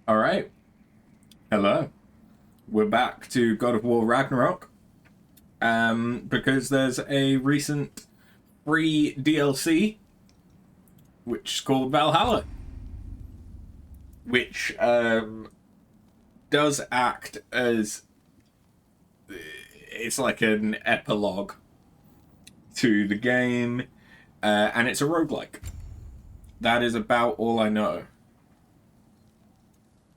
All right. Hello. We're back to God of War Ragnarok. Because there's a recent free DLC, which is called Valhalla, which does act as it's like an epilogue to the game, and it's a roguelike. That is about all I know.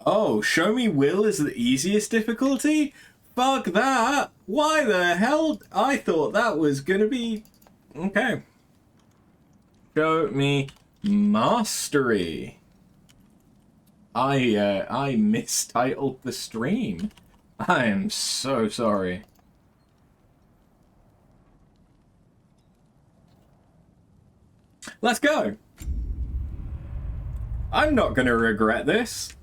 Oh, show me will is the easiest difficulty? Fuck that! Why the hell? I thought that was gonna be... Okay. Show me mastery. I mistitled the stream. I am so sorry. Let's go. I'm not gonna regret this.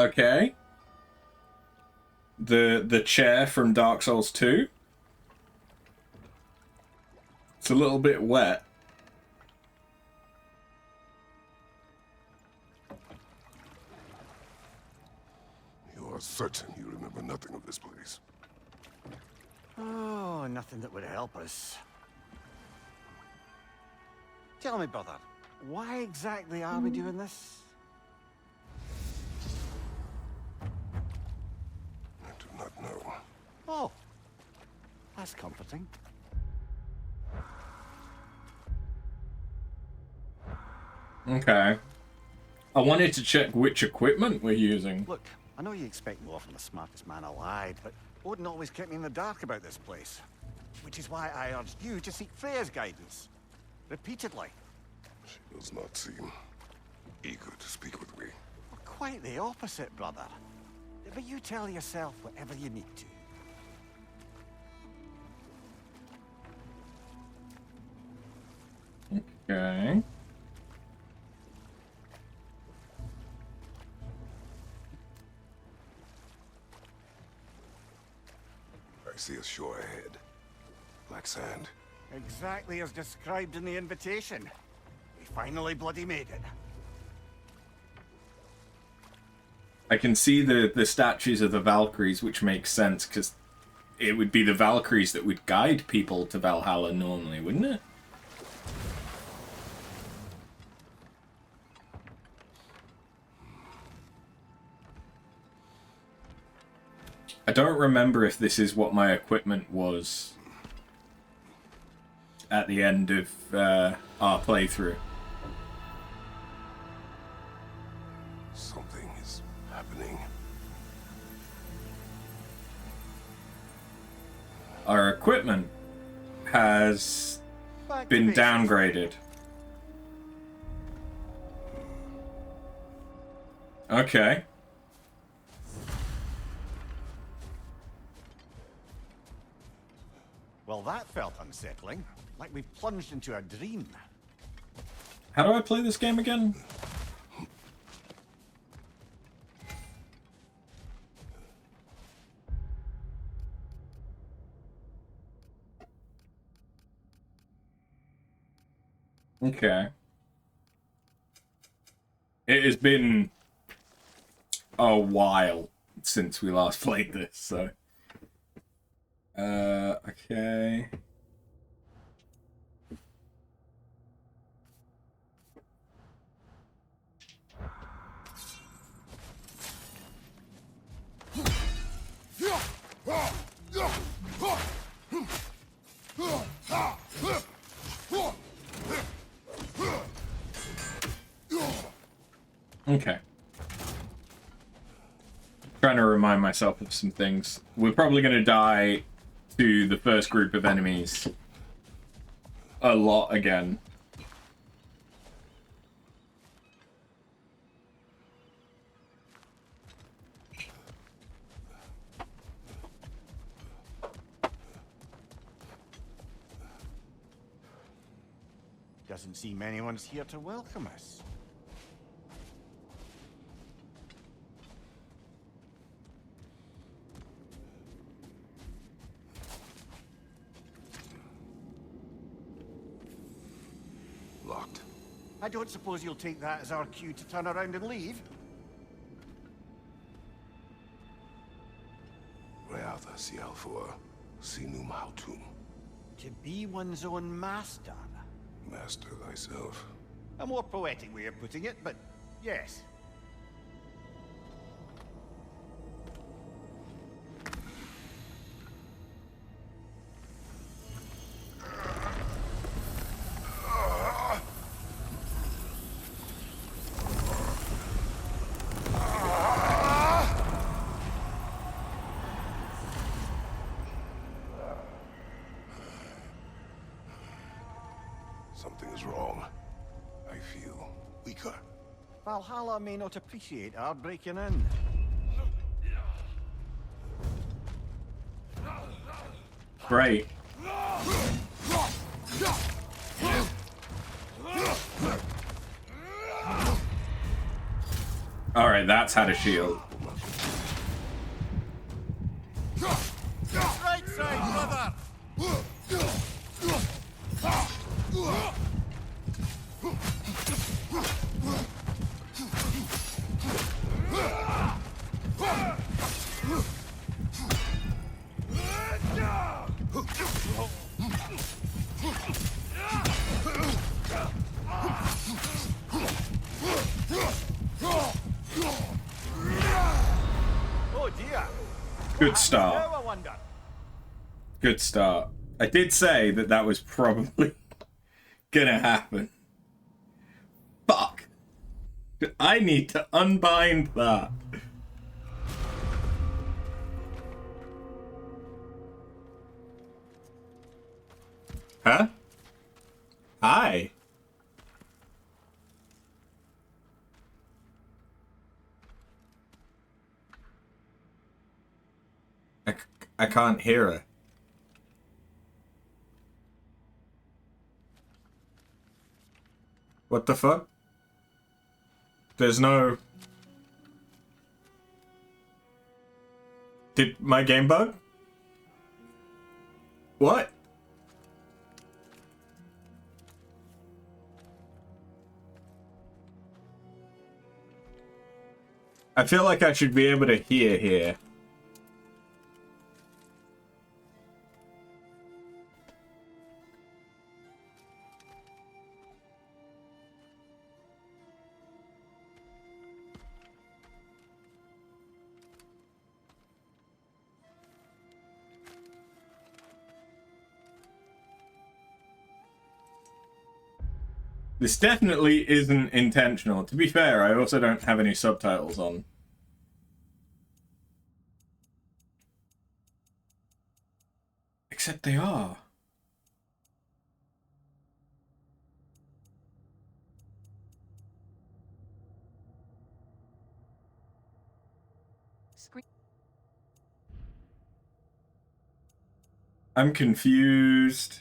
Okay. The chair from Dark Souls 2. It's a little bit wet. You are certain you remember nothing of this place? Oh, nothing that would help us. Tell me, brother, why exactly are we doing this? I do not know. Oh, that's comforting. Okay. I wanted to check which equipment we're using. Look, I know you expect more from the smartest man alive, but Odin always kept me in the dark about this place. Which is why I urged you to seek Freya's guidance. Repeatedly. She does not seem eager to speak with me. Well, quite the opposite, brother. But you tell yourself whatever you need to. Okay. I see a shore ahead. Black sand. Exactly as described in the invitation. We finally bloody made it. I can see the statues of the Valkyries, which makes sense, because it would be the Valkyries that would guide people to Valhalla normally, wouldn't it? I don't remember if this is what my equipment was at the end of our playthrough. Something is happening. Our equipment has Back to been basics. downgraded. Okay. Well, that felt unsettling. Like we've plunged into a dream. How do I play this game again? Okay. It has been a while since we last played this, so... okay... Okay. Trying to remind myself of some things. We're probably going to die to the first group of enemies a lot again. Doesn't seem anyone's here to welcome us. I don't suppose you'll take that as our cue to turn around and leave? Reatha Sialfur, Sinum Hautum. To be one's own master. Master thyself. A more poetic way of putting it, but yes. Something is wrong. I feel weaker. Valhalla may not appreciate our breaking in. Great. Alright, that's how to shield. Right side, brother! Oh dear. Good start. Now I wonder. Good start. I did say that that was probably gonna happen. Fuck. I need to unbind that. Huh? Hi. I can't hear her. What the fuck? There's no... Did my game bug? What? I feel like I should be able to hear here. This definitely isn't intentional. To be fair, I also don't have any subtitles on. Except they are. I'm confused.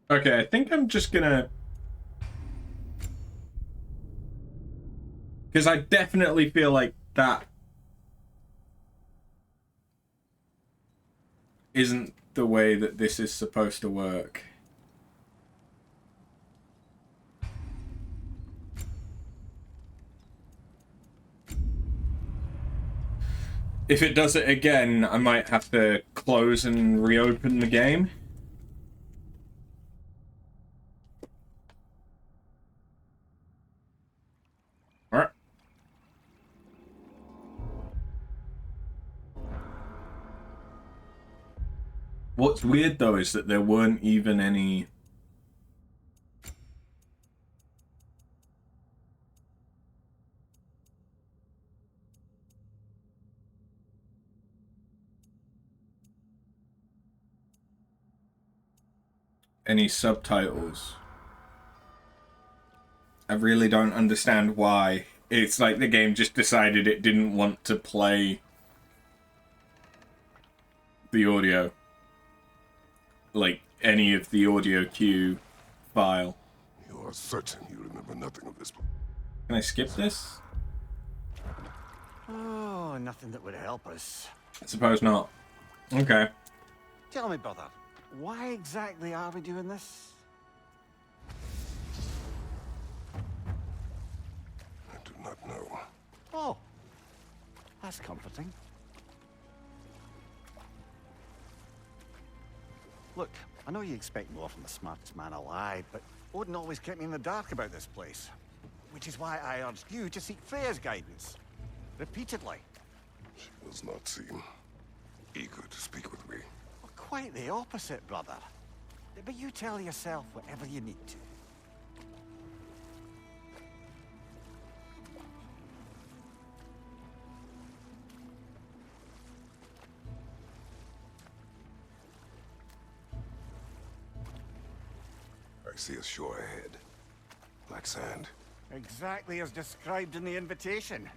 Okay, I think I'm just gonna... Because I definitely feel like that isn't the way that this is supposed to work. If it does it again, I might have to close and reopen the game. Alright. What's weird though is that there weren't even any any subtitles. I really don't understand why. It's like the game just decided it didn't want to play the audio. Like, any of the audio cue file. You are certain you remember nothing of this? Can I skip this? Oh, nothing that would help us. I suppose not. Okay. Tell me, brother, why exactly are we doing this? I do not know. Oh, that's comforting. Look, I know you expect more from the smartest man alive, but Odin always kept me in the dark about this place. Which is why I urged you to seek Freya's guidance. Repeatedly. She does not seem eager to speak with me. Well, quite the opposite, brother. But you tell yourself whatever you need to. I see a shore ahead. Black sand. Exactly as described in the invitation.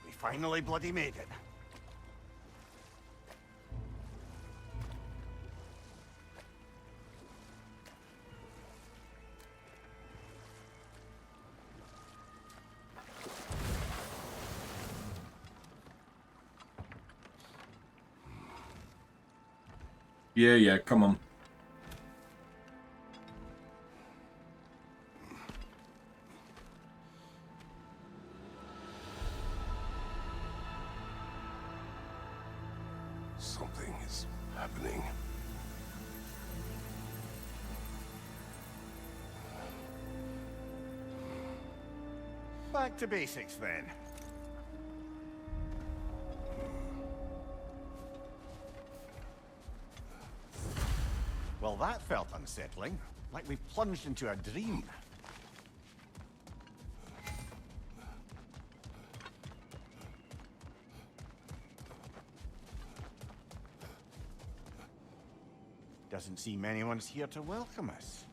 We finally bloody made it. Yeah, come on. Something is happening. Back to basics then. Well, that felt unsettling. Like we plunged into a dream. Doesn't seem anyone's here to welcome us.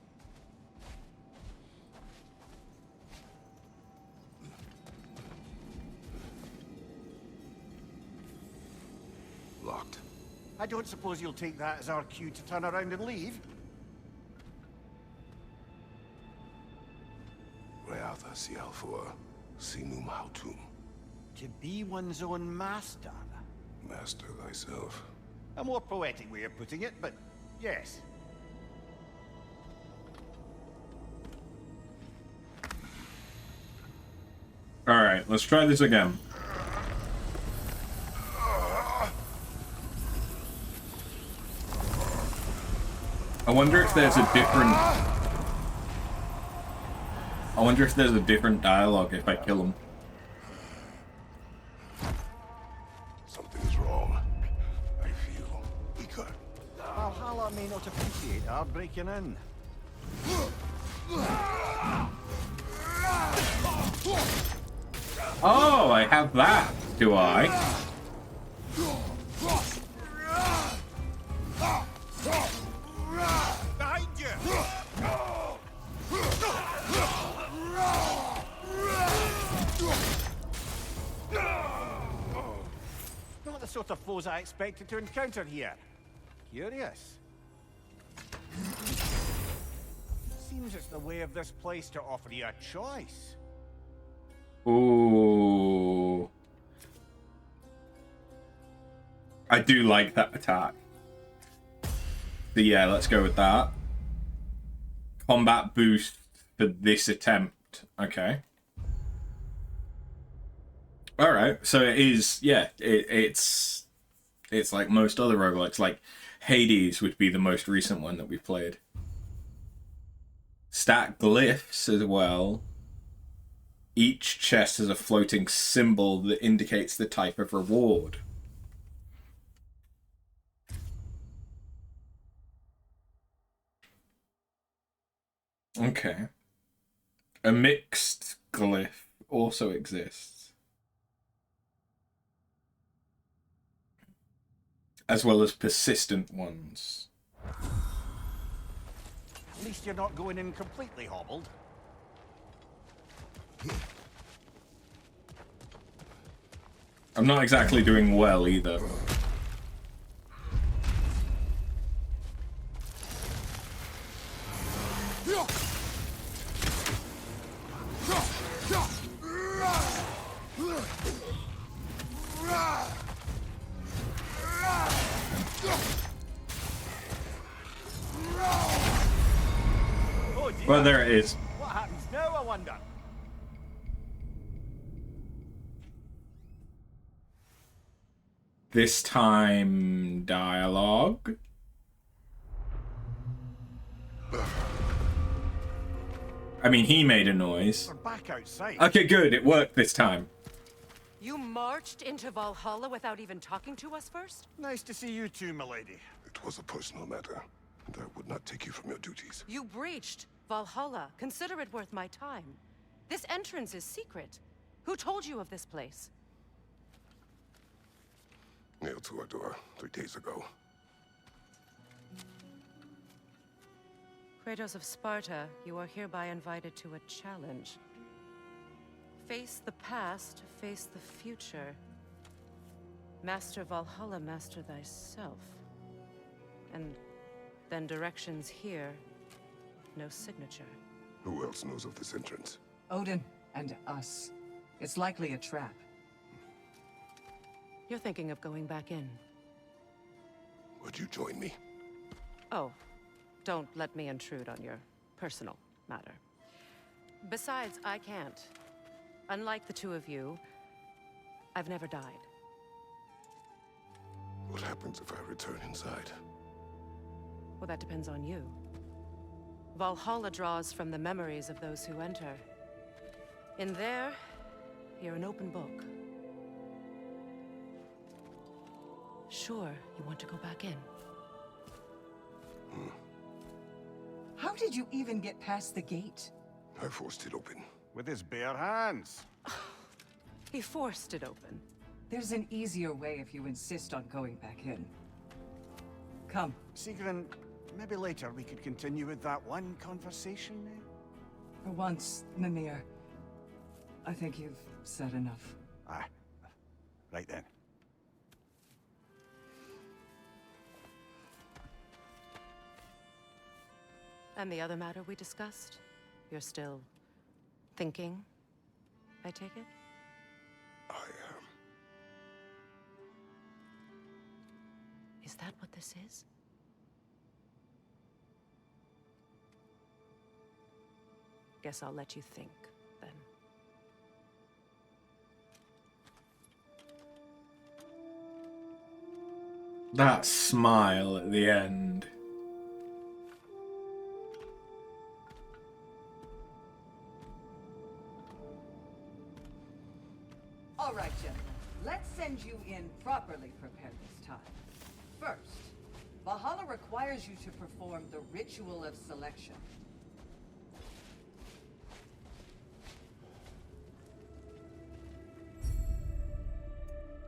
Locked. I don't suppose you'll take that as our cue to turn around and leave? Reatha Sialfor, Sinum Hautum. To be one's own master. Master thyself. A more poetic way of putting it, but yes. Alright, let's try this again. I wonder if there's a different... I wonder if there's a different dialogue if I kill him. Something is wrong. I feel weaker. Valhalla may not appreciate our breaking in. Oh, I have that, do I? Behind you! Not the sort of foes I expected to encounter here. Curious. Seems it's the way of this place to offer you a choice. Ooh. I do like that attack. So yeah, let's go with that. Combat boost for this attempt. Okay. Alright, so it is, yeah, it's like most other roguelikes. Like Hades would be the most recent one that we've played. Stat glyphs as well. Each chest has a floating symbol that indicates the type of reward. Okay. A mixed glyph also exists. As well as persistent ones. At least you're not going in completely hobbled. I'm not exactly doing well either. Oh dear. Well, there it is. What happens now, I wonder? This time, dialogue. I mean, he made a noise. We're back outside. Okay, good. It worked this time. You marched into Valhalla without even talking to us first? Nice to see you too, milady. It was a personal matter, and I would not take you from your duties. You breached Valhalla. Consider it worth my time. This entrance is secret. Who told you of this place? Nailed to our door 3 days ago. Kratos of Sparta, you are hereby invited to a challenge. Face the past, face the future. Master Valhalla, master thyself. And then directions here, no signature. Who else knows of this entrance? Odin and us. It's likely a trap. You're thinking of going back in. Would you join me? Oh, don't let me intrude on your personal matter. Besides, I can't. Unlike the two of you, I've never died. What happens if I return inside? Well, that depends on you. Valhalla draws from the memories of those who enter. In there, you're an open book. Sure, you want to go back in. How did you even get past the gate? I forced it open. With his bare hands. He forced it open. There's an easier way if you insist on going back in. Come. Sigrun, maybe later we could continue with that one conversation, eh? For once, Mimir, I think you've said enough. Aye. Right then. And the other matter we discussed? You're still thinking, I take it? I am. Is that what this is? Guess I'll let you think, then. That smile at the end. All right, gentlemen. Let's send you in properly prepared this time. First, Valhalla requires you to perform the ritual of selection.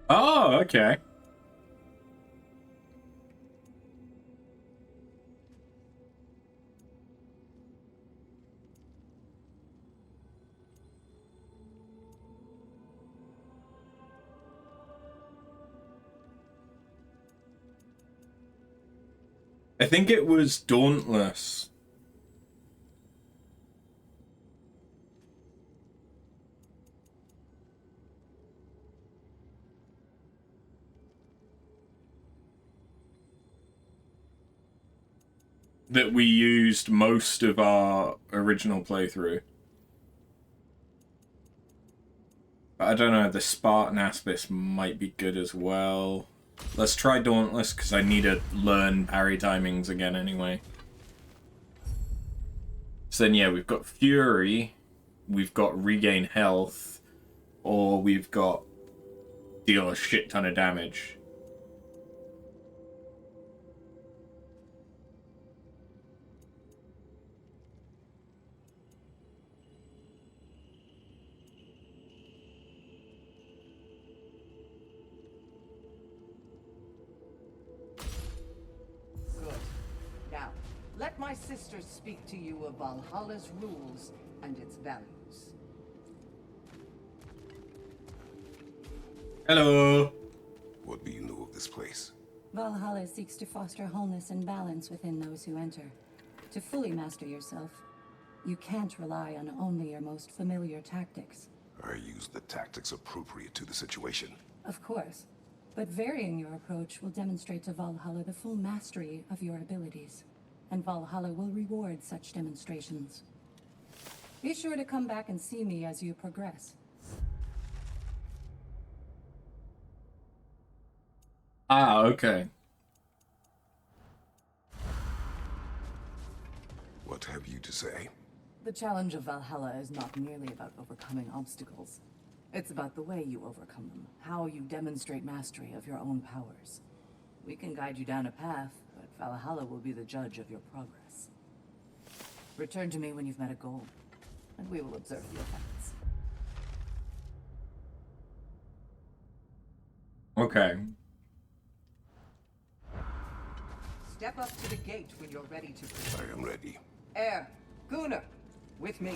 Oh, okay. I think it was Dauntless. That we used most of our original playthrough. But I don't know, the Spartan aspects might be good as well. Let's try Dauntless, because I need to learn parry timings again anyway. So then, yeah, we've got Fury, we've got Regain Health, or we've got Deal a shit ton of damage. Good. Now, let my my sisters speak to you of Valhalla's rules and its values. Hello. What do you know of this place? Valhalla seeks to foster wholeness and balance within those who enter. To fully master yourself, you can't rely on only your most familiar tactics. I use the tactics appropriate to the situation. Of course, but varying your approach will demonstrate to Valhalla the full mastery of your abilities, and Valhalla will reward such demonstrations. Be sure to come back and see me as you progress. Ah, okay. What have you to say? The challenge of Valhalla is not merely about overcoming obstacles. It's about the way you overcome them, how you demonstrate mastery of your own powers. We can guide you down a path, but Valhalla will be the judge of your progress. Return to me when you've met a goal, and we will observe the effects. Okay. Step up to the gate when you're ready to proceed. I am ready. Air, Gunnar, with me.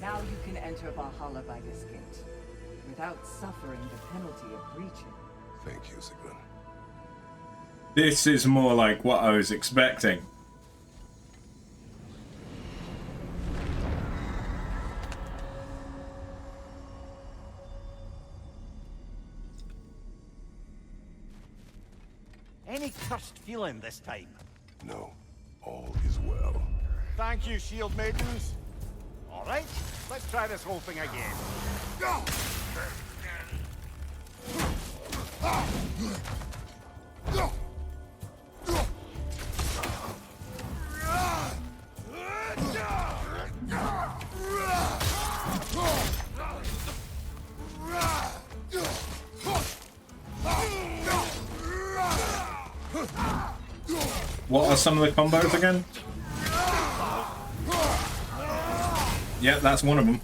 Now you can enter Valhalla by this gate, without suffering the penalty of breaching. Thank you, Sigrun. This is more like what I was expecting. Any cursed feeling this time? No, all is well. Thank you, shield maidens. All right, let's try this whole thing again. What are some of the combos again? Yeah, that's one of them.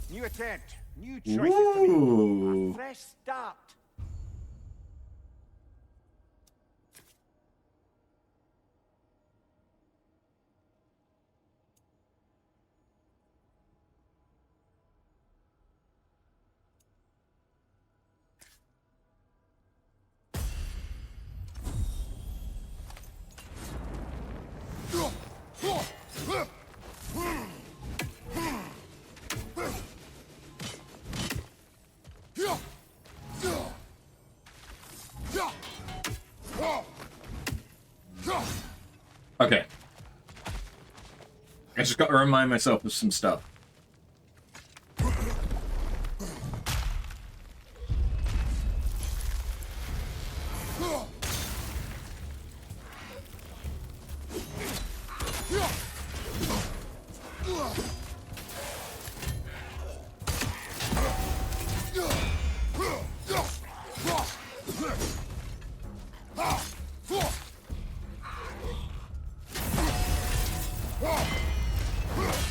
New attempt, new choices to make. Ooh. A fresh start. Okay. I just got to remind myself of some stuff.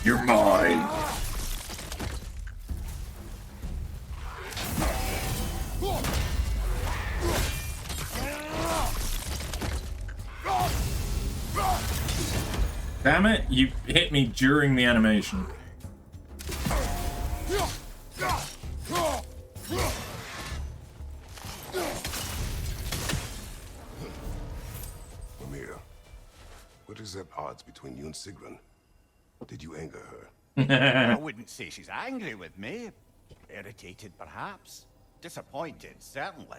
You're mine. Damn it, you hit me during the animation. Mimir, what is at odds between you and Sigrun? Did you anger her? I wouldn't say she's angry with me. Irritated, perhaps. Disappointed, certainly.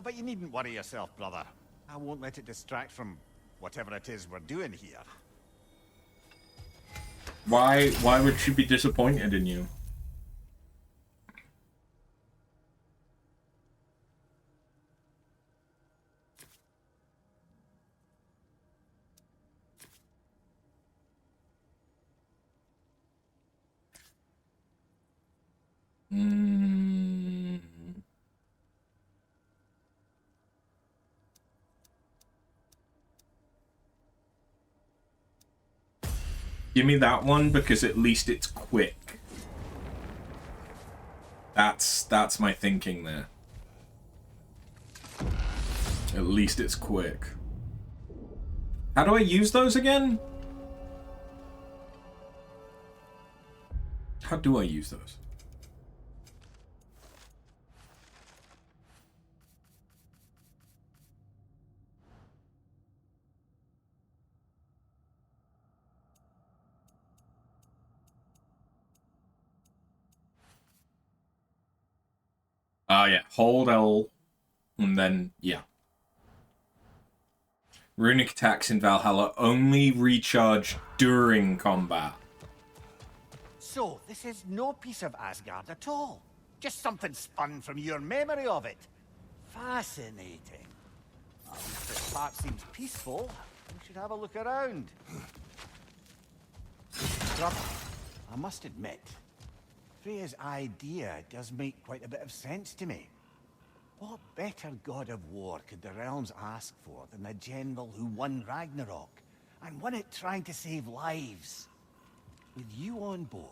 But you needn't worry yourself, brother. I won't let it distract from whatever it is we're doing here. Why would she be disappointed in you? Give me that one because at least it's quick. That's my thinking there. At least it's quick. How do I use those again? How do I use those? Yeah, hold L, and then, yeah. Runic attacks in Valhalla only recharge during combat. So, this is no piece of Asgard at all. Just something spun from your memory of it. Fascinating. At least this part seems peaceful. We should have a look around. Brother, I must admit, Freya's idea does make quite a bit of sense to me. What better god of war could the realms ask for than the general who won Ragnarok, and won it trying to save lives? With you on board,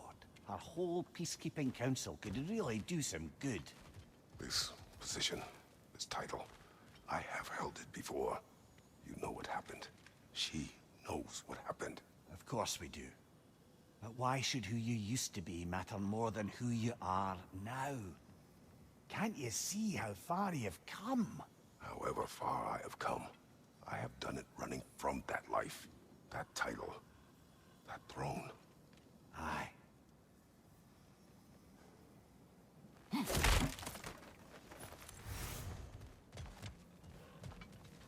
our whole peacekeeping council could really do some good. This position, this title, I have held it before. You know what happened. She knows what happened. Of course we do. But why should who you used to be matter more than who you are now? Can't you see how far you've come? However far I have come, I have done it running from that life, that title, that throne. Aye.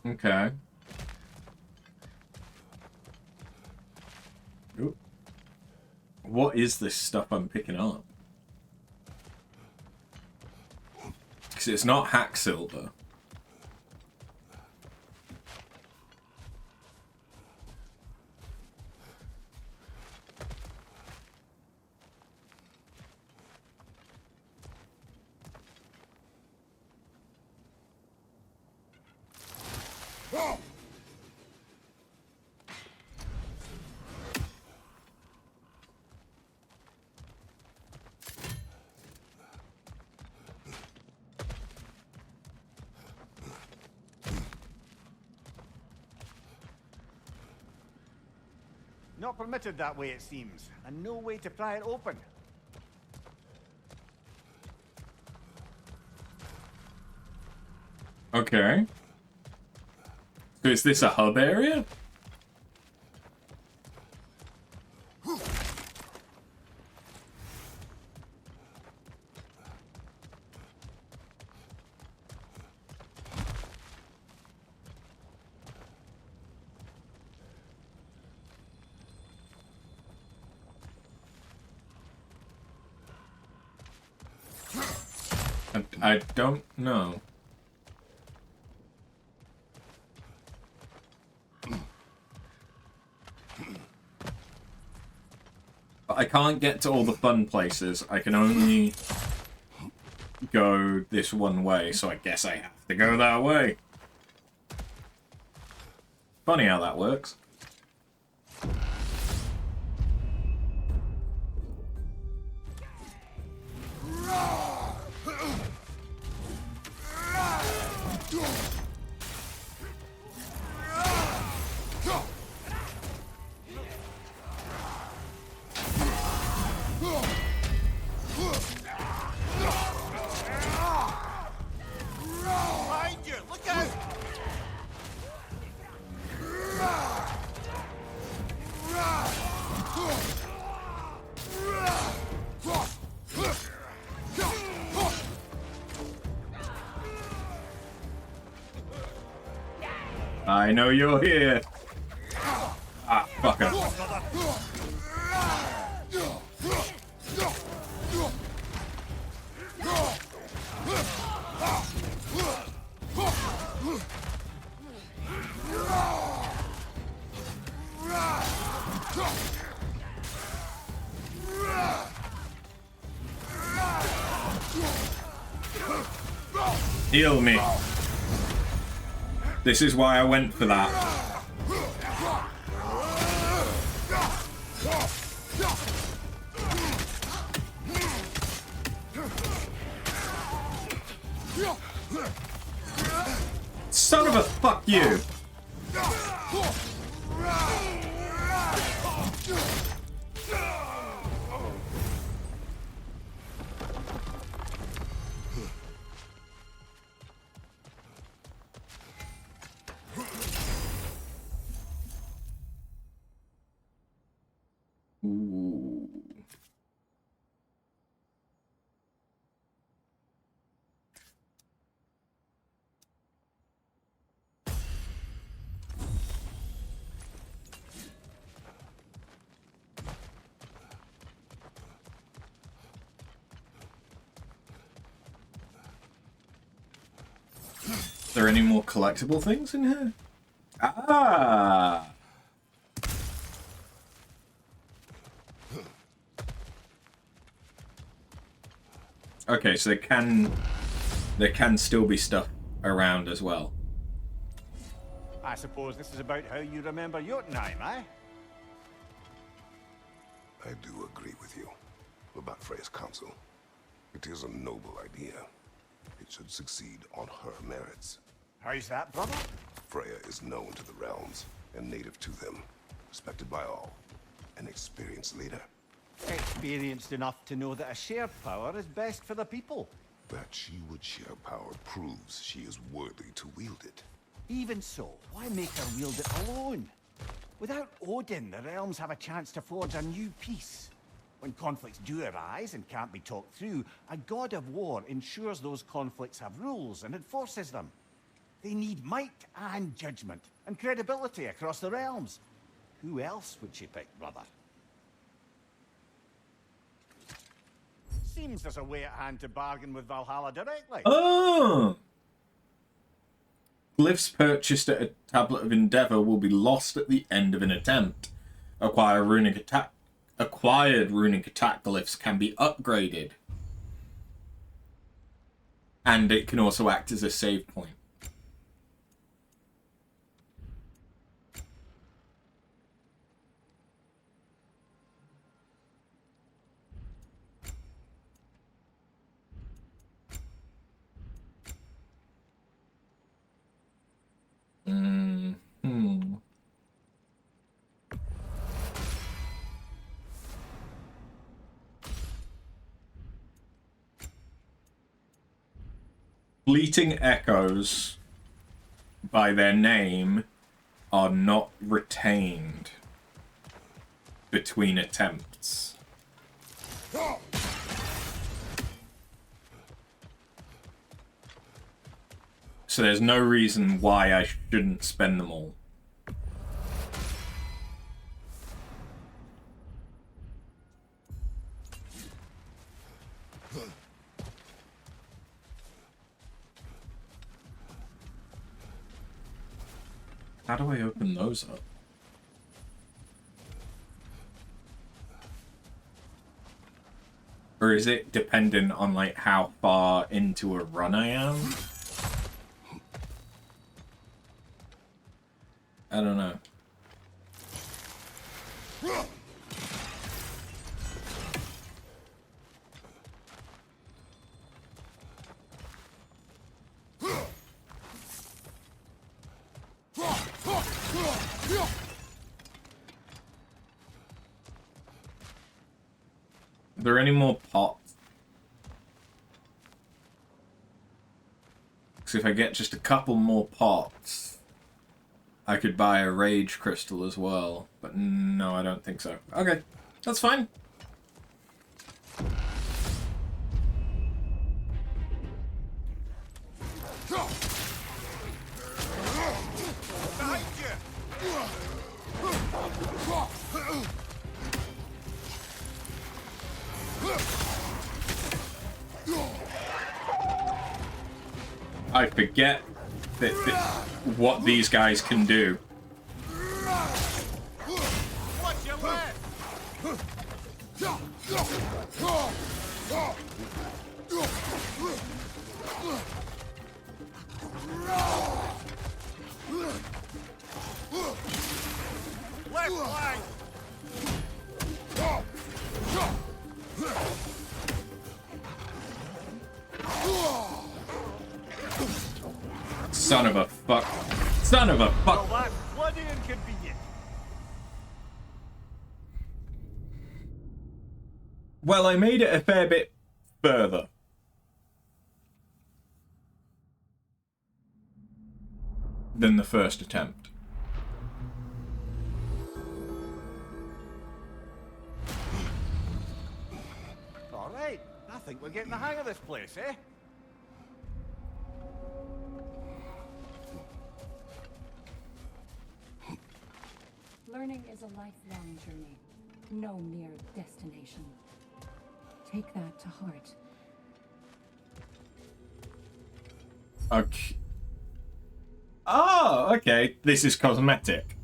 Okay. Ooh. What is this stuff I'm picking up? Because it's not hack silver. Not permitted that way, it seems, and no way to pry it open. Okay. So is this a hub area? I don't know. But I can't get to all the fun places. I can only go this one way, so I guess I have to go that way. Funny how that works. I know you're here. Ah, fucker. Heal me. This is why I went for that. son of a fuck you! Ooh. Are there any more collectible things in here? Ah! Okay, so there can still be stuff around as well. I suppose this is about how you remember Jotunheim, eh? I do agree with you about Freya's counsel. It is a noble idea. It should succeed on her merits. How's that, brother? Freya is known to the realms and native to them, respected by all, an experienced leader. Experienced enough to know that a shared power is best for the people. That she would share power proves she is worthy to wield it. Even so, why make her wield it alone? Without Odin, the realms have a chance to forge a new peace. When conflicts do arise and can't be talked through, a god of war ensures those conflicts have rules and enforces them. They need might and judgment and credibility across the realms. Who else would she pick, brother? Seems there's a way at hand to bargain with Valhalla directly. Oh! Glyphs purchased at a Tablet of Endeavor will be lost at the end of an attempt. Acquired runic attack glyphs can be upgraded. And it can also act as a save point. Fleeting echoes by their name are not retained between attempts. So there's no reason why I shouldn't spend them all. How do I open those up? Or is it dependent on like how far into a run I am? I don't know. Are there any more pots? Because if I get just a couple more pots, I could buy a rage crystal as well. But no, I don't think so. Okay, that's fine. I forget that what these guys can do. What's your left? Left flank. Son of a fuck. Son of a fuck. Well, that's bloody inconvenient. Well, I made it a fair bit further. Than the first attempt. All right, I think we're getting the hang of this place, eh? Learning is a lifelong journey, no mere destination. Take that to heart. Okay. Oh, okay. This is cosmetic.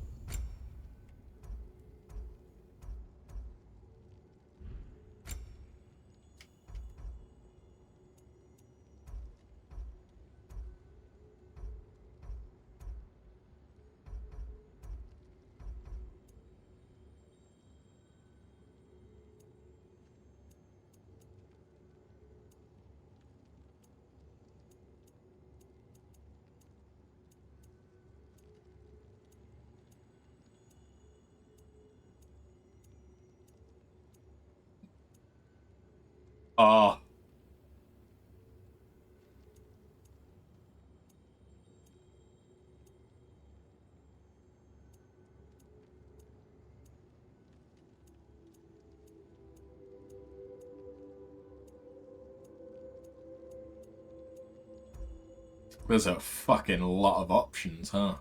Oh. There's a fucking lot of options, huh?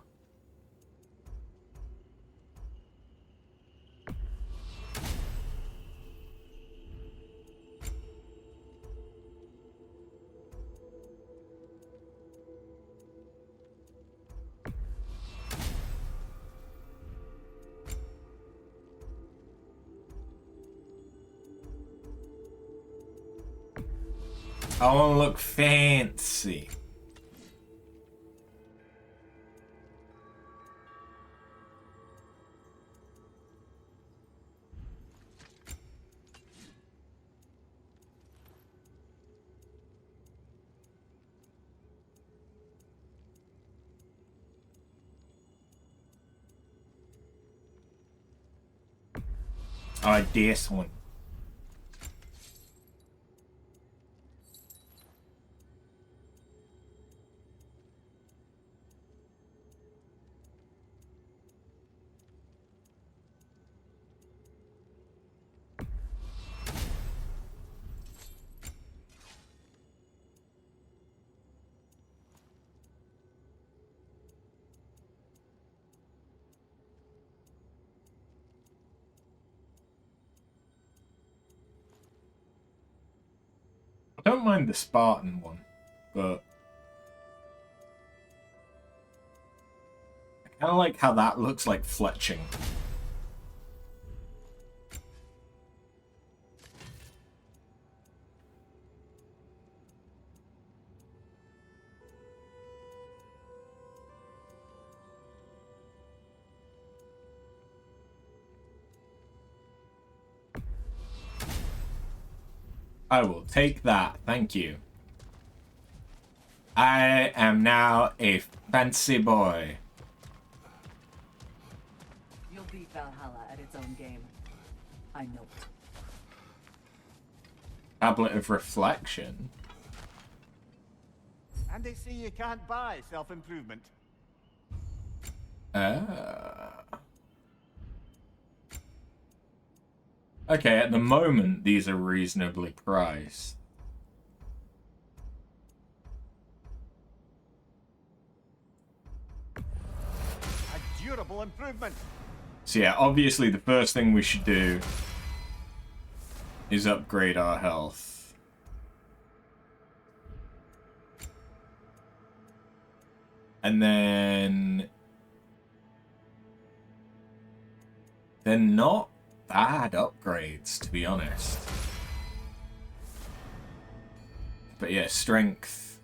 I want to look fancy. Oh, this one. I don't mind the Spartan one, but I kind of like how that looks like fletching. I will take that, thank you. I am now a fancy boy. You'll beat Valhalla at its own game. I know it. Tablet of Reflection. And they say you can't buy self-improvement. Okay, at the moment, these are reasonably priced. A durable improvement. So yeah, obviously the first thing we should do is upgrade our health. And then they're not bad upgrades, to be honest. But yeah, strength.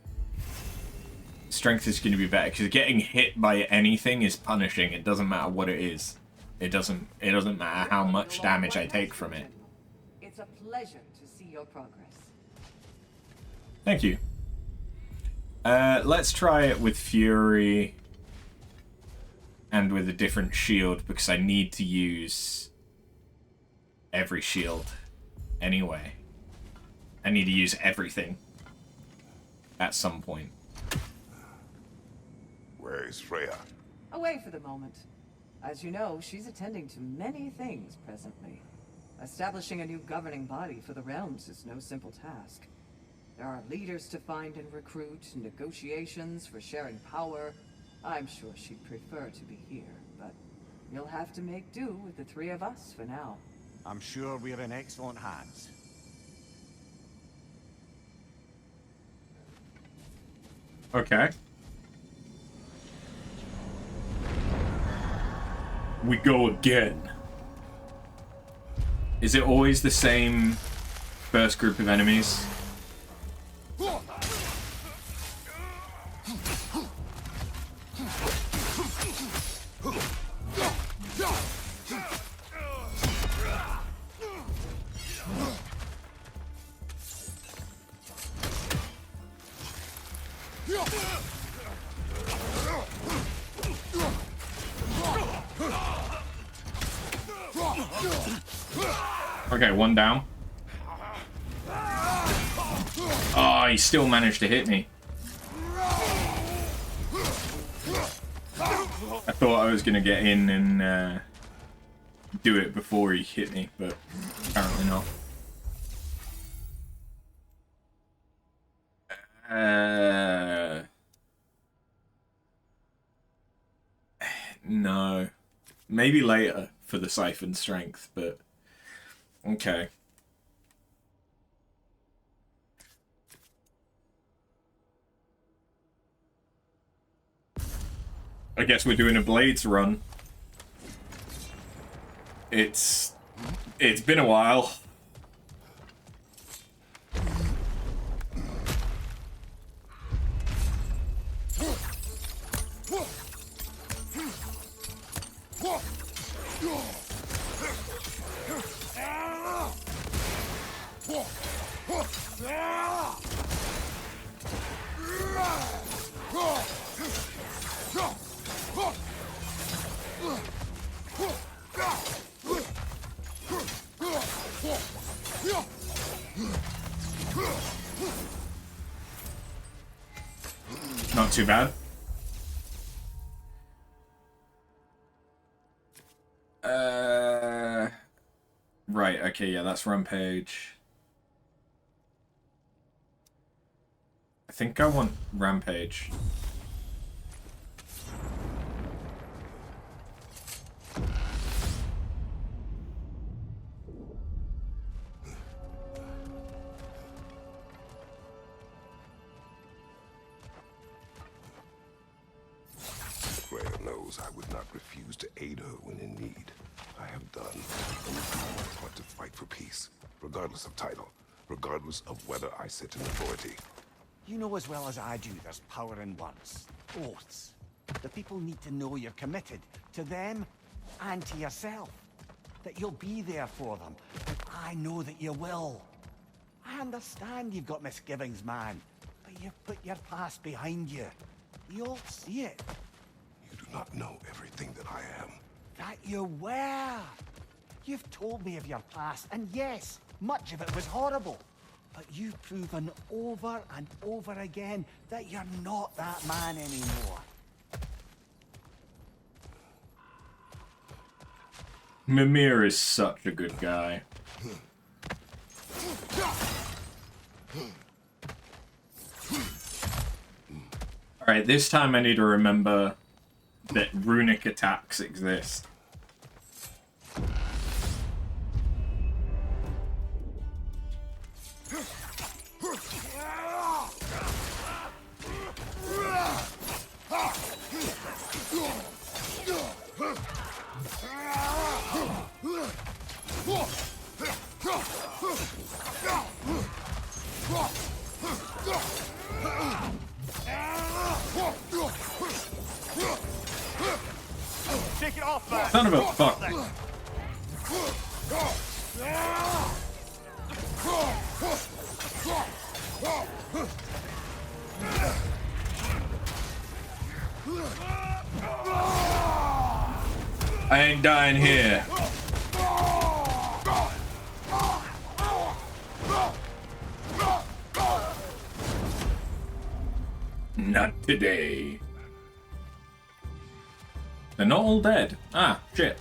Strength is going to be better because getting hit by anything is punishing. It doesn't matter what it is. It doesn't matter how much damage I take from it. It's a pleasure to see your progress. Thank you. Let's try it with Fury and with a different shield because I need to use every shield anyway. I need to use everything at some point. Where is Freya? Away for the moment. As you know, she's attending to many things presently. Establishing a new governing body for the realms is no simple task. There are leaders to find and recruit, negotiations for sharing power. I'm sure she'd prefer to be here, but you'll have to make do with the three of us for now. I'm sure we're in excellent hands. Okay. We go again. Is it always the same first group of enemies? Okay, one down. Oh, he still managed to hit me. I thought I was going to get in and do it before he hit me, but apparently not. No. Maybe later for the siphon strength, but okay. I guess we're doing a Blades run. It's been a while. Not too bad. Right, okay, yeah, that's Rampage. I think I want Rampage. Freya knows I would not refuse to aid her when in need. I have done. I want to fight for peace, regardless of title, regardless of whether I sit in authority. You know as well as I do there's power in words. Oaths. The people need to know you're committed to them and to yourself. That you'll be there for them. And I know that you will. I understand you've got misgivings, man. But you've put your past behind you. We all see it. You do not know everything that I am. That you were. You've told me of your past, and yes, much of it was horrible. But you've proven over and over again that you're not that man anymore. Mimir is such a good guy. Alright, this time I need to remember that runic attacks exist. Take it off, man. Son of a fuck. I ain't dying here. Not today. They're not all dead. Ah, shit.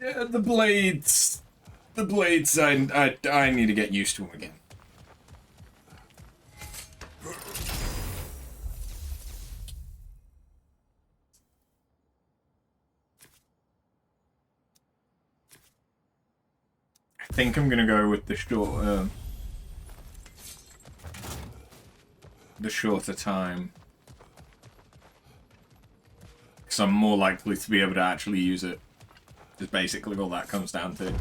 Yeah, the blades. The blades, I need to get used to them again. I think I'm gonna go with the shorter time. Because I'm more likely to be able to actually use it. Is basically all that comes down to.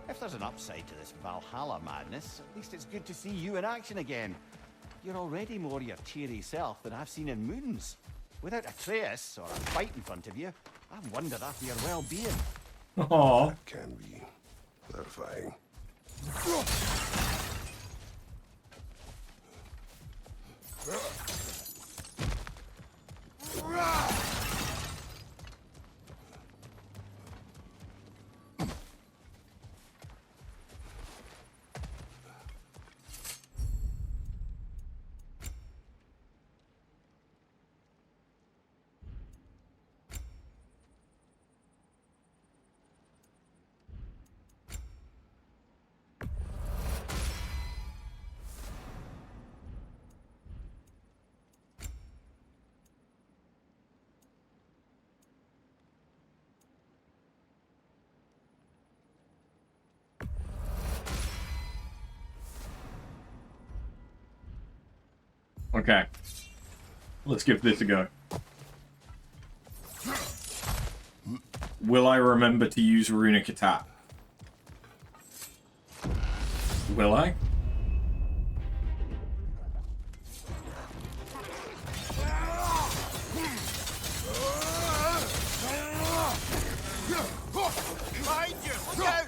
If there's an upside to this Valhalla madness, at least it's good to see you in action again. You're already more your cheery self than I've seen in moons. Without Atreus or a fight in front of you, I wondered after your well-being. Aww. That can be clarifying. Okay. Let's give this a go. Will I remember to use runic attack? Will I? Behind you! Look out!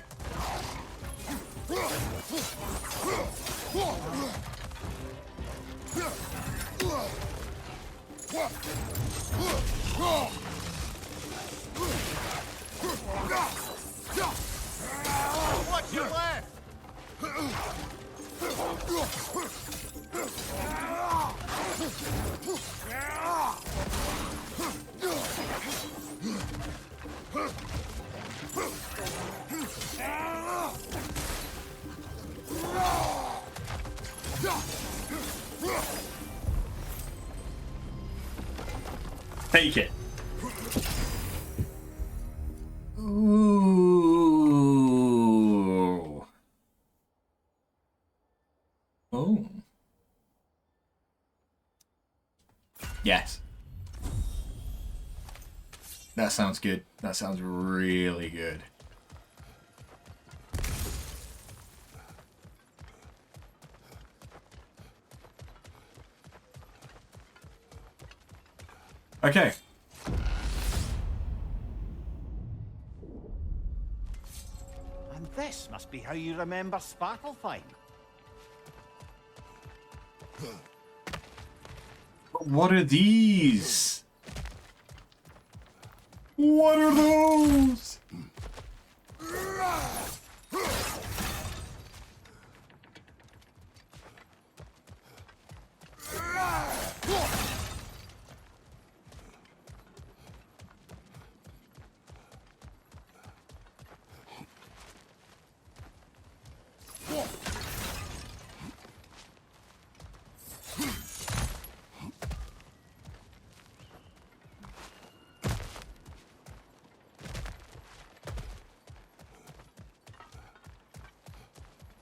Watch your left! Take it. Ooh. Oh. Yes. That sounds good. That sounds really good. Okay. And this must be how you remember Svartalfheim. What are these? What are those?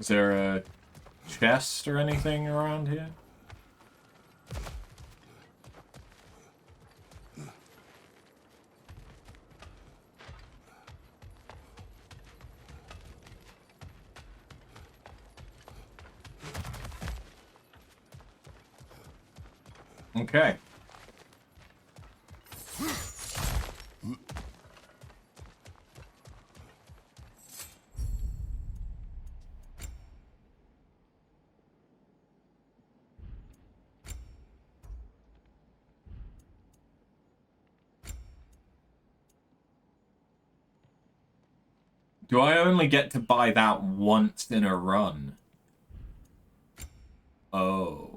Is there a chest or anything around here? Okay. Do I only get to buy that once in a run? Oh.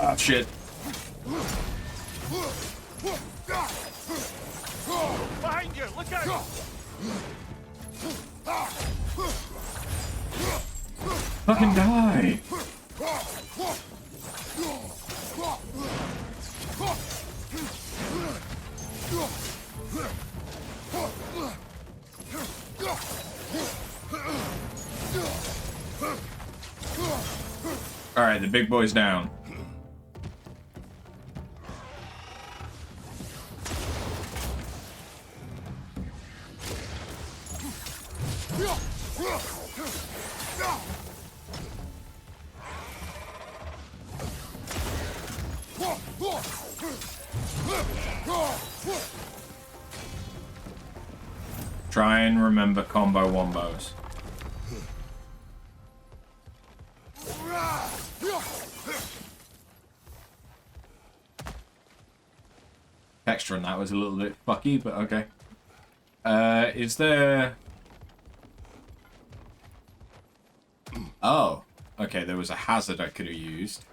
Ah, shit. Behind you! Look out! Fucking die! Alright, the big boy's down. Try and remember combo wombos. Texture on that was a little bit fucky, but okay. Is there... Oh, okay, there was a hazard I could have used.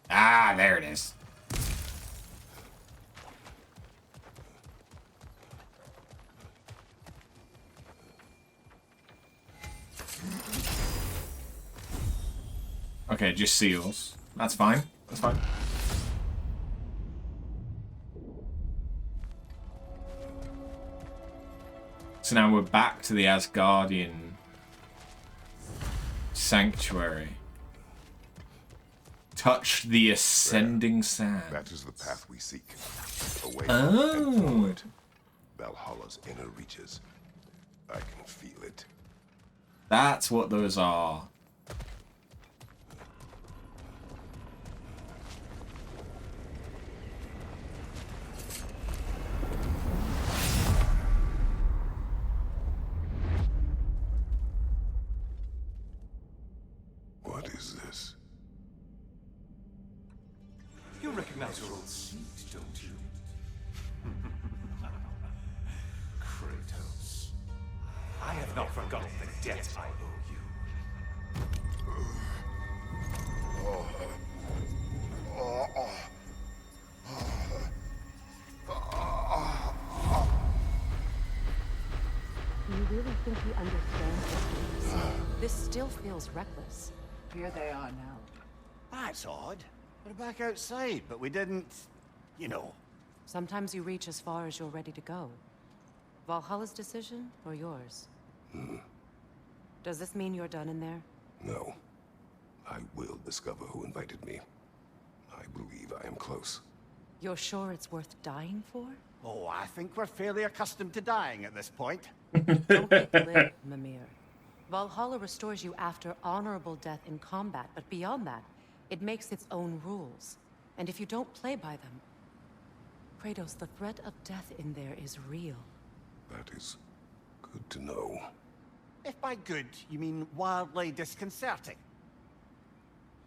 Ah, there it is. Okay, just seals. That's fine. That's fine. So now we're back to the Asgardian sanctuary. Touch the ascending sand. That is the path we seek. Away Oh. and forward. Valhalla's inner reaches. I can feel it. That's what those are. What is this? You recognize your old seat, don't you? Kratos. I have not forgotten the debt I owe you. Do you really think he understands this? This still feels reckless. Here they are now. That's odd. We're back outside, but we didn't... You know. Sometimes you reach as far as you're ready to go. Valhalla's decision, or yours? Does this mean you're done in there? No. I will discover who invited me. I believe I am close. You're sure it's worth dying for? Oh, I think we're fairly accustomed to dying at this point. Don't get glib, Mimir. Valhalla restores you after honorable death in combat, but beyond that, it makes its own rules. And if you don't play by them, Kratos, the threat of death in there is real. That is good to know. If by good, you mean wildly disconcerting.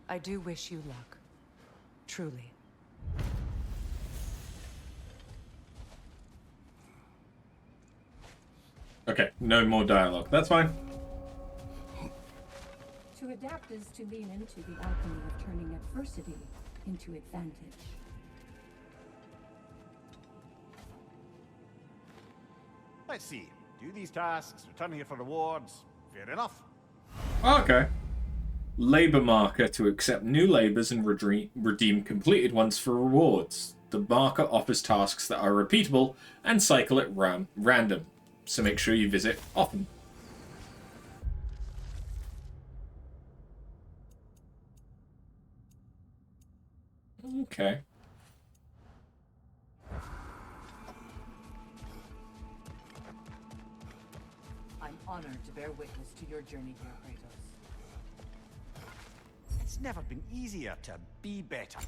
I do wish you luck. Truly. Okay, no more dialogue. That's fine. To adapt is to lean into the alchemy of turning adversity into advantage. Let's see. Do these tasks, return here for rewards. Fair enough. Okay. Labor marker to accept new labors and redeem completed ones for rewards. The marker offers tasks that are repeatable and cycle at random, so make sure you visit often. Okay. I'm honored to bear witness to your journey here, Kratos. It's never been easier to be better.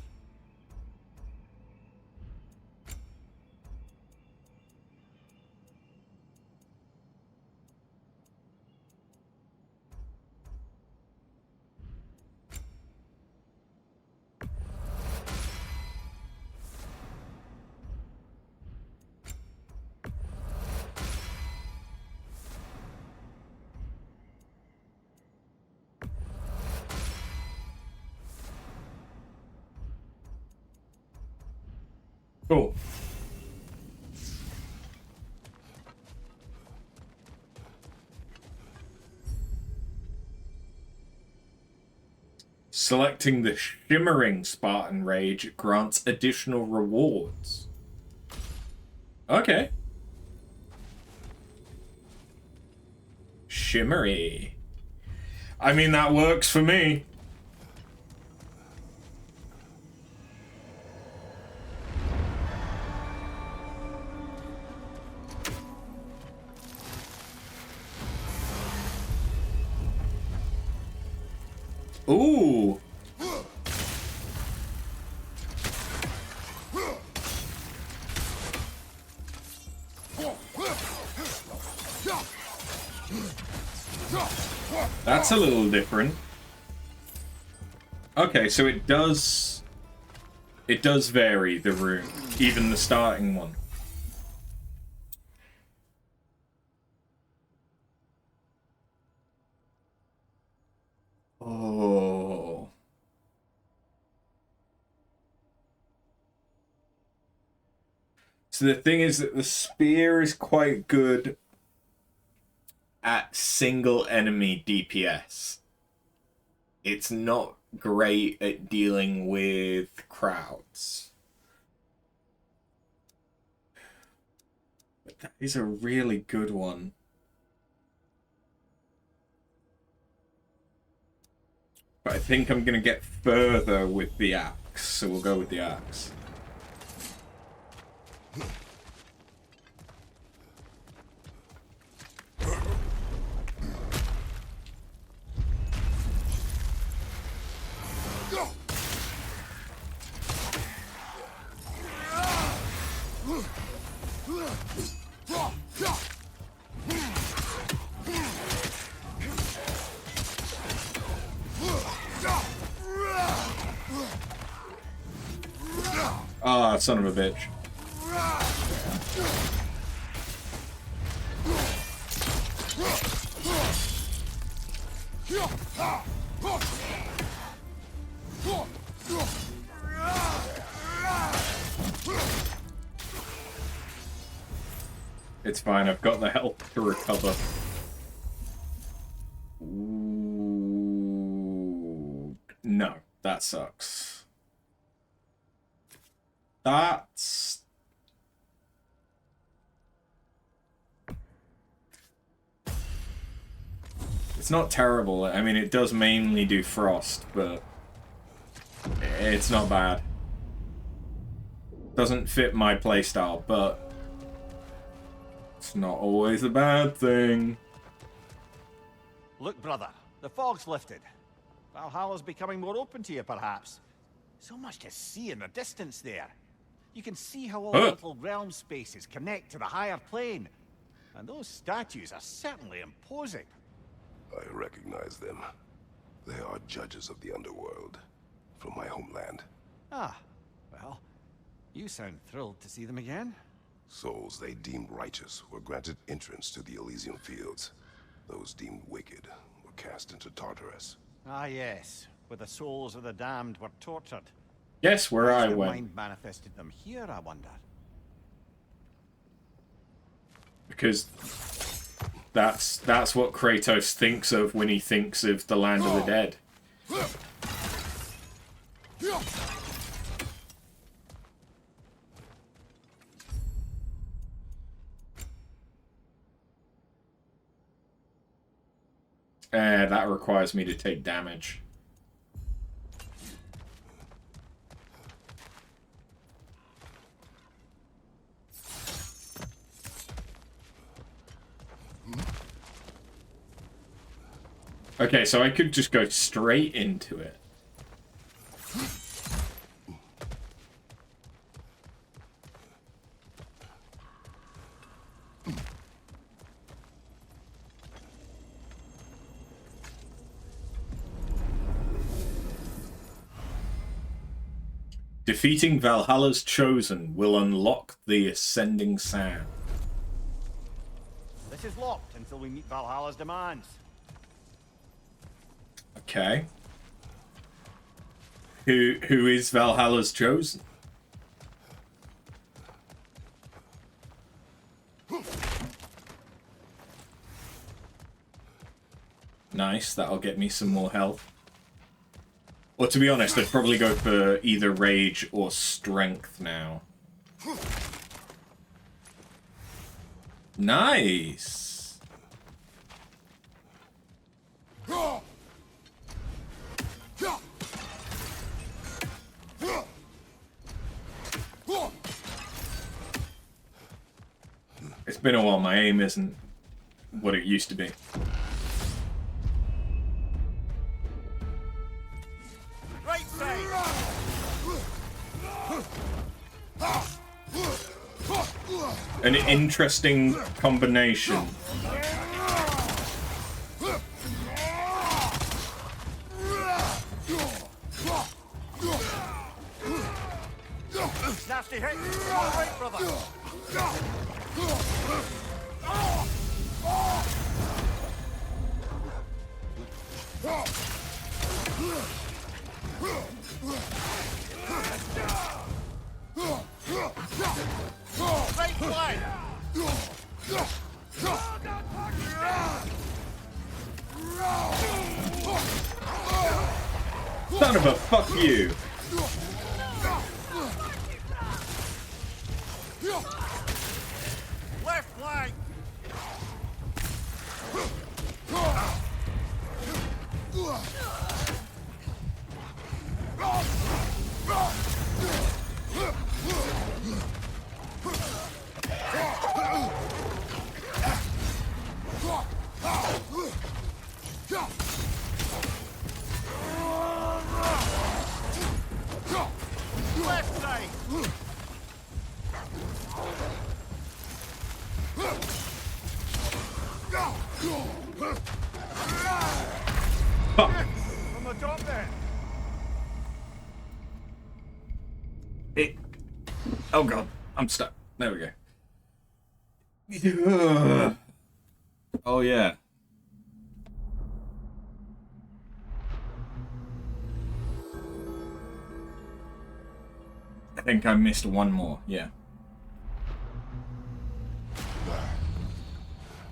Cool. Selecting the shimmering Spartan Rage grants additional rewards. Okay. Shimmery. I mean, that works for me. Ooh. That's a little different. Okay, so it does vary, the rune, even the starting one. Oh. So the thing is that the spear is quite good at single enemy DPS. It's not great at dealing with crowds. But that is a really good one. But I think I'm going to get further with the axe, so we'll go with the axe. Ah, son of a bitch. It's fine, I've got the health to recover. Ooh, no, that sucks. That's... It's not terrible. I mean, it does mainly do frost, but it's not bad. Doesn't fit my playstyle, but it's not always a bad thing. Look, brother, the fog's lifted. Valhalla's becoming more open to you, perhaps. So much to see in the distance there. You can see how all the little realm spaces connect to the higher plane. And those statues are certainly imposing. I recognize them. They are judges of the underworld, from my homeland. Ah, well, you sound thrilled to see them again. Souls they deemed righteous were granted entrance to the Elysium Fields. Those deemed wicked were cast into Tartarus. Ah, yes, where the souls of the damned were tortured. Guess where I Your went. mind manifested them here, I wonder. Because that's what Kratos thinks of when he thinks of the land of the dead. That requires me to take damage. Okay, so I could just go straight into it. Defeating Valhalla's Chosen will unlock the Ascending Sand. This is locked until we meet Valhalla's demands. Okay. Who is Valhalla's Chosen? Nice, that'll get me some more health. Or to be honest, I'd probably go for either Rage or Strength now. Nice! It's been a while, my aim isn't what it used to be. Right side! An interesting combination. Nasty hit! All right, brother! Right flank! Son of a fuck you! Left flank! Left side! Fuck! From the top there! Oh god, I'm stuck. There we go. Oh yeah. I think I missed one more, yeah.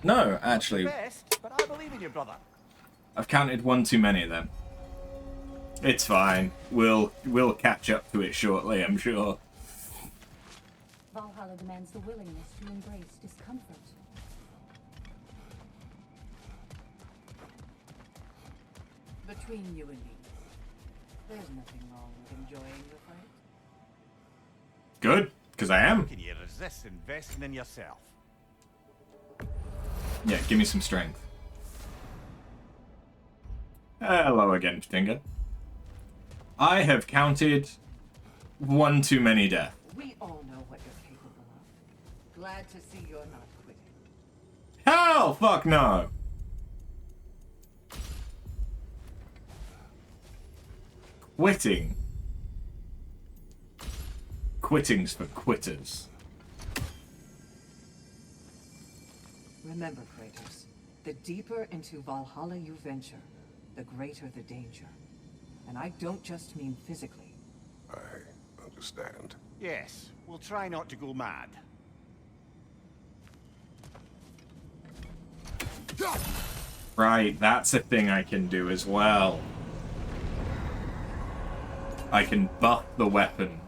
No, actually, Best, but I believe in you, brother. I've counted one too many of them. It's fine. We'll catch up to it shortly, I'm sure. Valhalla demands the willingness to embrace discomfort. Between you and me, there's nothing wrong with enjoying the fight. Good, because I am. Can you resist investing in yourself? Yeah, give me some strength. Hello again, Stinger. I have counted one too many deaths. We all know what you're capable of. Glad to see you're not quitting. Hell, fuck no. Quitting. Quitting's for quitters. Remember, Kratos, the deeper into Valhalla you venture, the greater the danger. And I don't just mean physically. I understand. Yes, we'll try not to go mad. Right, that's a thing I can do as well. I can buff the weapon.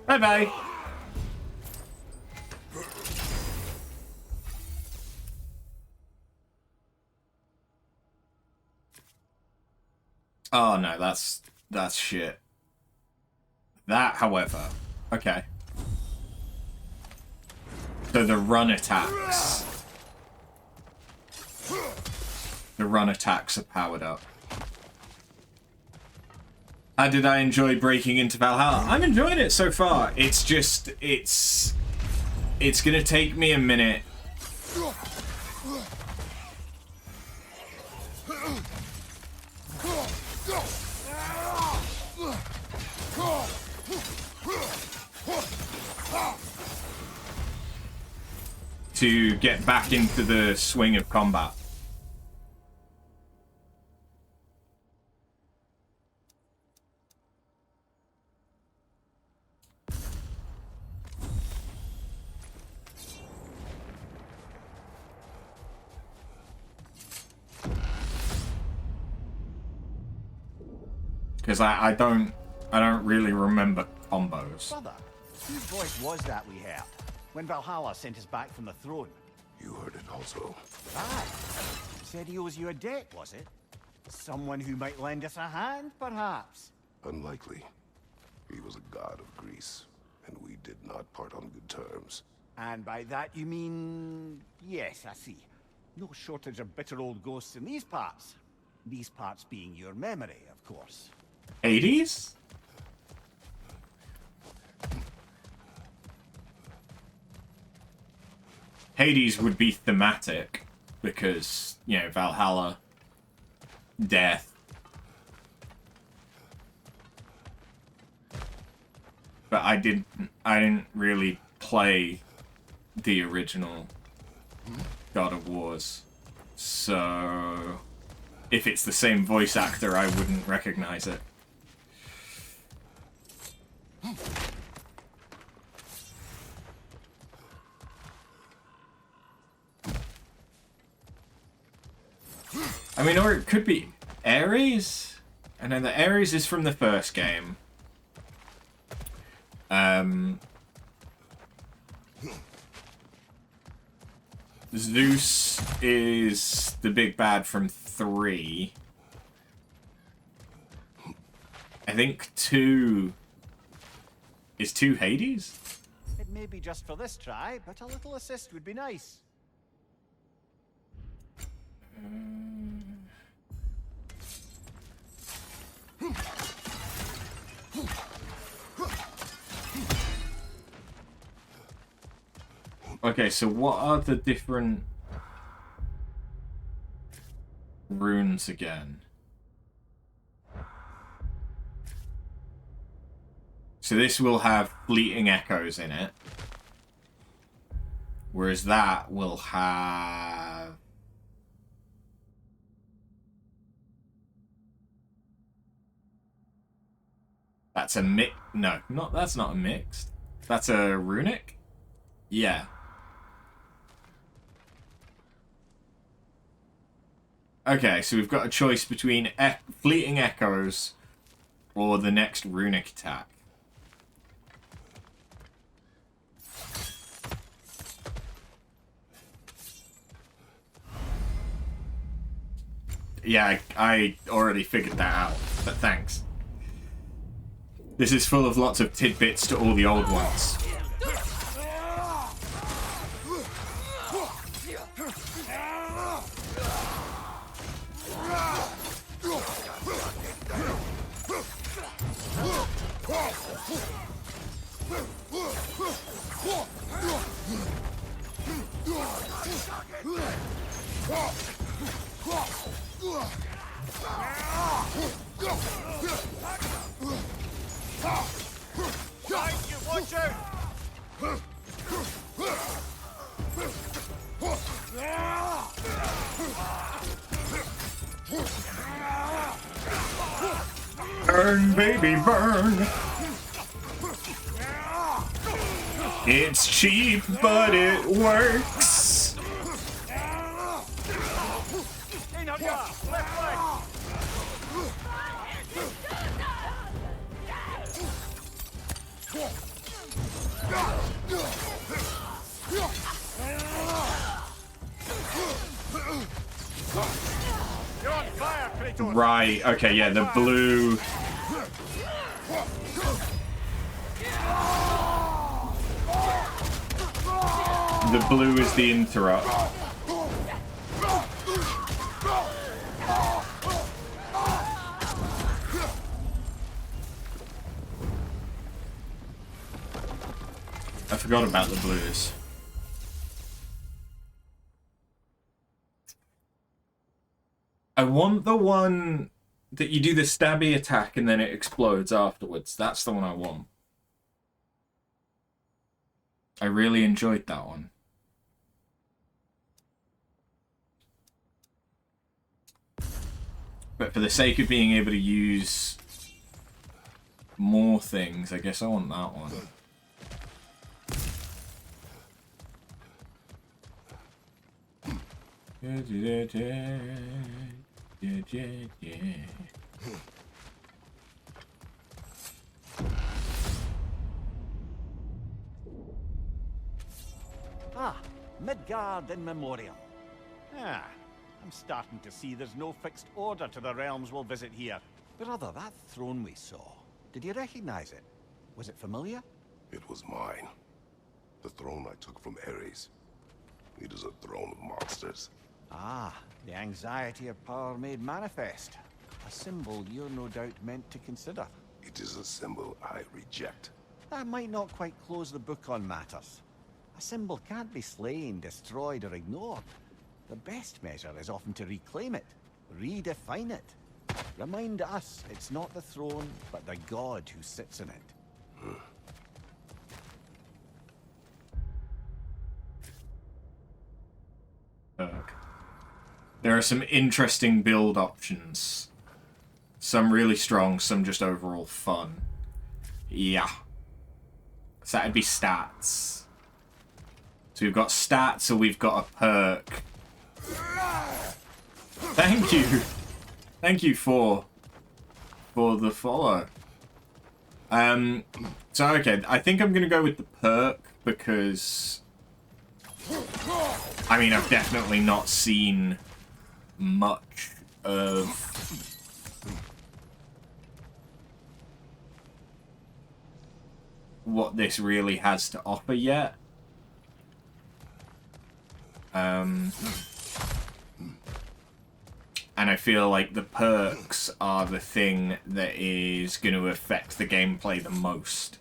Bye-bye. Oh no, that's shit. That, however, okay. So the run attacks. The run attacks are powered up. How did I enjoy breaking into Valhalla? I'm enjoying it so far. It's just, it's gonna take me a minute. To get back into the swing of combat. Because I don't really remember combos. Brother, whose voice was that we heard when Valhalla sent us back from the throne? You heard it also. Aye. Said he owes you a debt, was it? Someone who might lend us a hand, perhaps? Unlikely. He was a god of Greece, and we did not part on good terms. And by that you mean... Yes, I see. No shortage of bitter old ghosts in these parts. These parts being your memory, of course. 80s? Hades would be thematic because, you know, Valhalla, death. But I didn't really play the original God of Wars. So if it's the same voice actor, I wouldn't recognize it. I mean, or it could be Ares. And then the Ares is from the first game. Zeus is the big bad from 3. I think 2... Is 2 Hades? It may be just for this try, but a little assist would be nice. Okay, so what are the different runes again? So this will have fleeting echoes in it. Whereas that will have... That's a mix... No, that's not a mixed. That's a runic? Yeah. Okay, so we've got a choice between fleeting echoes or the next runic attack. Yeah, I already figured that out, but thanks. This is full of lots of tidbits to all the old ones. Watch out! Burn, baby, burn! It's cheap, but it works! You're on fire, Kratos! Right, okay, yeah, the blue... The blue is the interrupt. I forgot about the blues. I want the one that you do the stabby attack and then it explodes afterwards. That's the one I want. I really enjoyed that one. But for the sake of being able to use more things, I guess I want that one. Ah, Midgard in memoriam. Ah, I'm starting to see there's no fixed order to the realms we'll visit here. Brother, that throne we saw, did you recognize it? Was it familiar? It was mine. The throne I took from Ares. It is a throne of monsters. Ah, the anxiety of power made manifest. A symbol you're no doubt meant to consider. It is a symbol I reject. That might not quite close the book on matters. A symbol can't be slain, destroyed, or ignored. The best measure is often to reclaim it, redefine it. Remind us it's not the throne, but the god who sits in it. There are some interesting build options. Some really strong, some just overall fun. Yeah. So that'd be stats. So we've got stats, or we've got a perk. Thank you. Thank you for the follow. So okay, I think I'm gonna go with the perk because I mean I've definitely not seen much of what this really has to offer yet. And I feel like the perks are the thing that is going to affect the gameplay the most.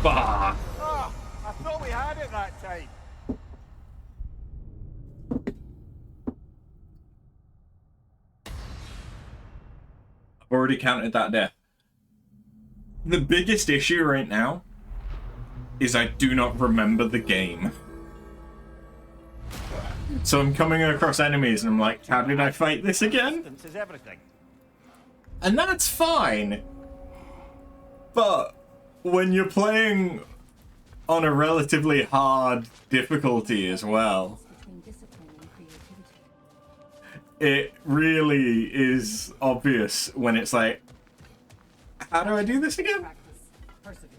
Bah. Ah, I thought we had it that time. I've already counted that death. The biggest issue right now is I do not remember the game. So I'm coming across enemies and I'm like, how did I fight this again? Distance is everything. And that's fine. But when you're playing on a relatively hard difficulty as well, Between discipline and creativity. it really is obvious when it's like, how do I do this again? Practice, perseverance.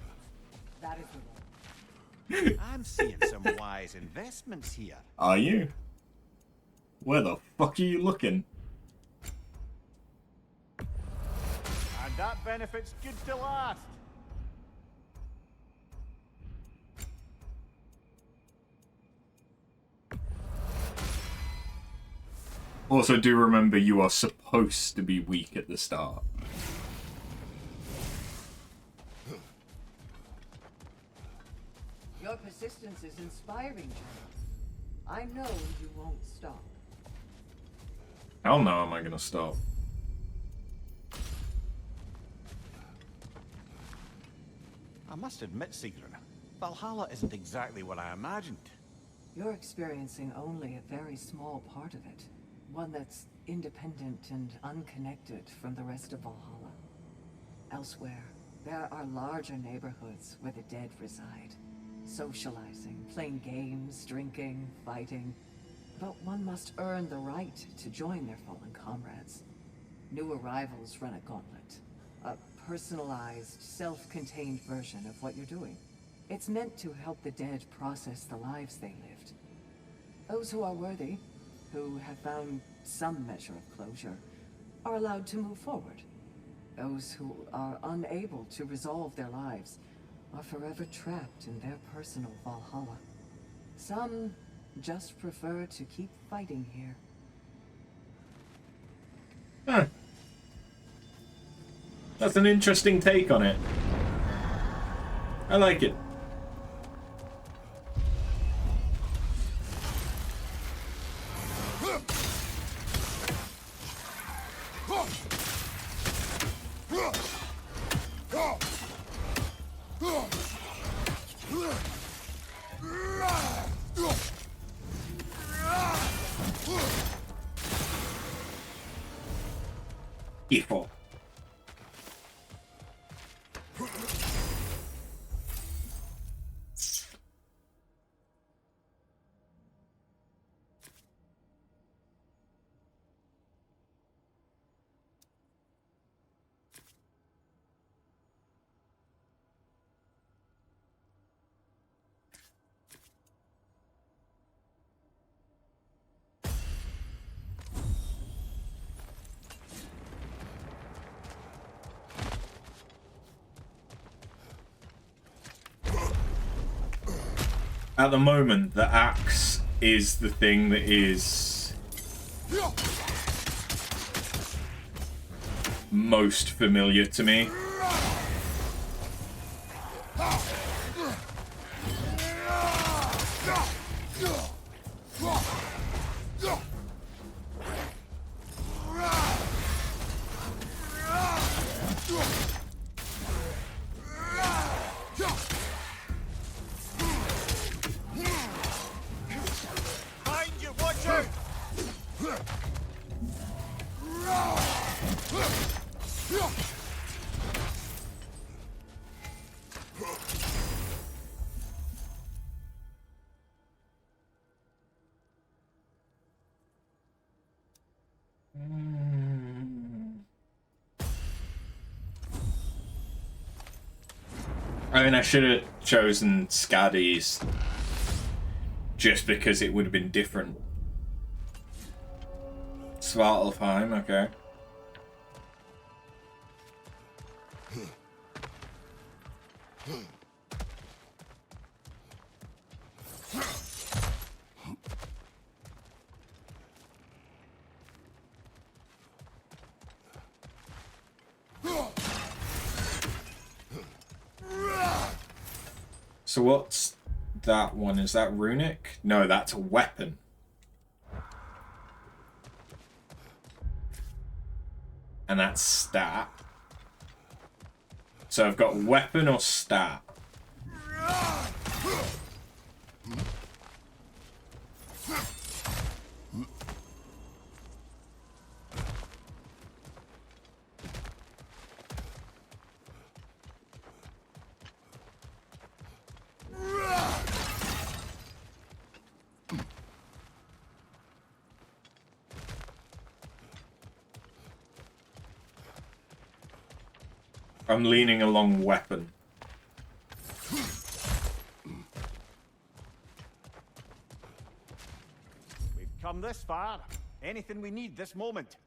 That is the way. I'm seeing some wise investments here. Are you? Where the fuck are you looking? And that benefit's good to last. Also, do remember you are supposed to be weak at the start. Your persistence is inspiring, John. I know you won't stop. Hell no, am I gonna stop? I must admit, Sigrun, Valhalla isn't exactly what I imagined. You're experiencing only a very small part of it. One that's independent and unconnected from the rest of Valhalla. Elsewhere, there are larger neighborhoods where the dead reside. Socializing, playing games, drinking, fighting. But one must earn the right to join their fallen comrades. New arrivals run a gauntlet. A personalized, self-contained version of what you're doing. It's meant to help the dead process the lives they lived. Those who are worthy, who have found some measure of closure, are allowed to move forward. Those who are unable to resolve their lives are forever trapped in their personal Valhalla. Some just prefer to keep fighting here. Huh. That's an interesting take on it. I like it. E4. At the moment, the axe is the thing that is most familiar to me. Behind you, watch out! I mean, I should have chosen Skadi's Just because it would have been different. Svartalfheim, okay. So what's that one? Is that runic? No, that's a weapon. And that's stat. So I've got weapon or stat. I'm leaning along weapon. We've come this far. Anything we need this moment.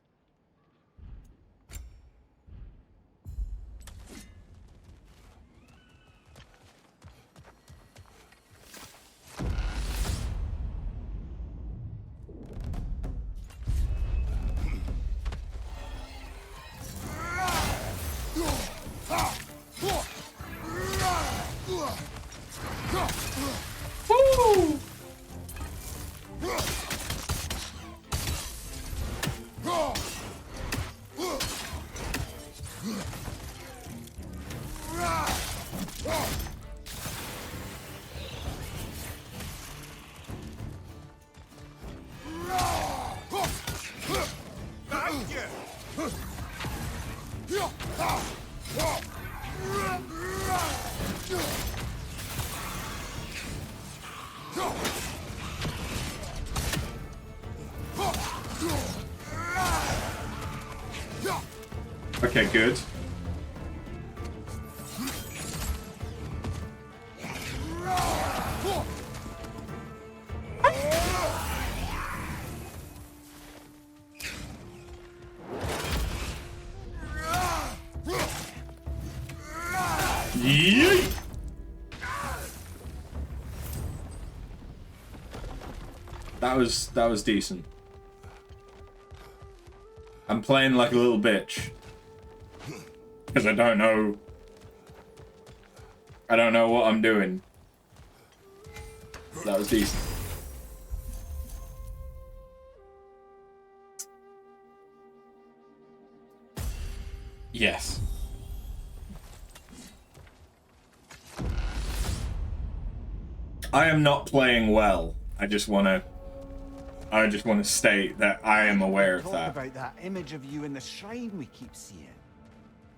Okay, good. Yeet! That was decent. I'm playing like a little bitch. Because I don't know what I'm doing. That was decent. Yes. I am not playing well. I just want to state that I am aware of that. Talk about that image of you in the shrine we keep seeing.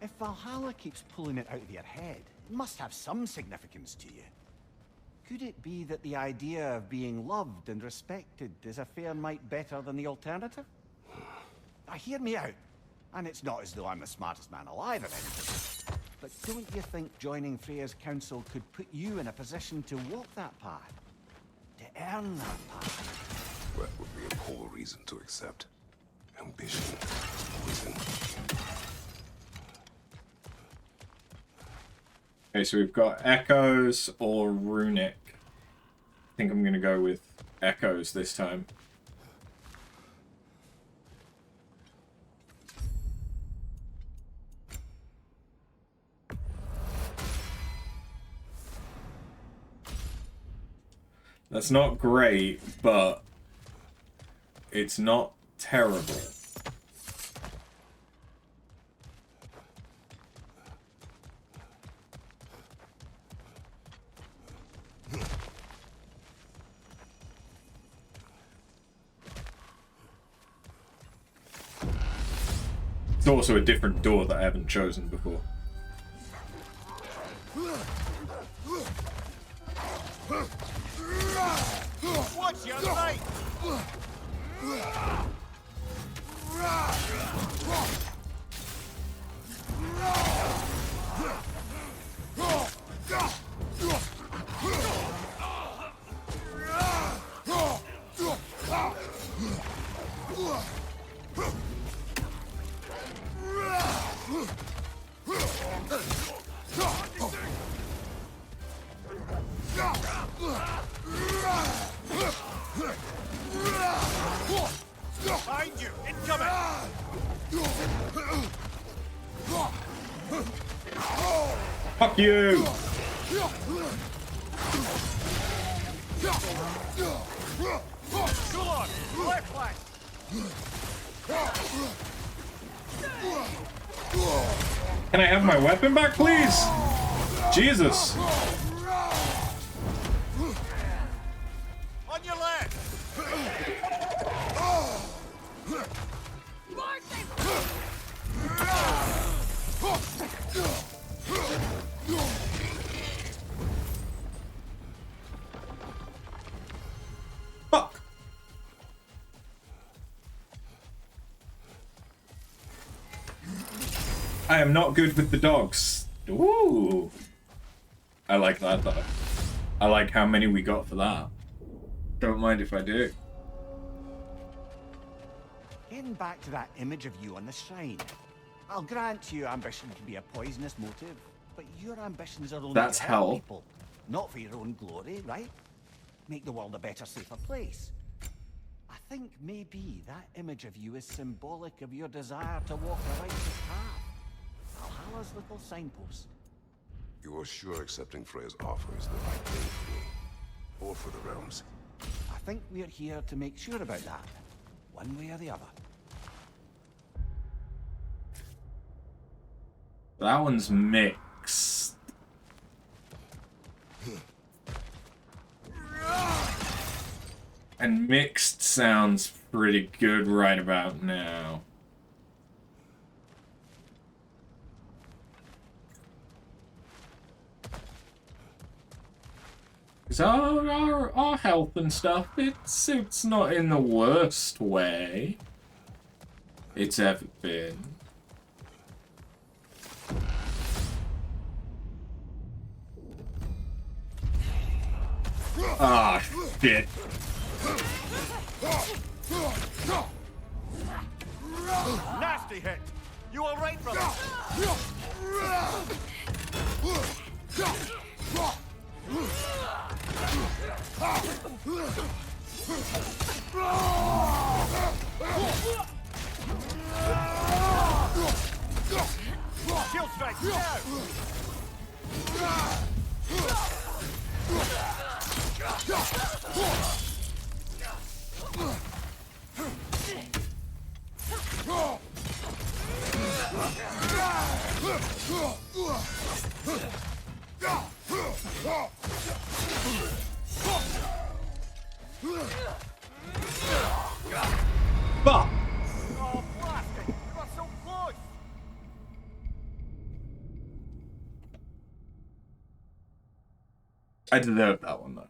If Valhalla keeps pulling it out of your head, it must have some significance to you. Could it be that the idea of being loved and respected is a fair mite better than the alternative? Now hear me out, and it's not as though I'm the smartest man alive or anything, but don't you think joining Freya's council could put you in a position to walk that path? To earn that path? That would be a poor reason to accept. Ambition is poison. Okay, so we've got echoes or runic. I think I'm gonna go with echoes this time. That's not great, but it's not terrible. It's also a different door that I haven't chosen before. Watch your right! Behind you! Incoming! Fuck you! Go on! Left flank! Can I have my weapon back, please? Jesus. On your left! Fuck. I am not good with the dogs. Ooh. I like that though. I like how many we got for that. Don't mind if I do. Getting back to that image of you on the shrine. I'll grant you ambition can be a poisonous motive, but your ambitions are only That's to help hell. people, not for your own glory, right? Make the world a better, safer place. I think maybe that image of you is symbolic of your desire to walk the righteous path. Valhalla's little signpost. You are sure accepting Freya's offer is the right thing for me? Or for the realms? I think we're here to make sure about that, one way or the other. That one's mixed. And mixed sounds pretty good right about now. Because our health and stuff, it's not in the worst way it's ever been. Ah, shit. Nasty hit! You all right, brother? Shield strike, now! Fuck! Oh, blasted! You were so close! I deserve that one though.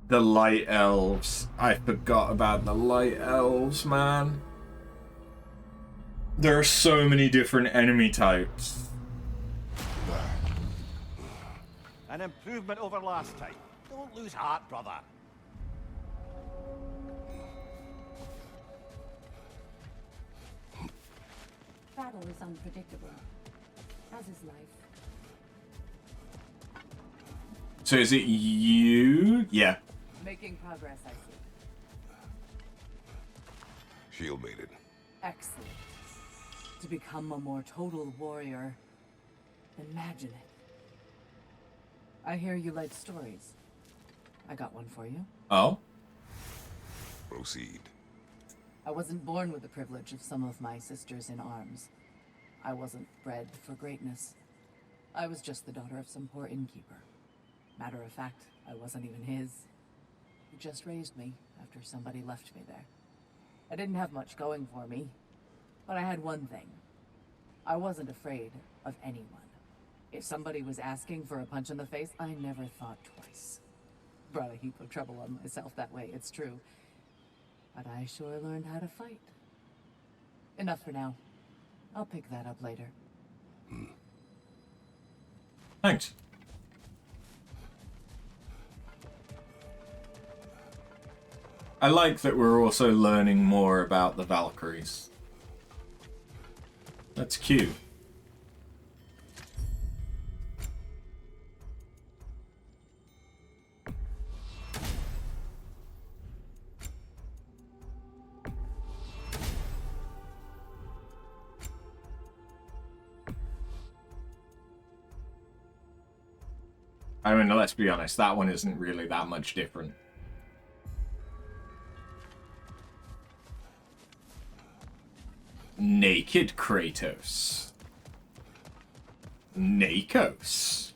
The light elves. I forgot about the light elves, man. There are so many different enemy types. An improvement over last time. Don't lose heart, brother. Battle is unpredictable, as is life. So is it you? Yeah. Making progress, I see. Shield mated. Excellent. To become a more total warrior. Imagine it. I hear you like stories. I got one for you. Oh? Proceed. I wasn't born with the privilege of some of my sisters in arms. I wasn't bred for greatness. I was just the daughter of some poor innkeeper. Matter of fact, I wasn't even his. He just raised me after somebody left me there. I didn't have much going for me, but I had one thing. I wasn't afraid of anyone. If somebody was asking for a punch in the face, I never thought twice. Brought a heap of trouble on myself that way, it's true. But I sure learned how to fight. Enough for now. I'll pick that up later. Thanks. I like that we're also learning more about the Valkyries. That's cute. I mean, let's be honest, that one isn't really that much different. Naked Kratos. Nakos.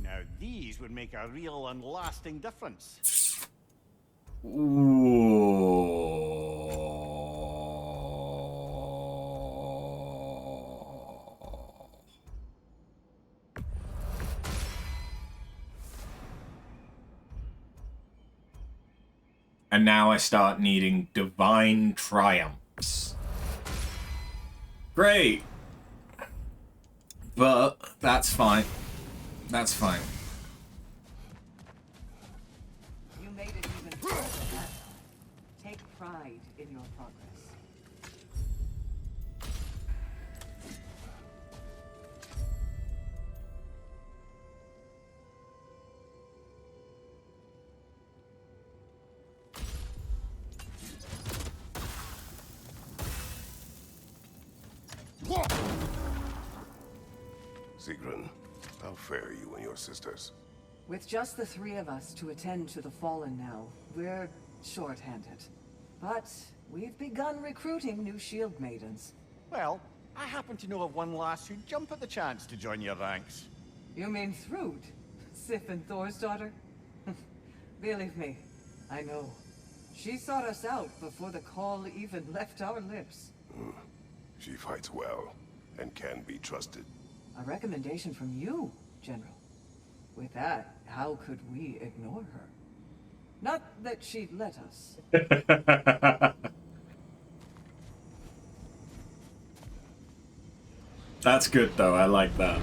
Now these would make a real and lasting difference. And now I start needing divine triumphs. Great. But that's fine. That's fine. You made it even further than that. Take pride in your progress. Sigrun, how fare you and your sisters? With just the three of us to attend to the fallen now, we're short-handed. But we've begun recruiting new shield maidens. Well, I happen to know of one lass who'd jump at the chance to join your ranks. You mean Thrud? Sif and Thor's daughter? Believe me, I know. She sought us out before the call even left our lips. She fights well and can be trusted. A recommendation from you, General. With that, how could we ignore her? Not that she'd let us. That's good though, I like that.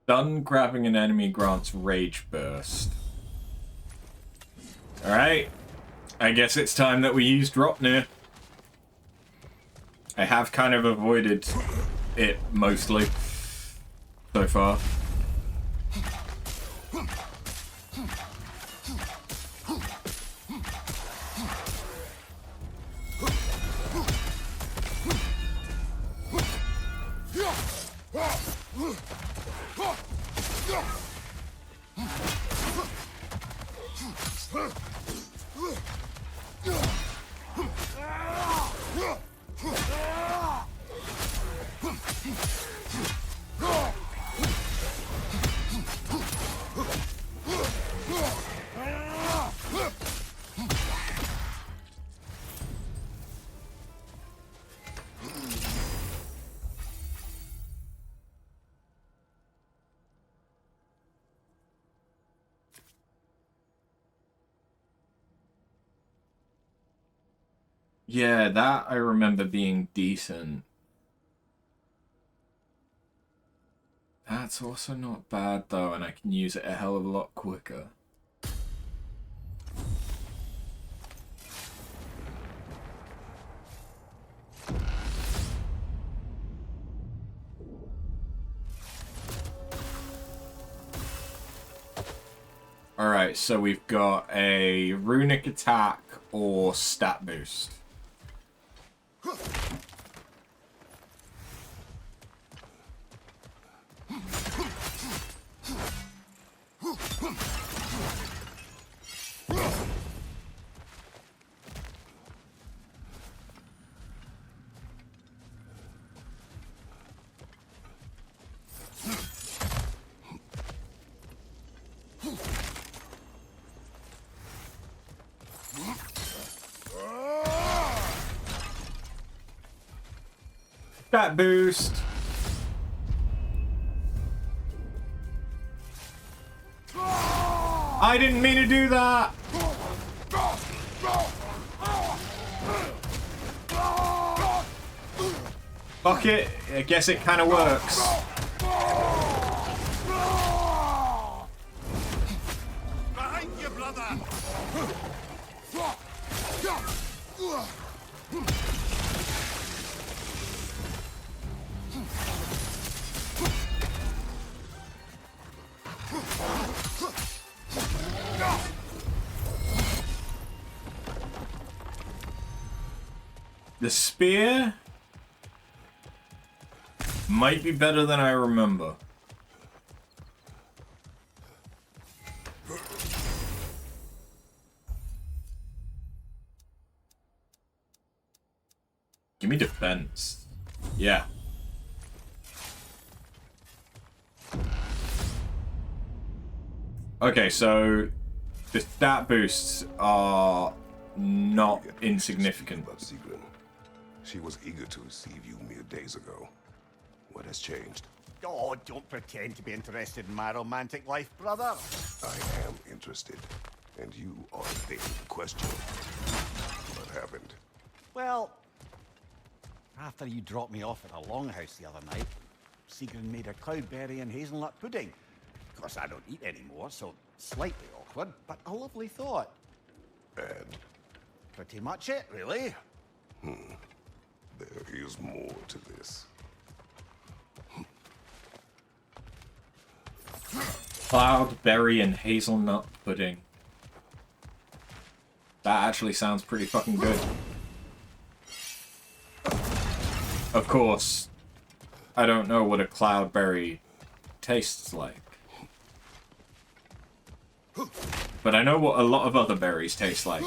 Stun grabbing an enemy grants Rage Burst. Alright. I guess it's time that we use Dropnir. I have kind of avoided it mostly so far. Yeah, that I remember being decent. That's also not bad though, and I can use it a hell of a lot quicker. Alright, so we've got a runic attack or stat boost. Stat boost. I didn't mean to do that. Fuck it. I guess it kind of works. Behind you, brother! The spear might be better than I remember. Give me defense. Yeah. Okay, so the stat boosts are not insignificant. About Sigrun. She was eager to receive you mere days ago. What has changed? Oh, don't pretend to be interested in my romantic life, brother. I am interested, and you are the question. What happened? Well, after you dropped me off at a longhouse the other night, Sigrun made a cloudberry and hazelnut pudding. Of course, I don't eat anymore, so slightly awkward, but a lovely thought. And Pretty much it, really. there is more to this. Cloudberry and hazelnut pudding. That actually sounds pretty fucking good. Of course, I don't know what a cloudberry tastes like. But I know what a lot of other berries taste like.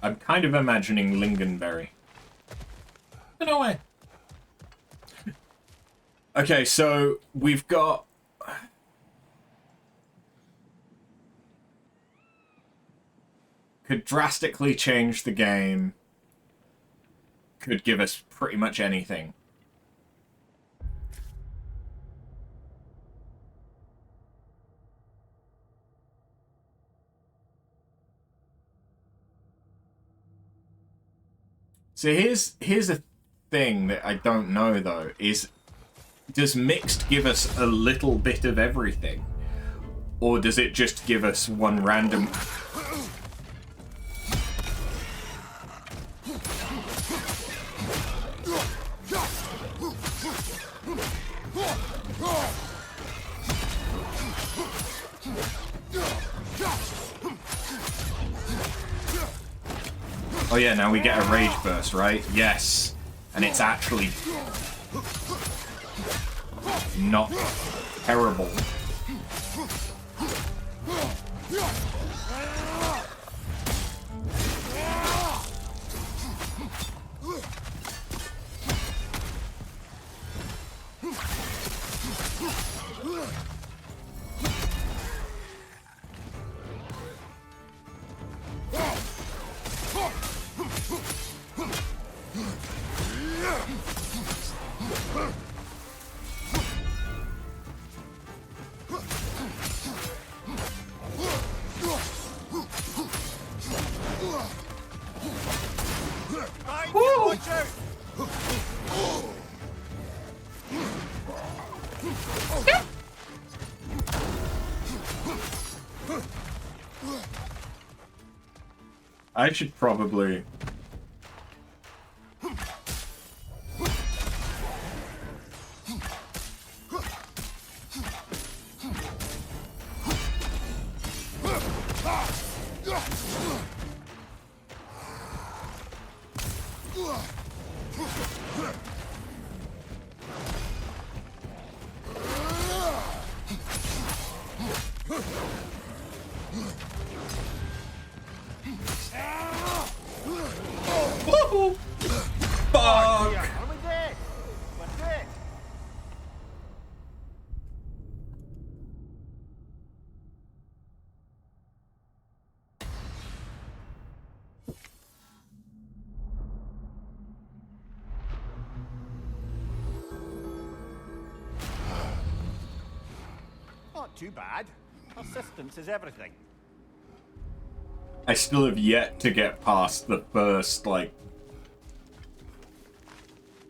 I'm kind of imagining lingonberry. But no way. Okay, so we've got... Could drastically change the game. Could give us pretty much anything. So here's a thing that I don't know though, is does mixed give us a little bit of everything? Or does it just give us one random... Oh yeah, now we get a rage burst, right? Yes. And it's actually not terrible. Watch out! I should probably... not too bad. Persistence is everything. I still have yet to get past the first, like...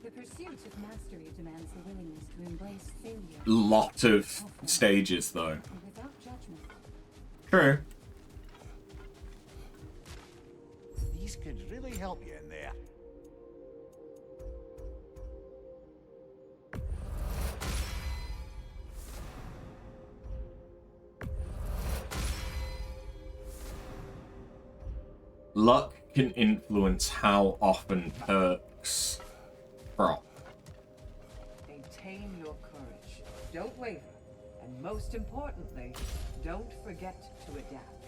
The pursuit of mastery demands the willingness to embrace failure. lot of stages, though. And without judgment. True. These could really help you in there. Luck can influence how often perks drop. Maintain your courage. Don't waver. And most importantly, don't forget to adapt.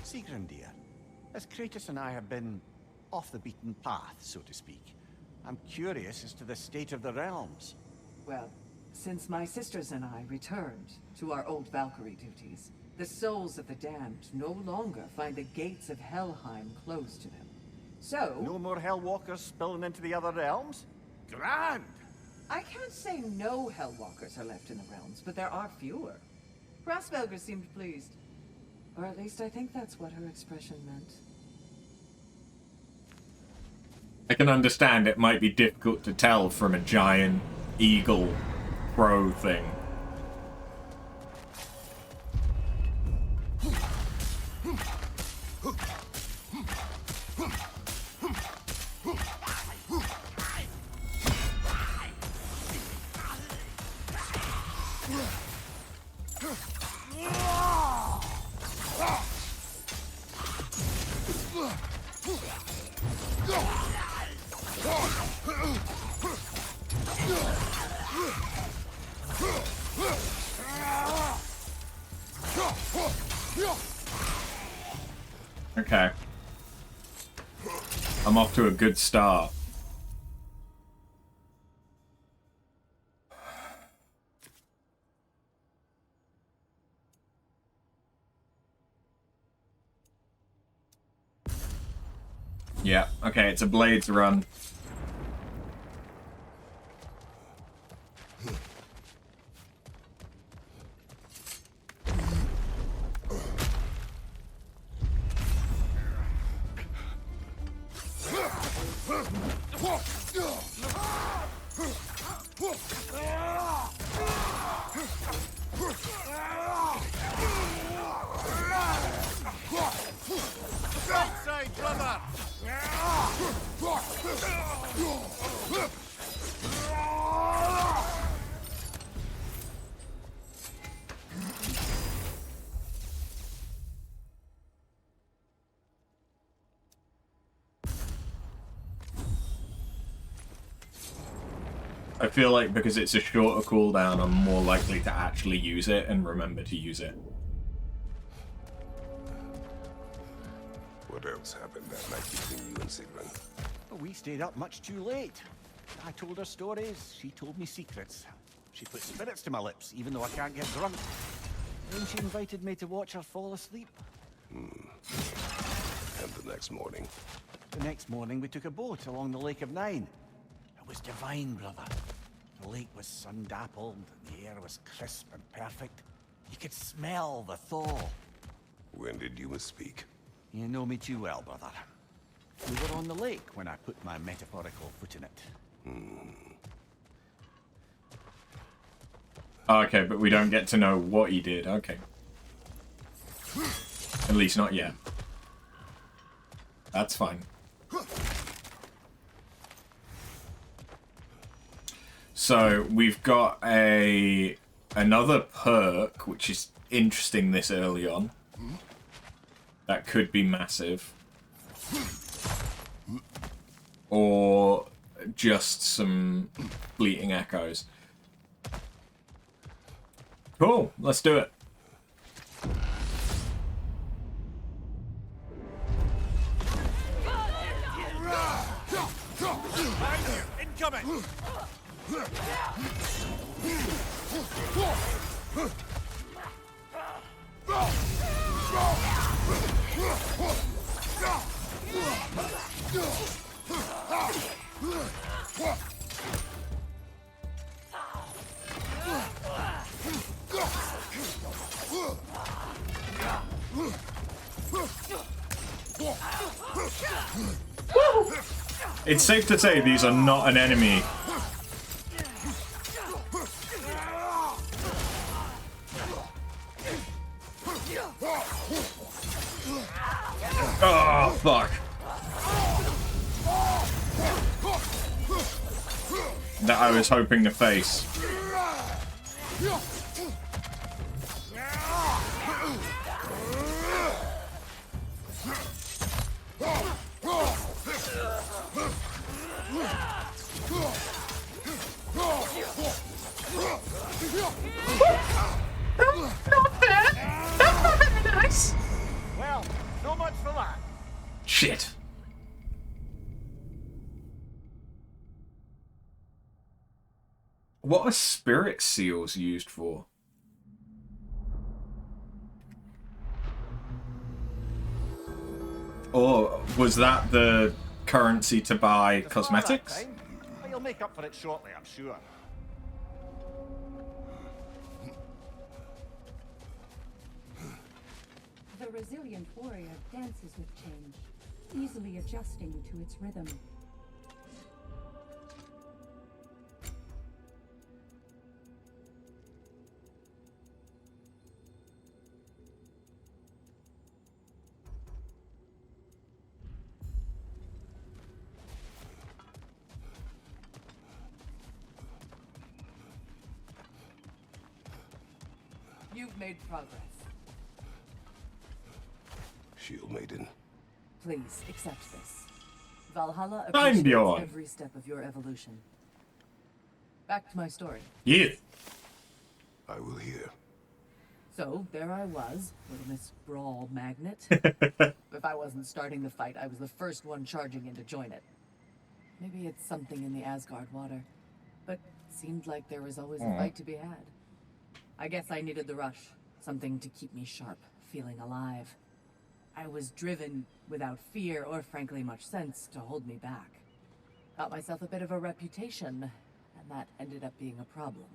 Sigrun, dear, as Kratos and I have been off the beaten path, so to speak, I'm curious as to the state of the realms. Well, since my sisters and I returned to our old Valkyrie duties, the souls of the damned no longer find the gates of Helheim closed to them. So... No more Hellwalkers spilling into the other realms? Grand! I can't say no Hellwalkers are left in the realms, but there are fewer. Rasvelger seemed pleased. Or at least I think that's what her expression meant. I can understand it might be difficult to tell from a giant eagle crow thing. Okay. I'm off to a good start. Yeah, okay, it's a Blades run. Outside, brother! I feel like because it's a shorter cooldown, I'm more likely to actually use it and remember to use it. What else happened that night between you and Sigrun? Well, we stayed up much too late. I told her stories, she told me secrets. She put spirits to my lips, even though I can't get drunk. Then she invited me to watch her fall asleep. And the next morning? The next morning, we took a boat along the Lake of Nine. It was divine, brother. The lake was sun-dappled, and the air was crisp and perfect. You could smell the thaw. When did you misspeak? You know me too well, brother. We were on the lake when I put my metaphorical foot in it. Okay, but we don't get to know what he did. Okay. At least not yet. That's fine. So we've got another perk, which is interesting this early on. That could be massive. Or just some fleeting echoes. Cool, let's do it. Incoming! It's safe to say these are not an enemy. Oh, fuck. That I was hoping to face. Well, so much for that. Shit. What are spirit seals used for? Or was that the currency to buy Just not that cosmetics? time, but you'll make up for it shortly, I'm sure. The resilient warrior dances with change, easily adjusting to its rhythm. You've made progress. Shield Maiden. Please, accept this. Valhalla I'm appreciates Bjorn. every step of your evolution. Back to my story. Yeah. I will hear. So, there I was, little Miss Brawl Magnet. If I wasn't starting the fight, I was the first one charging in to join it. Maybe it's something in the Asgard water, but seemed like there was always a fight to be had. I guess I needed the rush, something to keep me sharp, feeling alive. I was driven without fear or frankly much sense to hold me back. Got myself a bit of a reputation, and that ended up being a problem.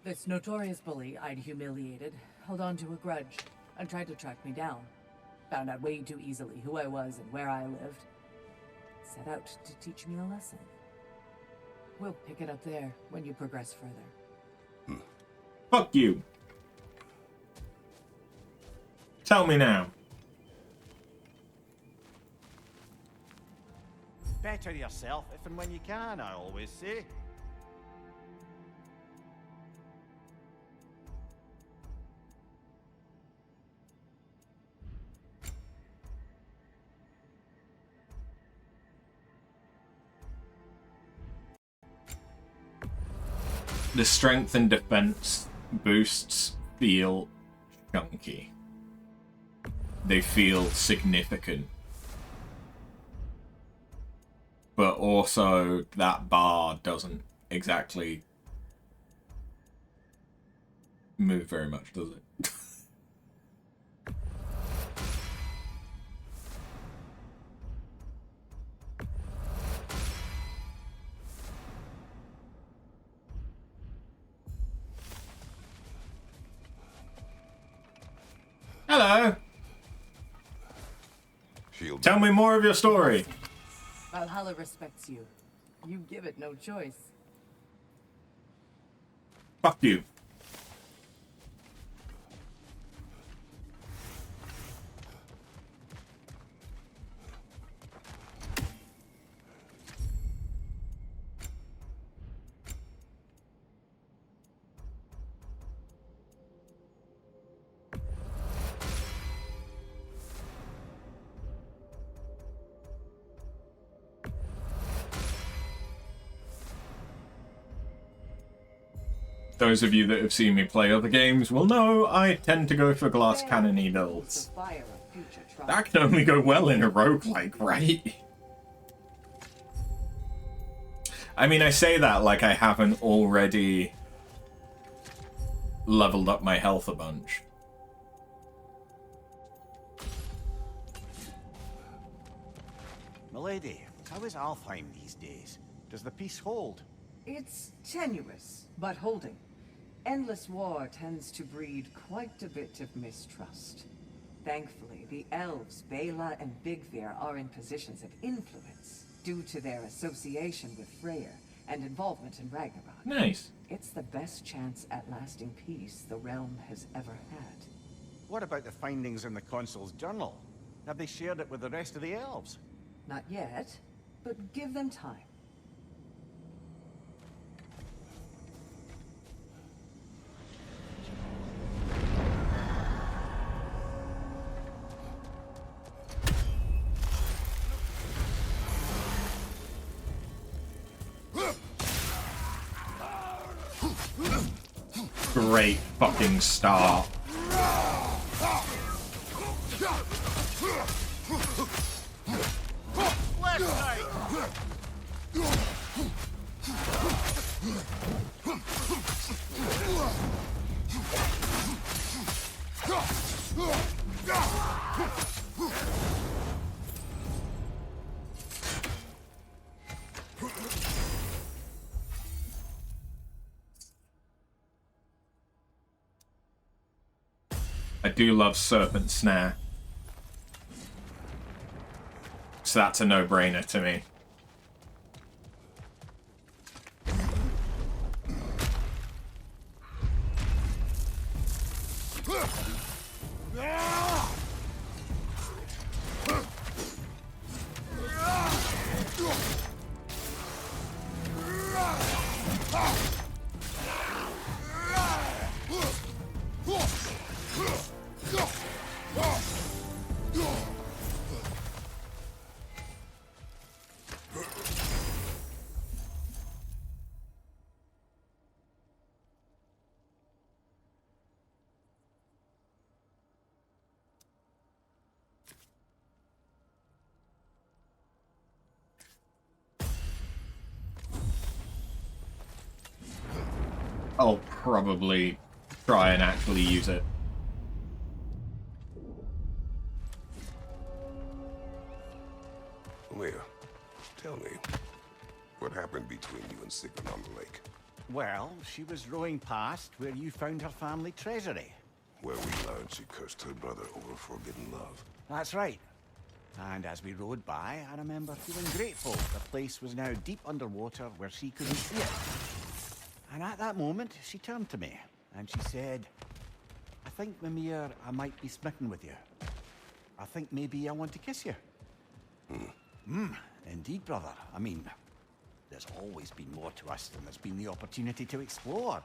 This notorious bully I'd humiliated held on to a grudge and tried to track me down. Found out way too easily who I was and where I lived. Set out to teach me a lesson. We'll pick it up there when you progress further. Fuck you. Tell me now. Better yourself if and when you can, I always say. The strength and defense boosts feel chunky. They feel significant. But also, that bar doesn't exactly move very much, does it? Hello! Shield. Tell me more of your story. Valhalla respects you. You give it no choice. Fuck you. Those of you that have seen me play other games will know I tend to go for glass cannony builds. The fire of future trials. That can only go well in a roguelike, right? I mean, I say that like I haven't already leveled up my health a bunch. Milady, how is Alfheim these days? Does the peace hold? It's tenuous, but holding. Endless war tends to breed quite a bit of mistrust. Thankfully, the elves, Bela and Bigvir, are in positions of influence due to their association with Freyr and involvement in Ragnarok. Nice. It's the best chance at lasting peace the realm has ever had. What about the findings in the consul's journal? Have they shared it with the rest of the elves? Not yet, but give them time. Great fucking start. Left side! I do love Serpent Snare. So that's a no-brainer to me. I'll probably try and actually use it. Leah, tell me, what happened between you and Sigrid on the lake? Well, she was rowing past where you found her family treasury. Where we learned she cursed her brother over forbidden love. That's right. And as we rowed by, I remember feeling grateful the place was now deep underwater where she couldn't see it. And at that moment, she turned to me, and she said, I think, Mimir, I might be smitten with you. I think maybe I want to kiss you. Indeed, brother. I mean, there's always been more to us than there's been the opportunity to explore.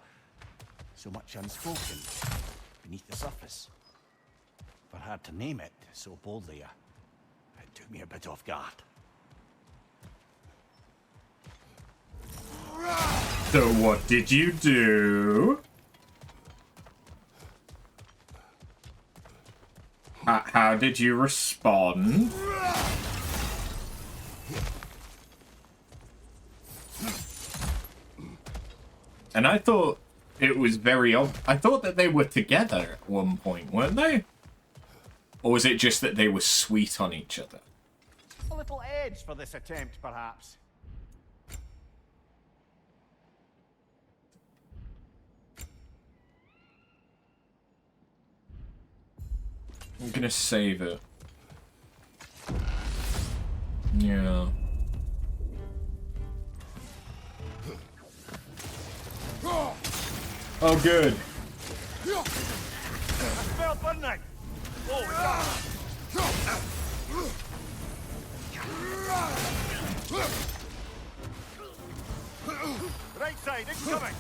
So much unspoken, beneath the surface. For her to name it so boldly, it took me a bit off guard. So what did you do? How did you respond? And I thought it was very odd. I thought that they were together at one point, weren't they? Or was it just that they were sweet on each other? A little edge for this attempt, perhaps. I'm gonna save it. Yeah. Oh, good. I smell burning! Oh, right side, incoming!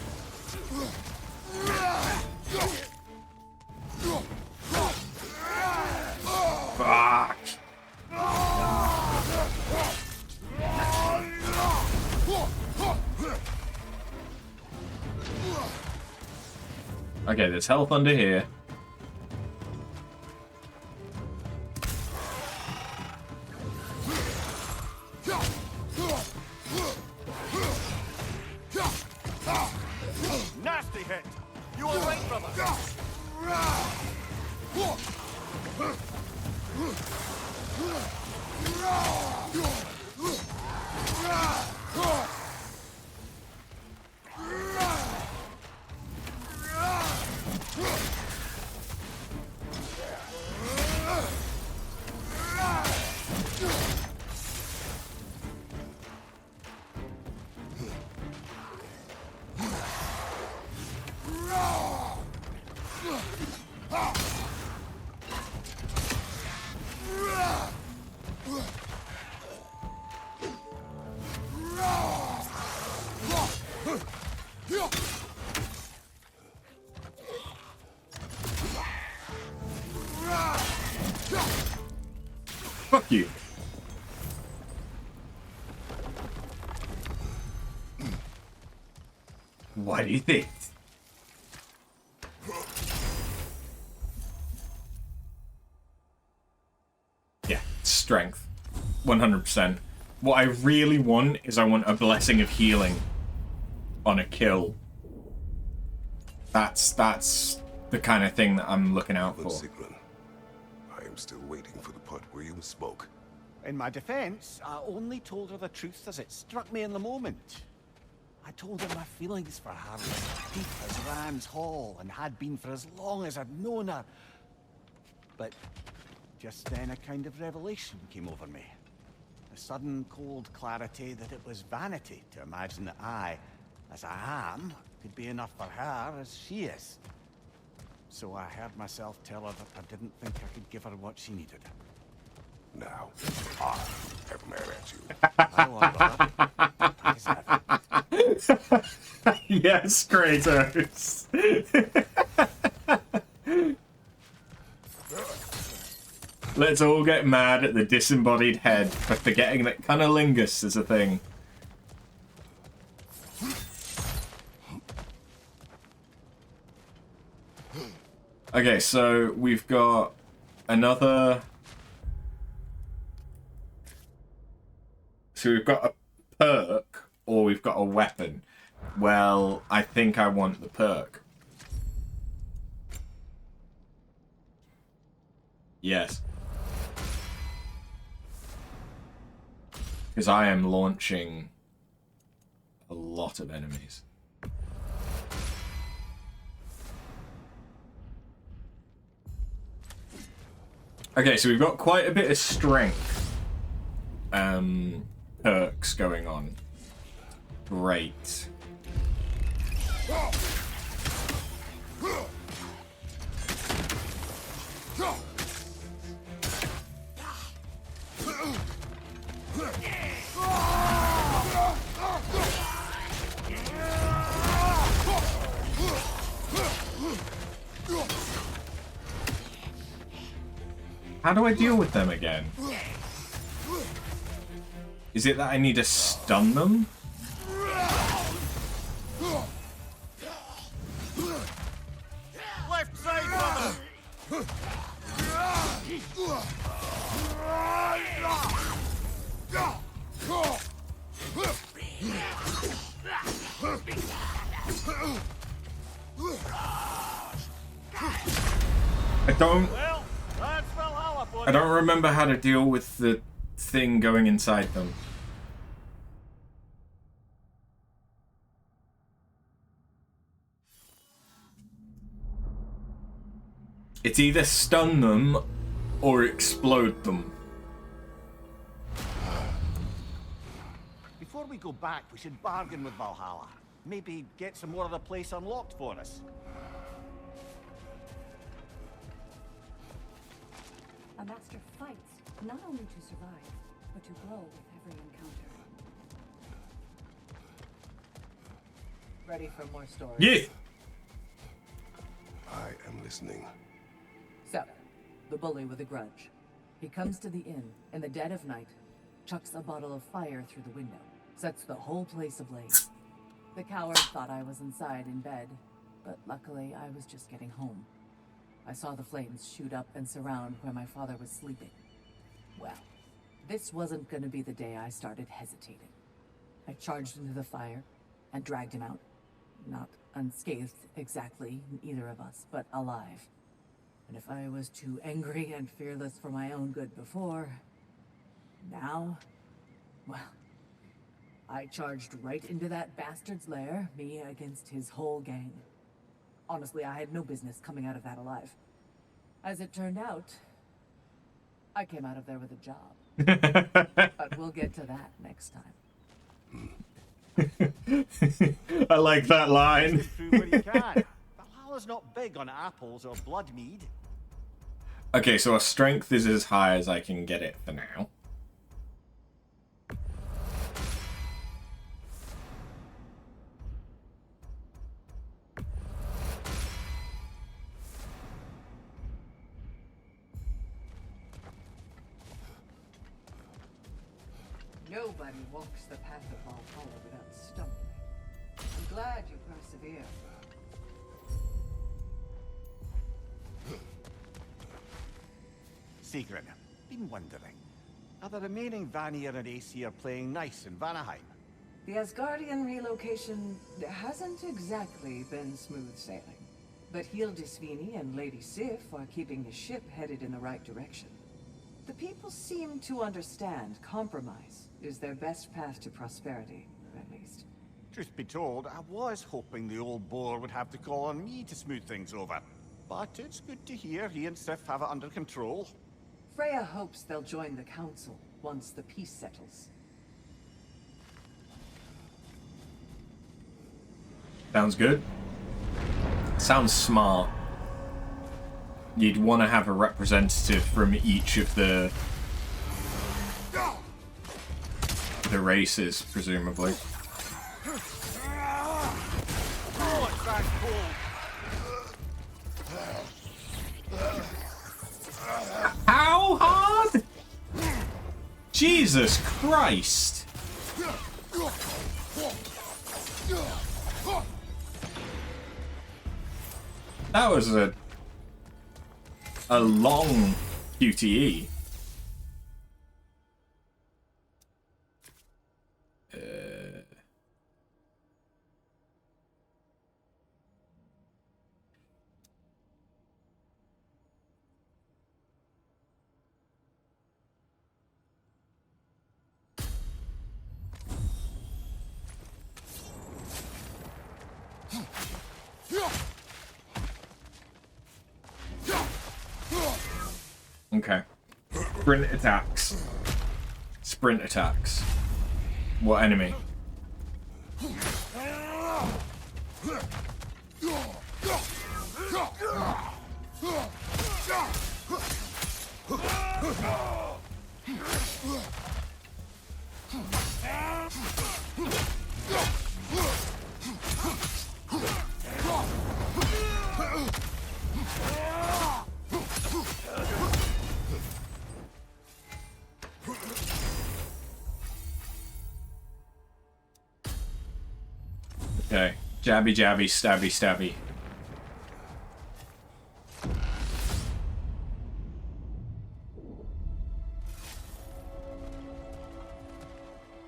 Fuck. Okay, there's health under here. Nasty hit! You all right, brother? Fuck you. What do you think? Yeah, strength. 100%. What I really want is I want a blessing of healing on a kill. That's the kind of thing that I'm looking out for. Sigrun, I am still waiting for the part where you spoke. In my defense, I only told her the truth as it struck me in the moment. I told her my feelings for her were as deep as Ram's Hall and had been for as long as I'd known her. But just then a kind of revelation came over me. A sudden cold clarity that it was vanity to imagine that I, as I am, could be enough for her as she is. So I heard myself tell her that I didn't think I could give her what she needed. Now, I am mad at you. I want her. I deserve it. Yes, Kratos. Let's all get mad at the disembodied head for forgetting that cunnilingus is a thing. Okay, so we've got another... So we've got a perk, or we've got a weapon. Well, I think I want the perk. Yes. Because I am launching a lot of enemies. Okay, so we've got quite a bit of strength perks going on. Great. How do I deal with them again? Is it that I need to stun them? Left side, brother! Well, that's Valhalla for I don't remember how to deal with the thing going inside them. It's either stun them or explode them. Before we go back, we should bargain with Valhalla. Maybe get some more of the place unlocked for us. A master fights not only to survive, but to grow with every encounter. Ready for more stories? Yeah. I am listening. So, the bully with a grudge. He comes to the inn in the dead of night, chucks a bottle of fire through the window, sets the whole place ablaze. The coward thought I was inside in bed, but luckily I was just getting home. I saw the flames shoot up and surround where my father was sleeping. Well, this wasn't gonna be the day I started hesitating. I charged into the fire and dragged him out. Not unscathed exactly, either of us, but alive. And if I was too angry and fearless for my own good before, now, well, I charged right into that bastard's lair, me against his whole gang. Honestly, I had no business coming out of that alive. As it turned out, I came out of there with a job. But we'll get to that next time. I like that line. Prove what you can. Valhalla's not big on apples or blood mead. Okay, so our strength is as high as I can get it for now. Nobody walks the path of Valhalla without stumbling. I'm glad you persevere. Sigrid, been wondering, are the remaining Vanir and Aesir playing nice in Vanaheim? The Asgardian relocation hasn't exactly been smooth sailing. But Hildisvini and Lady Sif are keeping the ship headed in the right direction. The people seem to understand compromise is their best path to prosperity, at least. Truth be told, I was hoping the old boar would have to call on me to smooth things over. But it's good to hear he and Sif have it under control. Freya hopes they'll join the council once the peace settles. Sounds good. Sounds smart. You'd want to have a representative from each of the races, presumably. How hard? Jesus Christ! That was a long QTE. Okay. Sprint attacks. Sprint attacks. What enemy? Okay. Jabby, jabby, stabby, stabby.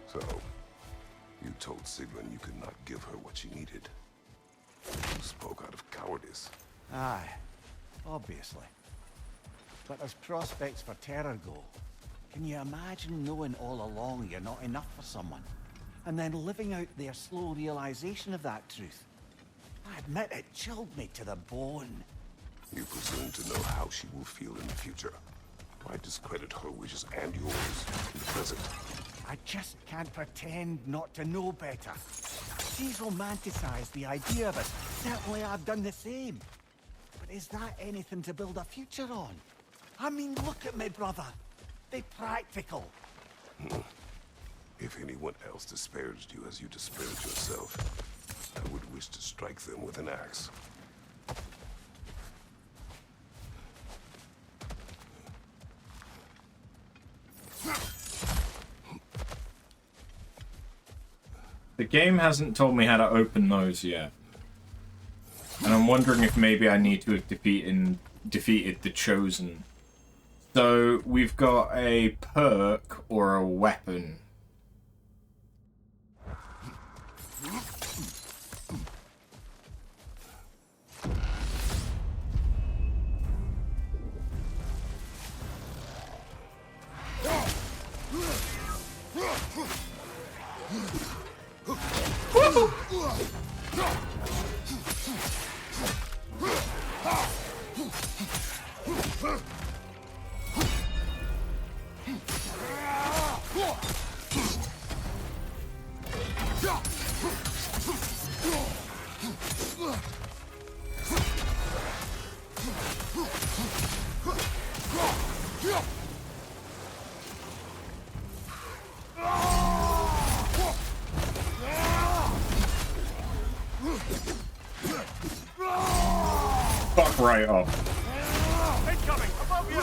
So, you told Sigrun you could not give her what she needed. You spoke out of cowardice. Aye, obviously. But as prospects for terror go, can you imagine knowing all along you're not enough for someone? And then living out their slow realization of that truth? I admit it chilled me to the bone. You presume to know how she will feel in the future. Why discredit her wishes and yours in the present? I just can't pretend not to know better. She's romanticized the idea of it. Certainly I've done the same. But is that anything to build a future on? I mean, look at me, brother. Be practical. If anyone else disparaged you as you disparaged yourself, I would wish to strike them with an axe. The game hasn't told me how to open those yet. And I'm wondering if maybe I need to have defeated the Chosen. So, we've got a perk or a weapon. Fuck right off. Incoming! Above you!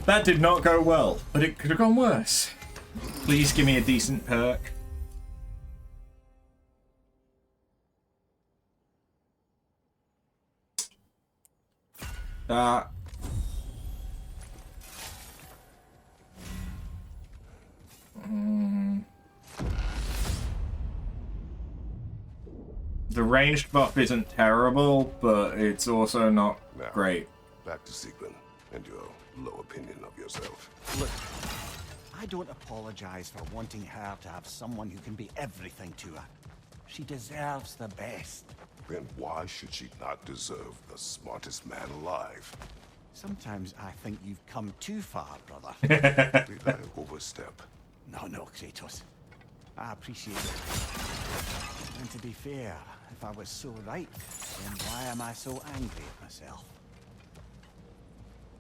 That did not go well, but it could have gone worse. Please give me a decent perk. The ranged buff isn't terrible, but it's also not Now, great. back to Sigrun and your low opinion of yourself. Look, I don't apologize for wanting her to have someone who can be everything to her. She deserves the best. Then why should she not deserve the smartest man alive? Sometimes I think you've come too far, brother. Did I overstep? No, Kratos. I appreciate it. And to be fair, if I was so right, then why am I so angry at myself?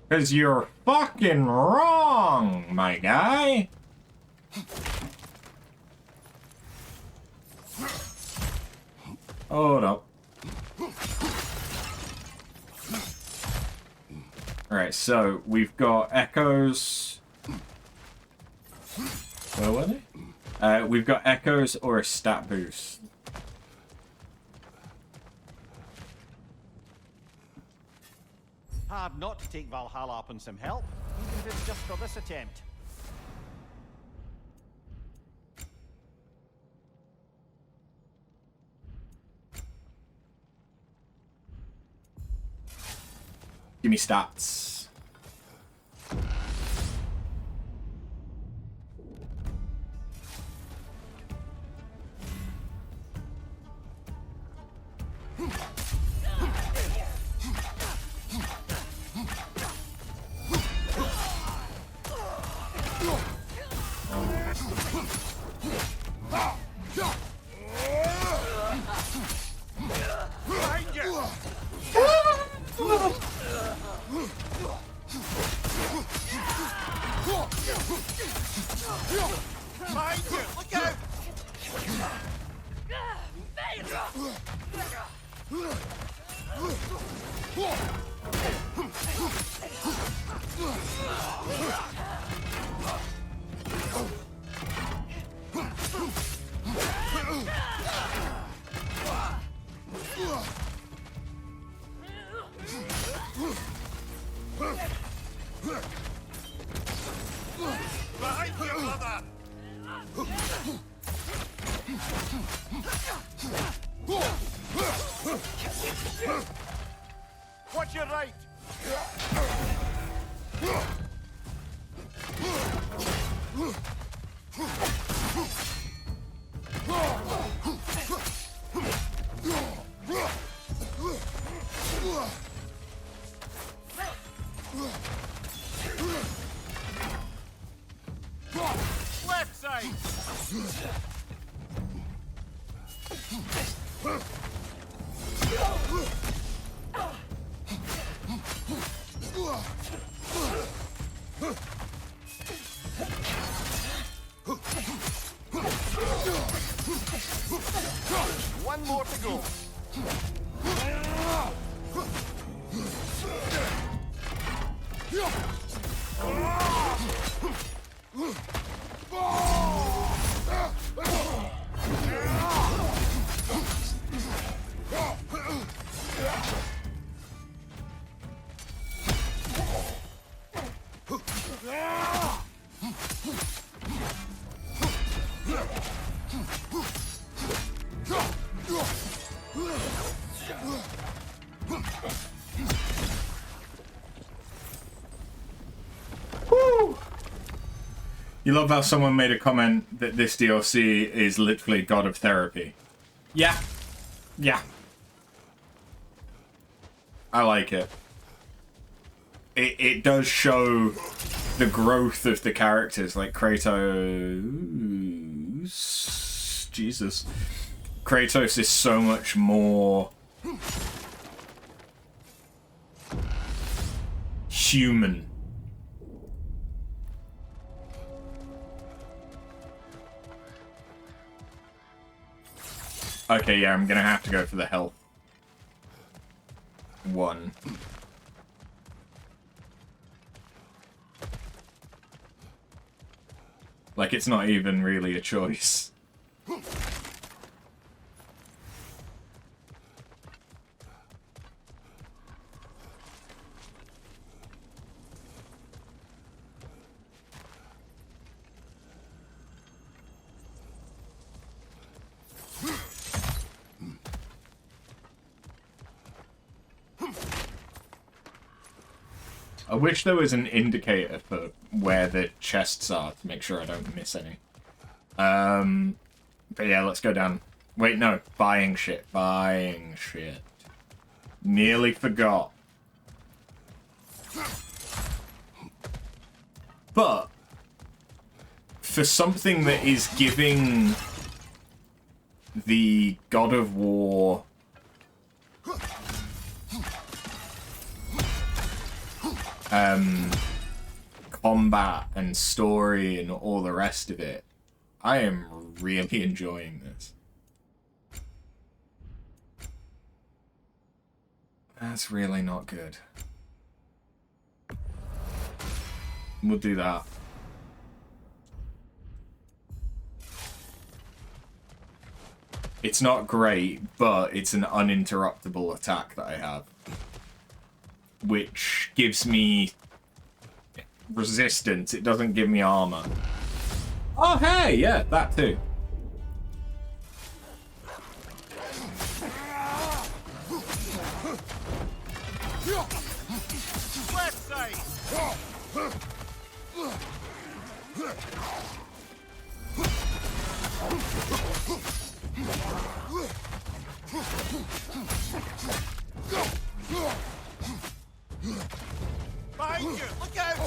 Because you're fucking wrong, my guy. Hold up. Alright, so we've got echoes. Where were they? We've got echoes or a stat boost. Hard not to take Valhalla up on some help, even if it's just for this attempt. Give me stats. Watch your right! Left side! One more to go. You love how someone made a comment that this DLC is literally God of Therapy. Yeah. Yeah. I like it. It does show the growth of the characters, like Kratos. Jesus. Kratos is so much more human. Okay, yeah, I'm gonna have to go for the health one. Like, it's not even really a choice. I wish there was an indicator for where the chests are to make sure I don't miss any. But yeah, let's go down. Wait, no. Buying shit. Buying shit. Nearly forgot. But for something that is giving the God of War combat and story and all the rest of it, I am really enjoying this. That's really not good. We'll do that. It's not great, but it's an uninterruptible attack that I have, which gives me resistance. It doesn't give me armor. Oh, hey, yeah, that too. Left side. Behind you! Look out!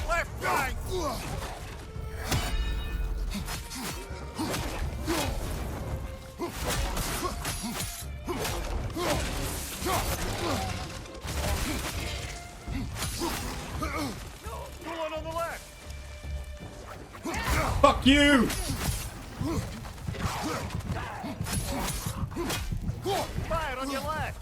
Left flank! Go on the left! Fuck you! Fire on your left!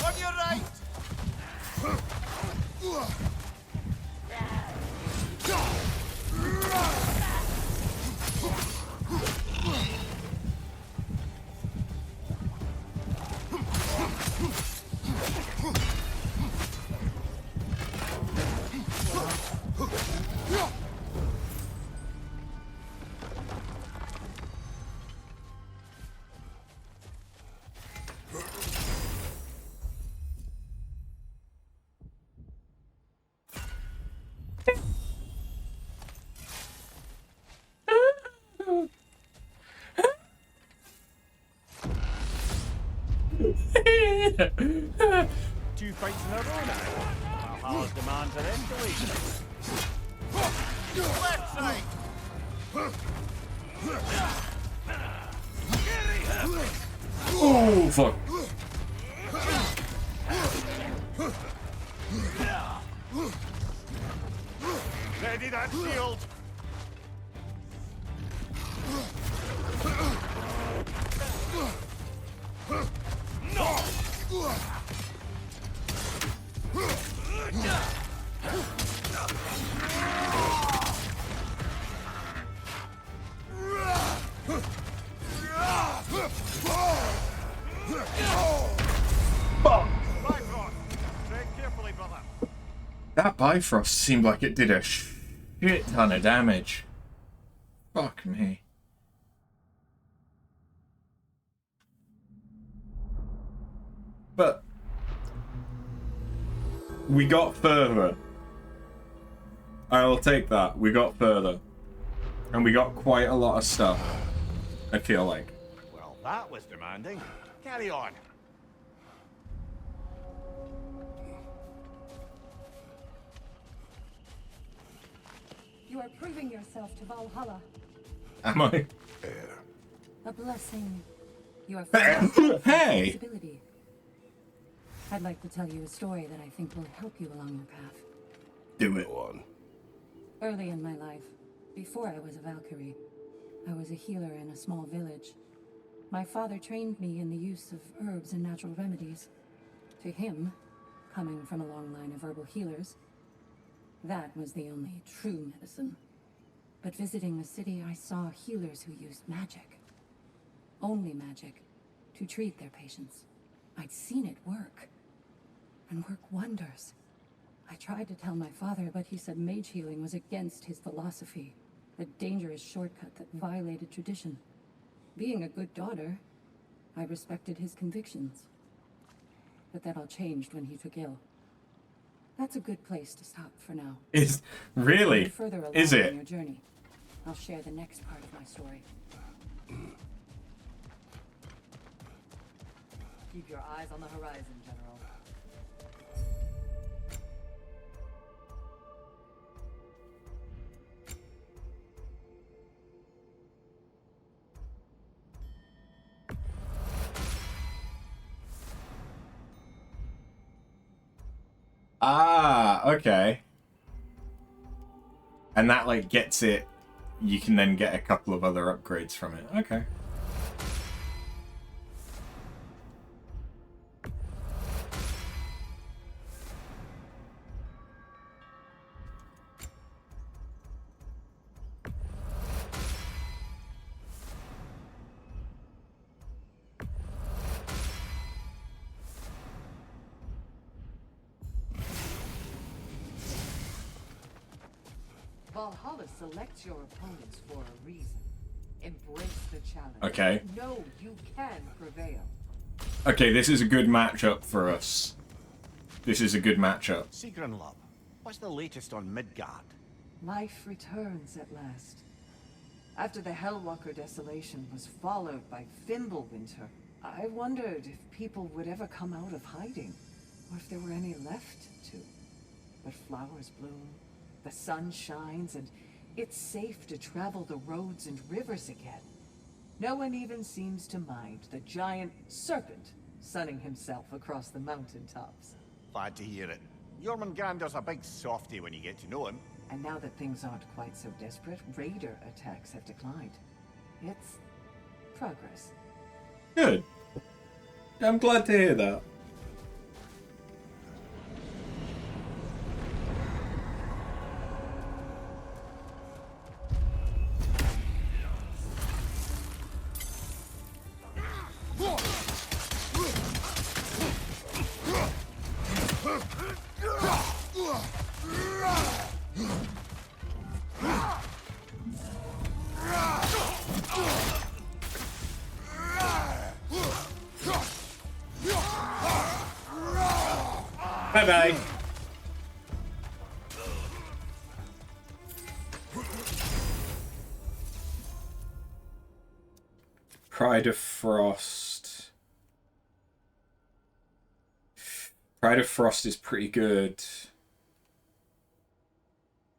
On your right! Two fights in a row now. Valhalla's demands are escalating. Left side! Oh, fuck. Ready that shield! No! Tread carefully, brother. That Bifrost seemed like it did a shit ton of damage. Fuck me. But we got further. I'll take that. We got further. And we got quite a lot of stuff, I feel like. Well, that was demanding. Carry on. You are proving yourself to Valhalla. Am I? Air. A blessing. You are Hey! responsibility. I'd like to tell you a story that I think will help you along your path. Do it. Go on. Early in my life, before I was a Valkyrie, I was a healer in a small village. My father trained me in the use of herbs and natural remedies. To him, coming from a long line of herbal healers, that was the only true medicine. But visiting the city, I saw healers who used magic. Only magic, to treat their patients. I'd seen it work, and work wonders. I tried to tell my father, but he said mage healing was against his philosophy, a dangerous shortcut that violated tradition. Being a good daughter, I respected his convictions. But that all changed when he took ill. That's a good place to stop for now. Is really? Further along Is in it? your journey, I'll share the next part of my story. Keep your eyes on the horizon, General. Ah, okay. And that like gets it. You can then get a couple of other upgrades from it. Okay. Valhalla selects your opponents for a reason. Embrace the challenge. Okay. Know you can prevail. Okay, this is a good matchup for us. This is a good matchup. Sigrun, love, what's the latest on Midgard? Life returns at last. After the Hellwalker desolation was followed by Fimbulwinter, I wondered if people would ever come out of hiding, or if there were any left to. But flowers bloom, the sun shines, and it's safe to travel the roads and rivers again. No one even seems to mind the giant serpent sunning himself across the mountaintops. Glad to hear it. Jormungandr's a big softy when you get to know him. And now that things aren't quite so desperate, raider attacks have declined. It's progress. Good. I'm glad to hear that. Bye-bye. Pride of Frost. Pride of Frost is pretty good.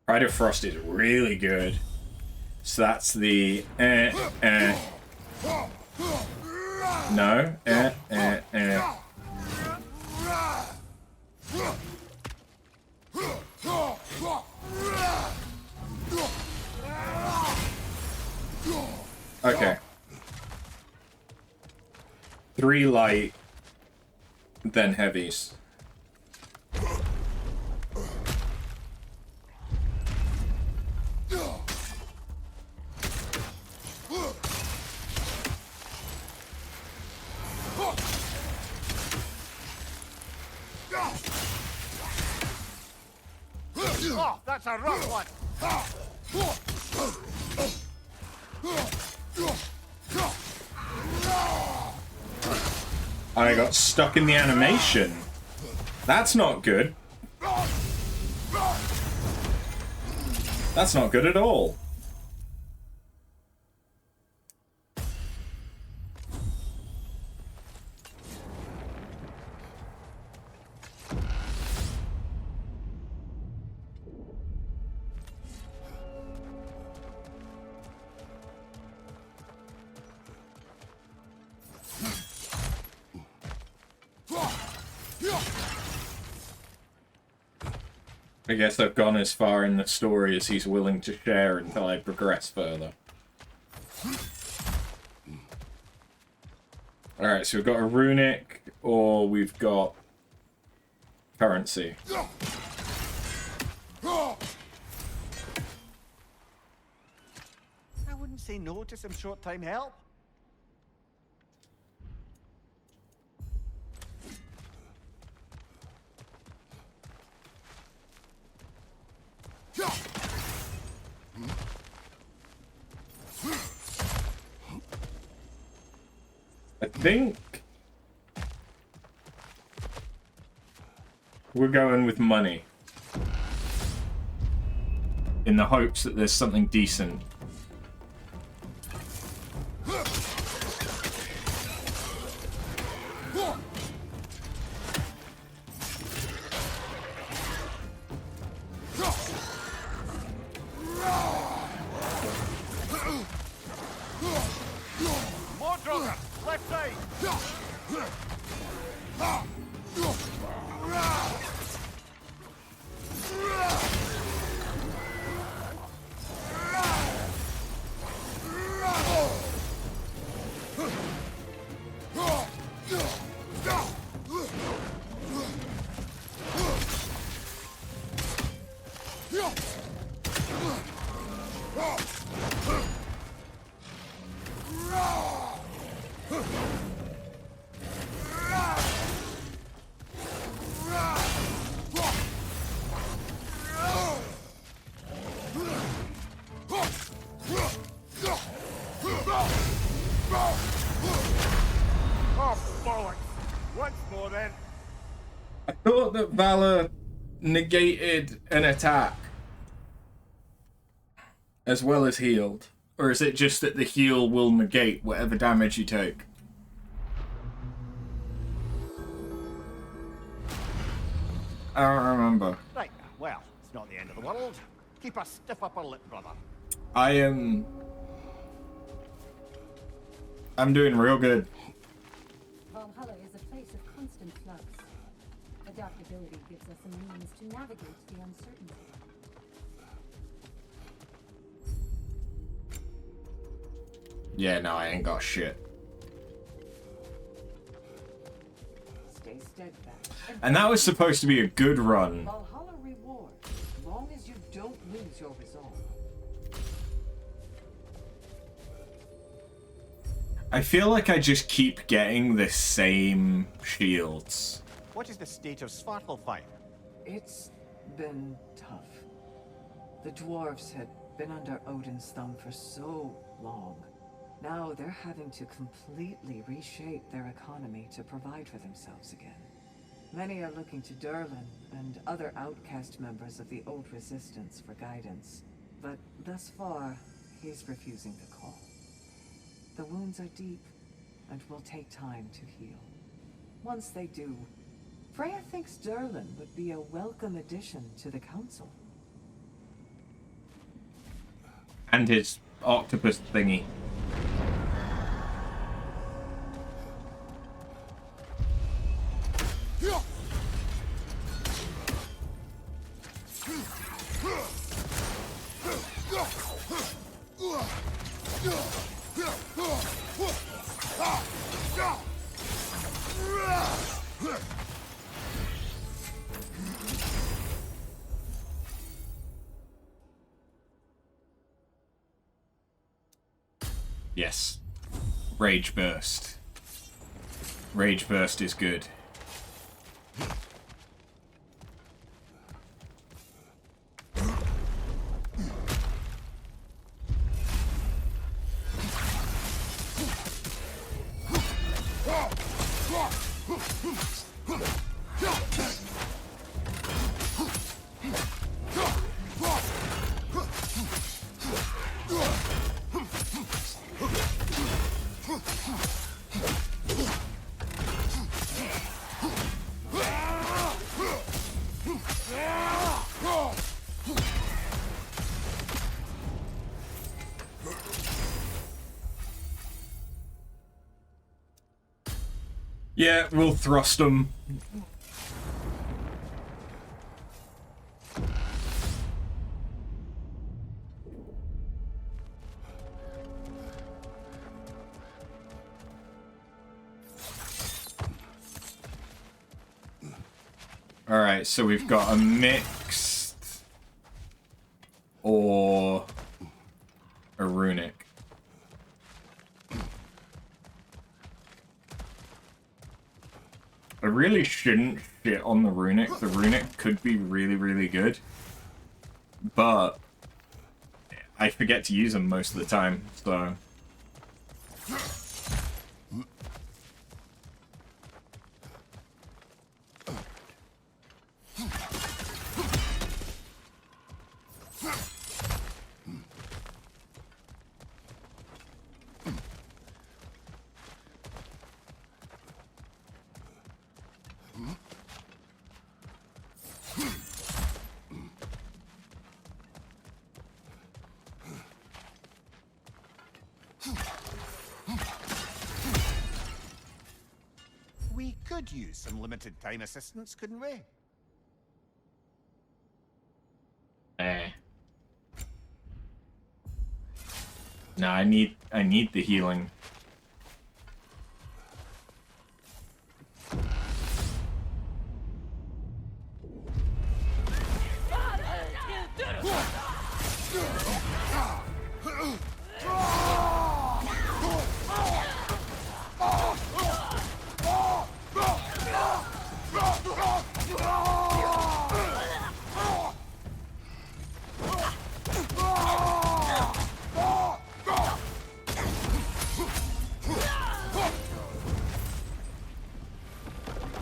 Pride of Frost is really good. So that's the No, Okay. 3 light, then heavies. Oh, that's a rough one. I got stuck in the animation. That's not good. That's not good at all. I guess I've gone as far in the story as he's willing to share until I progress further. Alright, so we've got a runic, or we've got currency. I wouldn't say no to some short-time help. I think we're going with money in the hopes that there's something decent. That Valor negated an attack as well as healed, or is it just that the heal will negate whatever damage you take? I don't remember. Right, well, it's not the end of the world. Keep a stiff upper lip, brother. I'm doing real good. Valhalla is a place of constant flux. Adaptability gives us a means to navigate the uncertainty. Yeah, no, I ain't got shit. Stay steadfast. And that was supposed to be a good run. Valhalla reward, as long as you don't lose your resolve. I feel like I just keep getting the same shields. What is the state of Svartalfheim? It's been tough. The dwarves had been under Odin's thumb for so long. Now they're having to completely reshape their economy to provide for themselves again. Many are looking to Durlin and other outcast members of the old resistance for guidance. But thus far, he's refusing the call. The wounds are deep and will take time to heal. Once they do, Freya thinks Durlin would be a welcome addition to the council. And his octopus thingy. Yes. Rage Burst. Rage Burst is good. Yeah, we'll thrust them. Alright, so we've got a mixed or a runic. I really shouldn't shit on the runic. The runic could be really, really good. But I forget to use them most of the time, so... We could use some limited time assistance, couldn't we? No, I need the healing.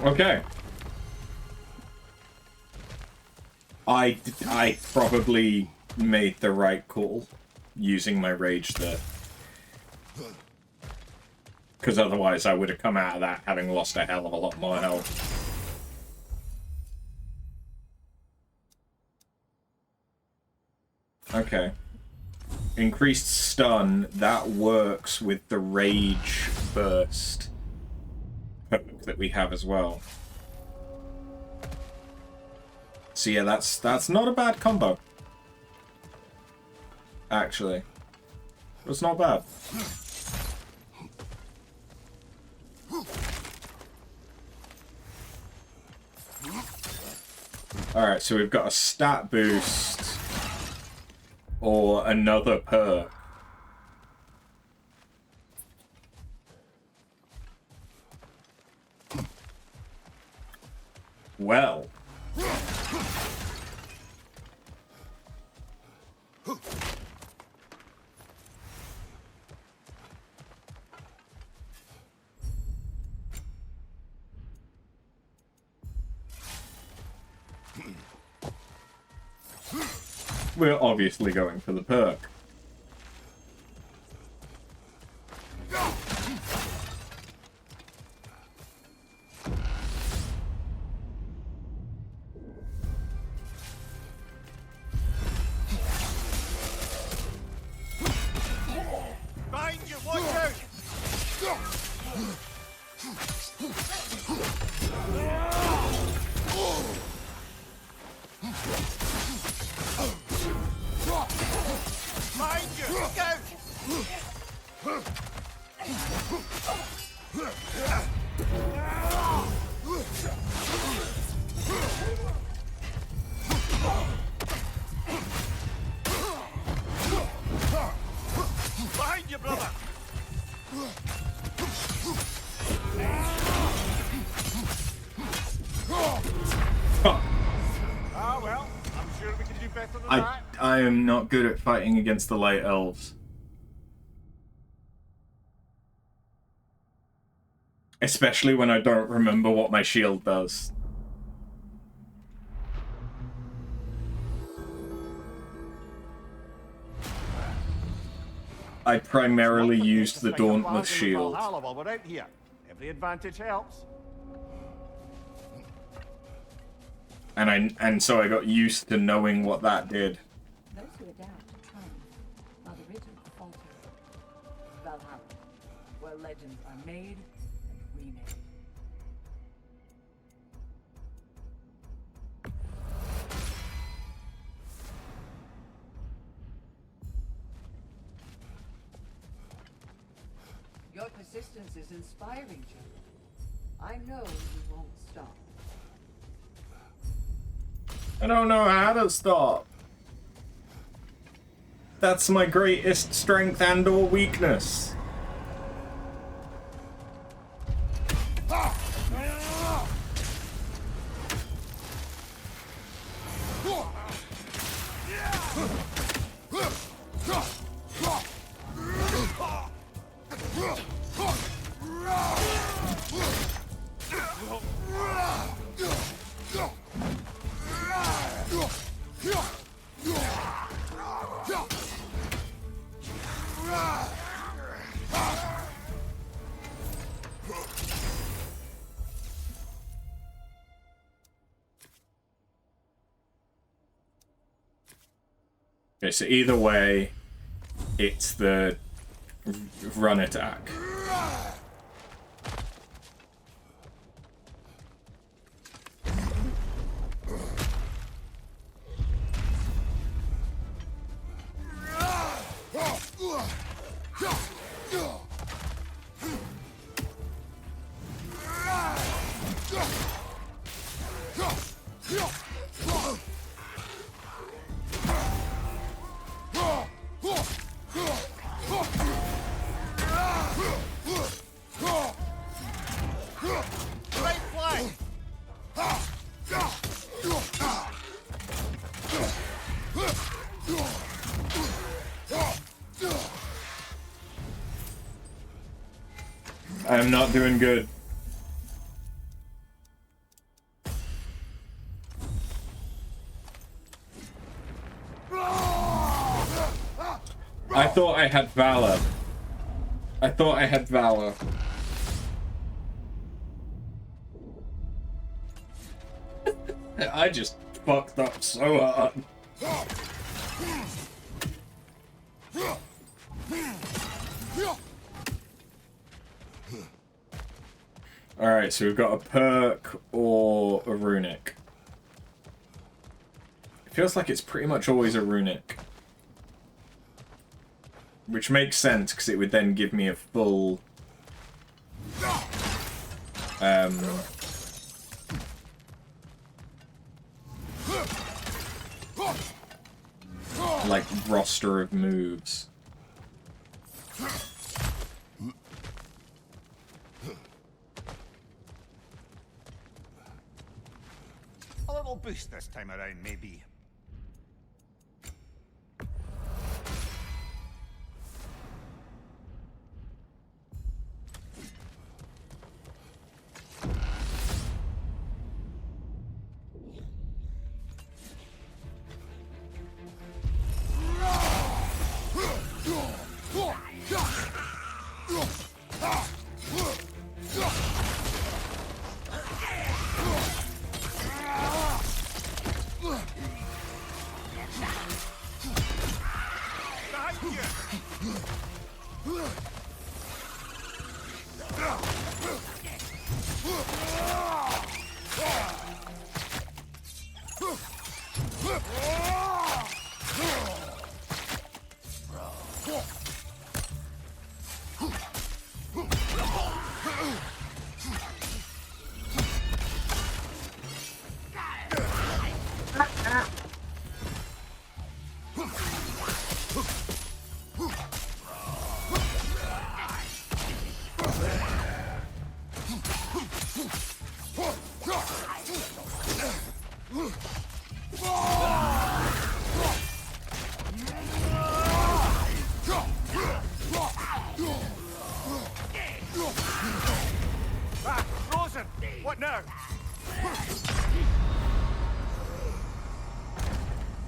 Okay. I probably made the right call using my rage there. Because otherwise I would have come out of that having lost a hell of a lot more health. Okay. Increased stun, that works with the rage burst perk that we have as well. So yeah, that's not a bad combo. Actually. It's not bad. Alright, so we've got a stat boost or another perk. Well. We're obviously going for the perk. Behind you, watch out! Behind you, look out! Behind you, brother! Ah, well, I'm sure we can do better than that. I am not good at fighting against the light elves. Especially when I don't remember what my shield does. I primarily used the Dauntless shield. Valhalla while we're out here. Every advantage helps. And so I got used to knowing what that did. Those who adapt triumph, while the rigid falter. Valhalla, where legends are made and remade. persistence is inspiring, Joe. I know you won't stop. I don't know how to stop. That's my greatest strength and or weakness. Okay, so either way, it's the run attack. I am not doing good. I thought I had Valor. I thought I had Valor. I just fucked up so hard. Alright, so we've got a perk or a runic. It feels like it's pretty much always a runic. Which makes sense, because it would then give me a full... like, roster of moves. A little boost this time around, maybe.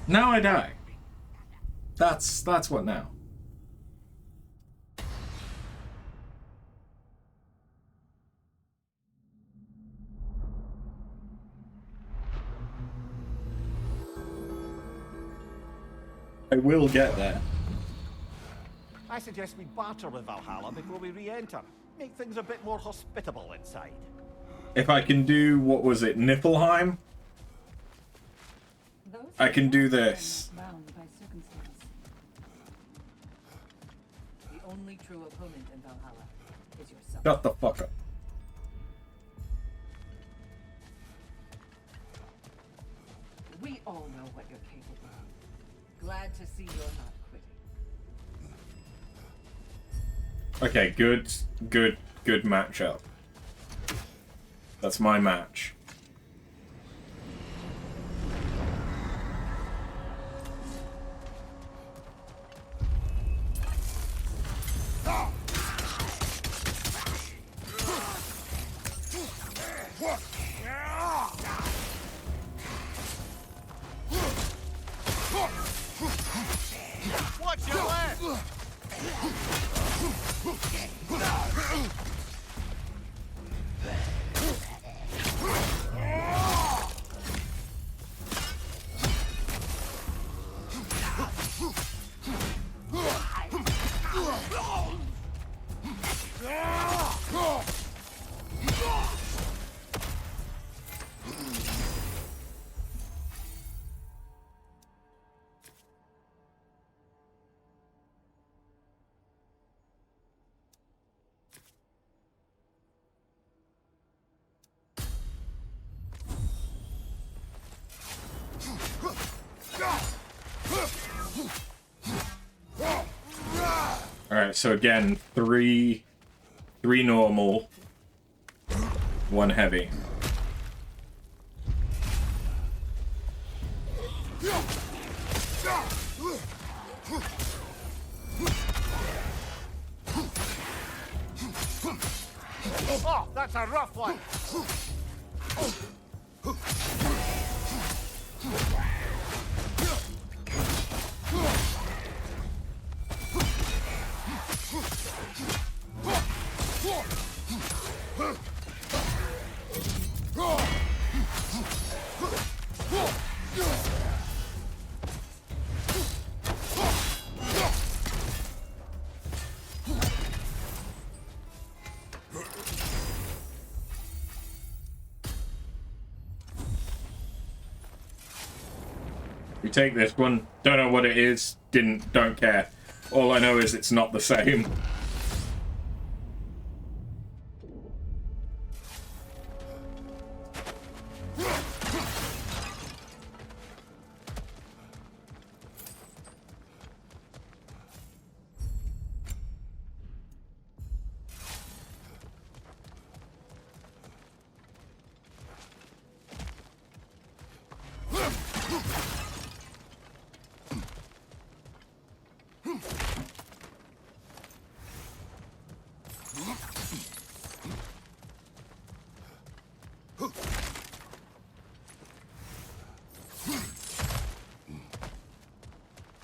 Now I die. That's what now. I will get there. I suggest we barter with Valhalla before we re-enter. Make things a bit more hospitable inside. If I can do, what was it, Niflheim? I can do this. Bound by circumstance. The only true opponent in Valhalla is yourself. Shut the fuck up. We all know what you're capable of. Glad to see you're not quitting. Okay, good matchup. That's my match. Watch your left! Alright, so again, three normal, one heavy. Oh, that's a rough one! We take this one, don't know what it is, don't care. All I know is it's not the same.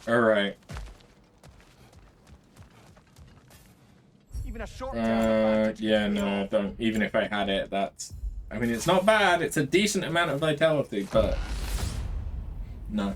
Alright. Even a short Yeah, no, don't. Even if I had it, that's... I mean, it's not bad. It's a decent amount of vitality, but... No.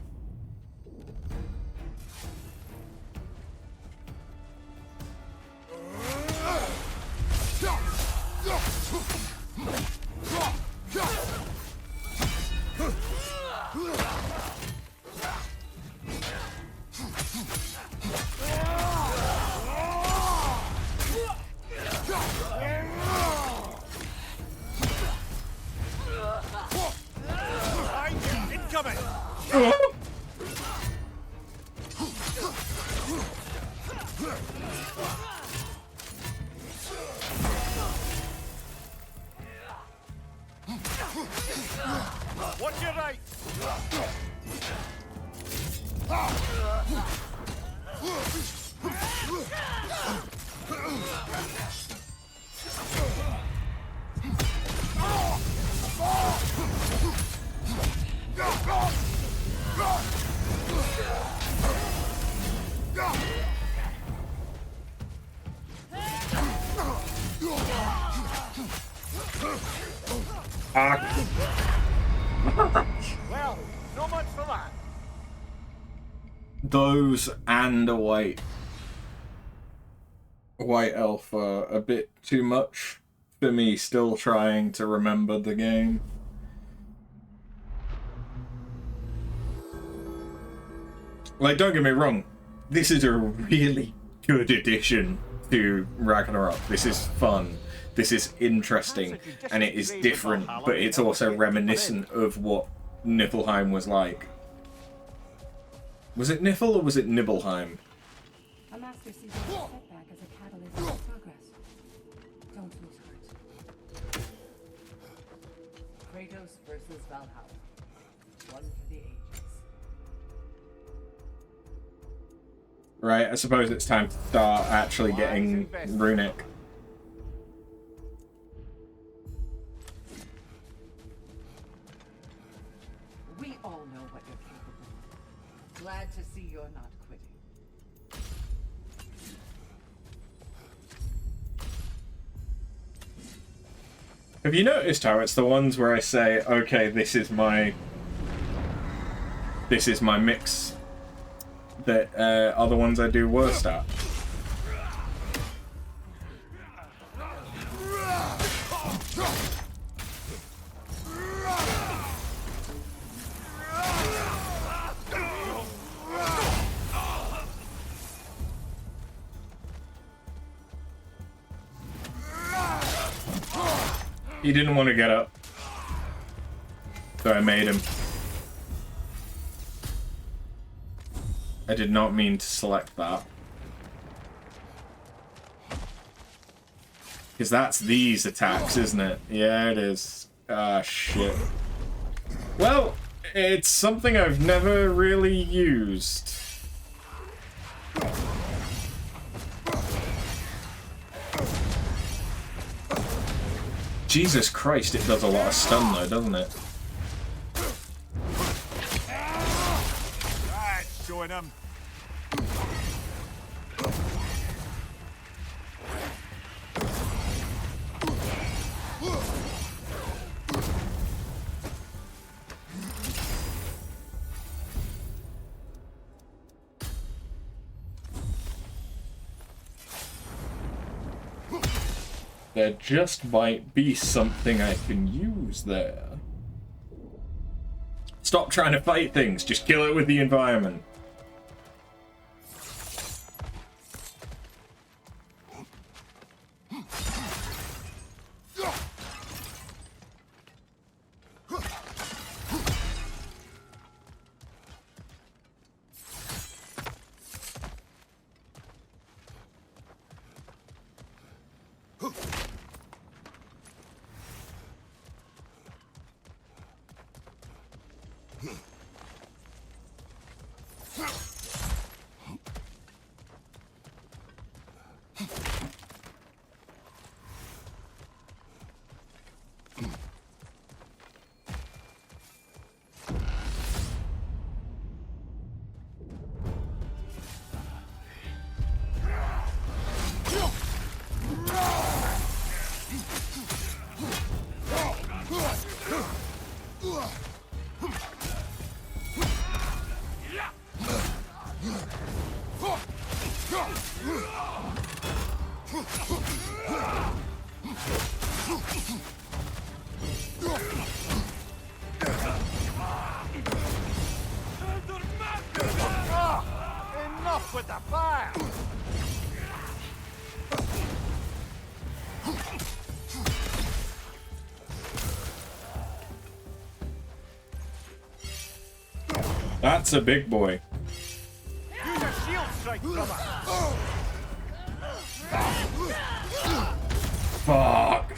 Watch your right! Well, so much for that. Those and a white elf are a bit too much for me, still trying to remember the game. Like, don't get me wrong, this is a really good addition to Ragnarok. This is fun. this is interesting and it is different, but it's also reminiscent of what Niflheim was like. Was it Nifl or was it Nibelheim? A master sees a setback as a catalyst for progress. Don't lose heart. Kratos versus Valhalla. One for the ages. Right, I suppose it's time to start actually getting runic. We all know what you're capable of. Glad to see you're not quitting. Have you noticed how it's the ones where I say, okay, this is my mix, that are the ones I do worst at? He didn't want to get up, so I made him. I did not mean to select that. Because that's these attacks, isn't it? Yeah, it is. Ah, shit. Well, it's something I've never really used. Jesus Christ, it does a lot of stun though, doesn't it? Right, showing him. There just might be something I can use there. Stop trying to fight things, just kill it with the environment. Enough with the fire! That's a big boy. Use a shield strike, brother! Fuck.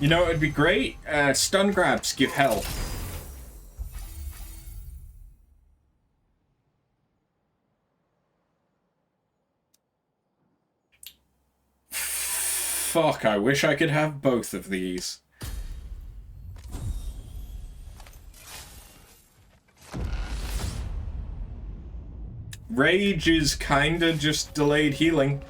You know, it'd be great. Stun grabs give health. Fuck, I wish I could have both of these. Rage is kinda just delayed healing.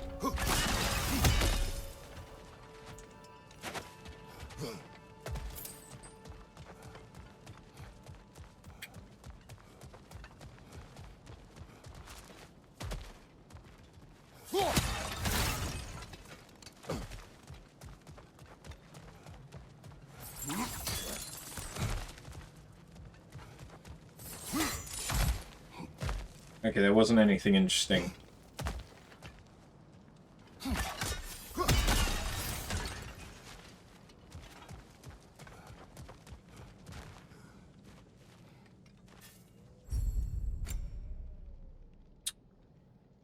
Okay, there wasn't anything interesting.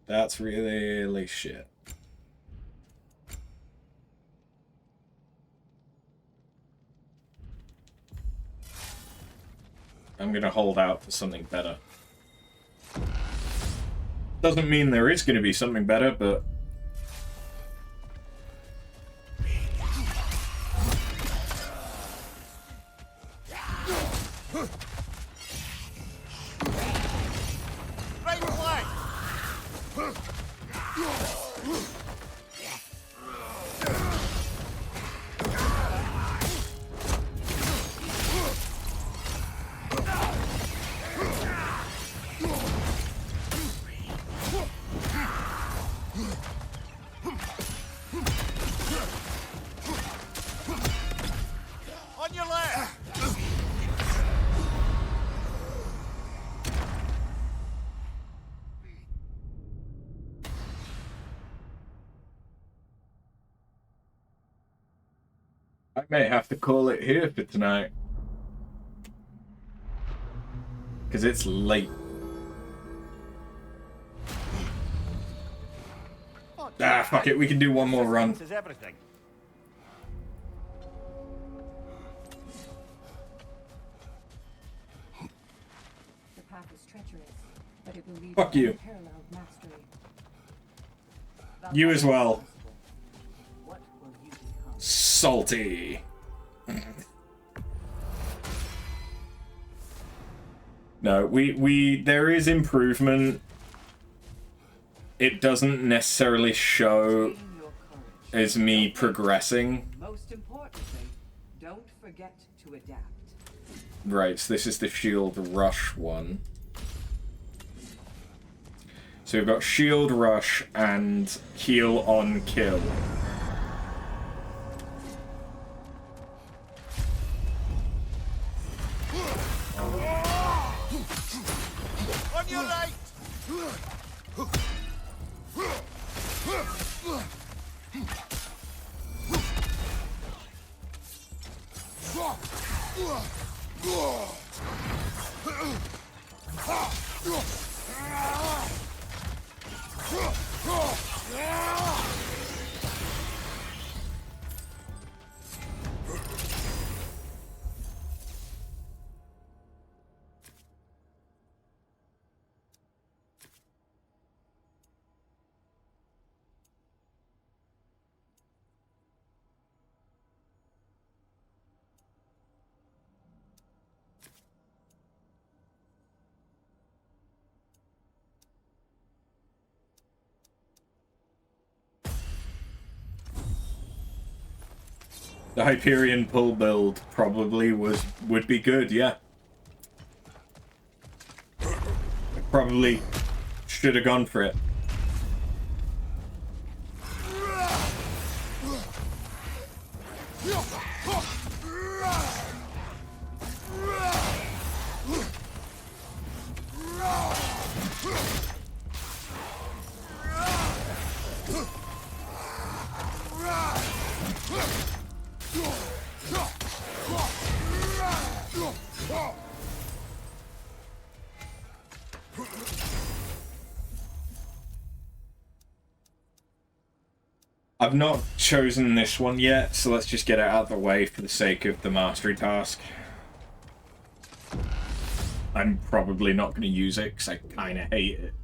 That's really shit. I'm gonna hold out for something better. Doesn't mean there is gonna be something better, but... I may have to call it here for tonight. Because it's late. Ah, fuck it, we can do one more run. Is everything. The path is treacherous, but it will lead Fuck to you. unparalleled mastery. You as well. What will you become? Salty. No, there is improvement. It doesn't necessarily show Gain your courage. as me progressing. Most importantly, don't forget to adapt. Right, so this is the shield rush one. So we've got shield rush and heal on kill. On your right! The Hyperion pull build probably would be good, yeah. Probably should have gone for it. I've not chosen this one yet, so let's just get it out of the way for the sake of the mastery task. I'm probably not going to use it because I kind of hate it.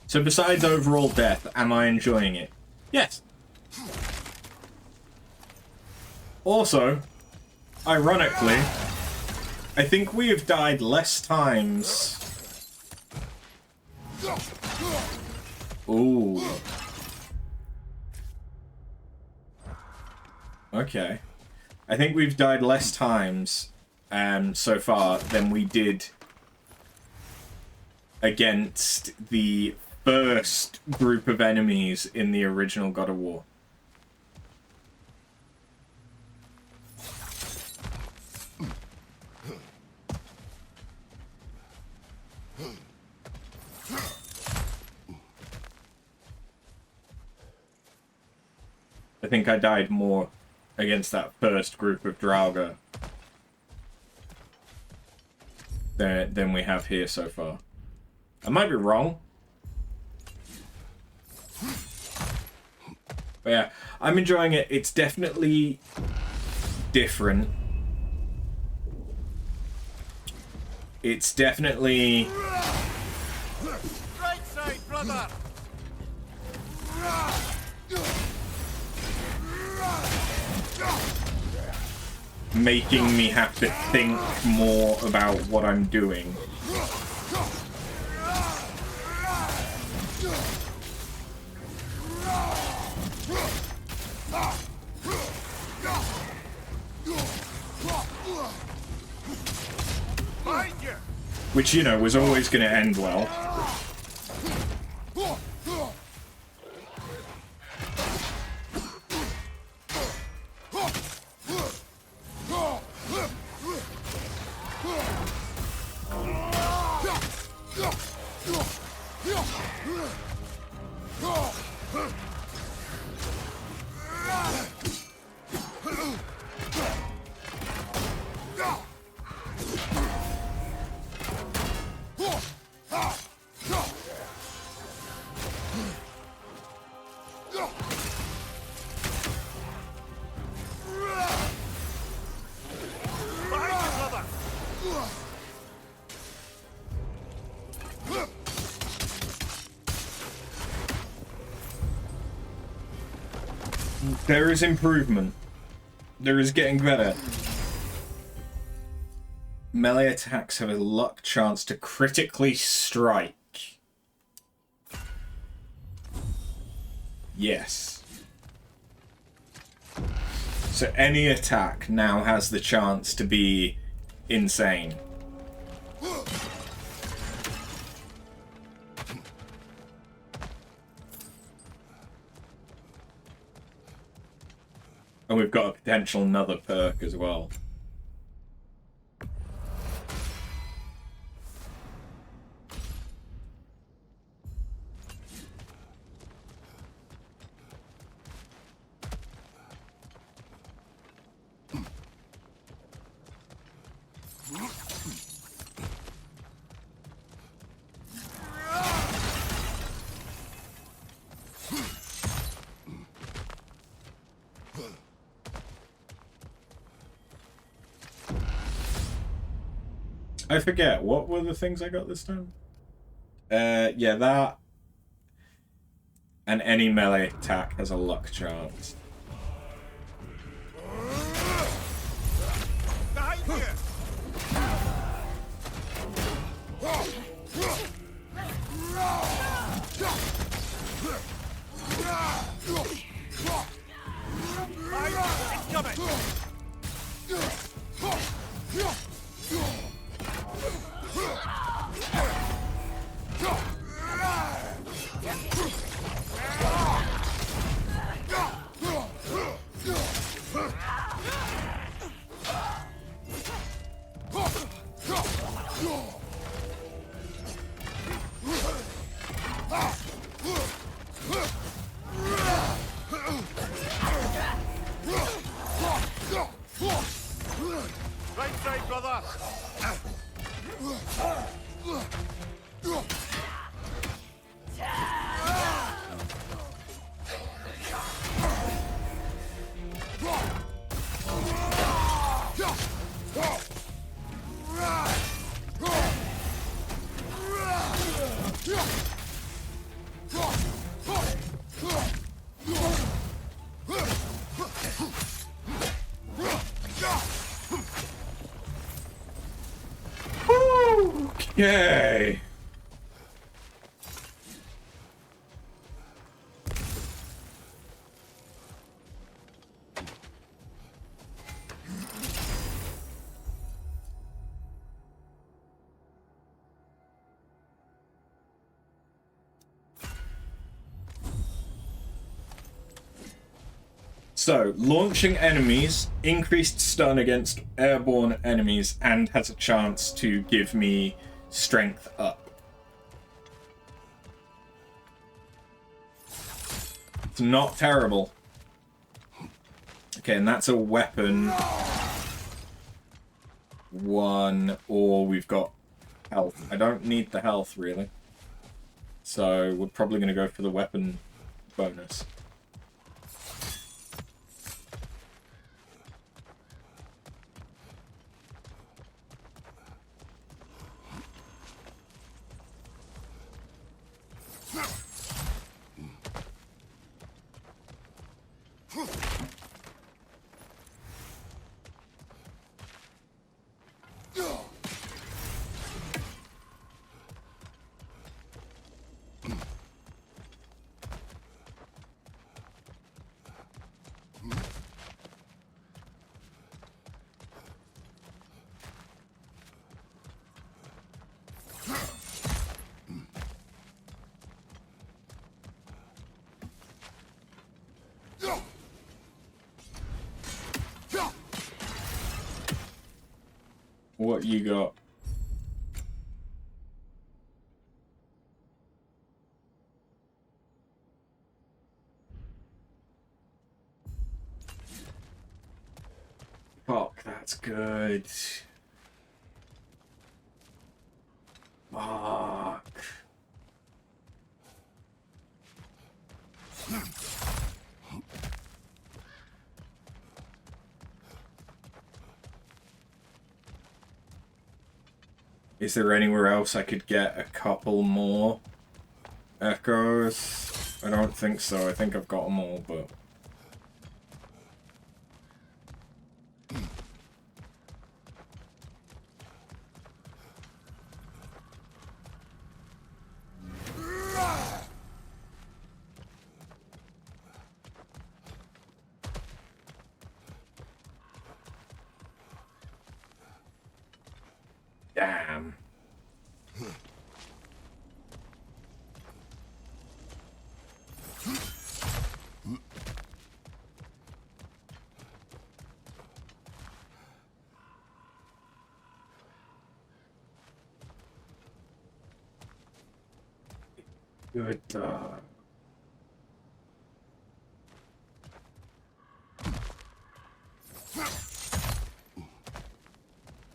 So besides overall death, am I enjoying it? Yes. Also, ironically, I think we have died less times. Ooh. Okay. I think we've died less times so far than we did against the first group of enemies in the original God of War. I think I died more against that first group of Draugr than we have here so far. I might be wrong. But yeah, I'm enjoying it. It's definitely different. It's definitely... Right side, brother! making me have to think more about what I'm doing. Which, you know, was always going to end well. There is improvement. There is getting better. Melee attacks have a luck chance to critically strike. Yes. So any attack now has the chance to be insane. And we've got a potential another perk as well. I forget, what were the things I got this time? Yeah, that. And any melee attack has a luck chance. Yay! So, launching enemies, increased stun against airborne enemies, and has a chance to give me strength up. It's not terrible. Okay, and that's a weapon. One, or we've got health. I don't need the health, really. So, we're probably going to go for the weapon bonus. What you got? Fuck, that's good. Fuck. Is there anywhere else I could get a couple more echoes? I don't think so. I think I've got them all, but... Damn. Good.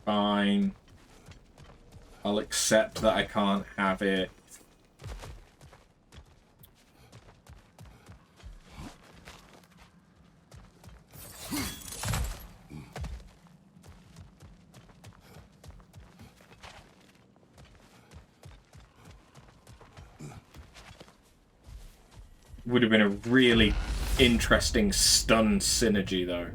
Fine. I'll accept that I can't have it. Would have been a really interesting stun synergy, though.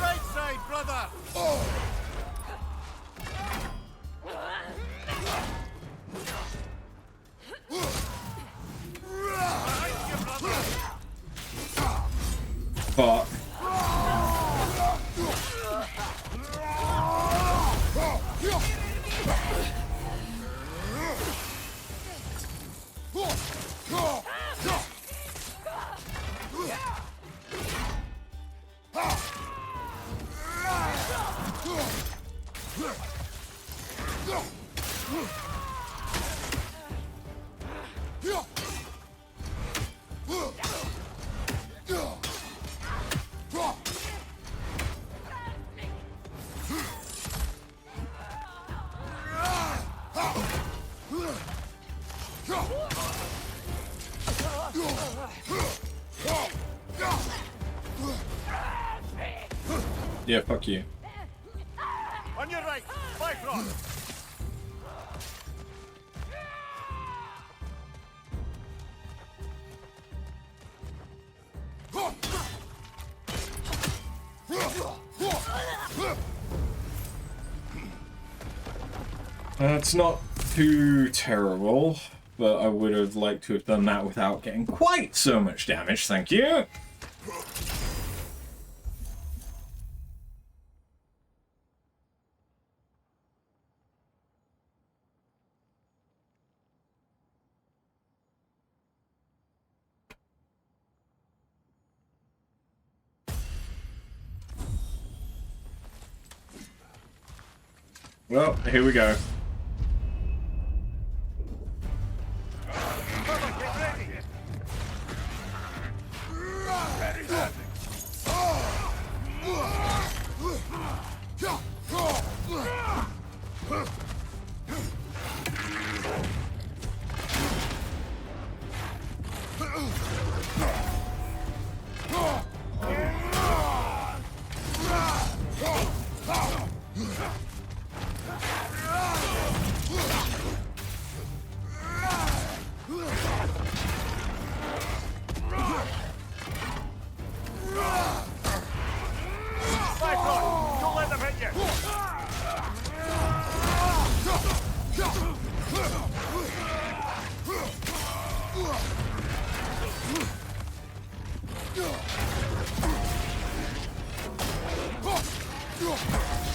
Right side, brother! Behind you, brother! Fuck. Yeah, fuck you. On your right, Bifrost! That's not too terrible, but I would have liked to have done that without getting quite so much damage, thank you. Well, here we go.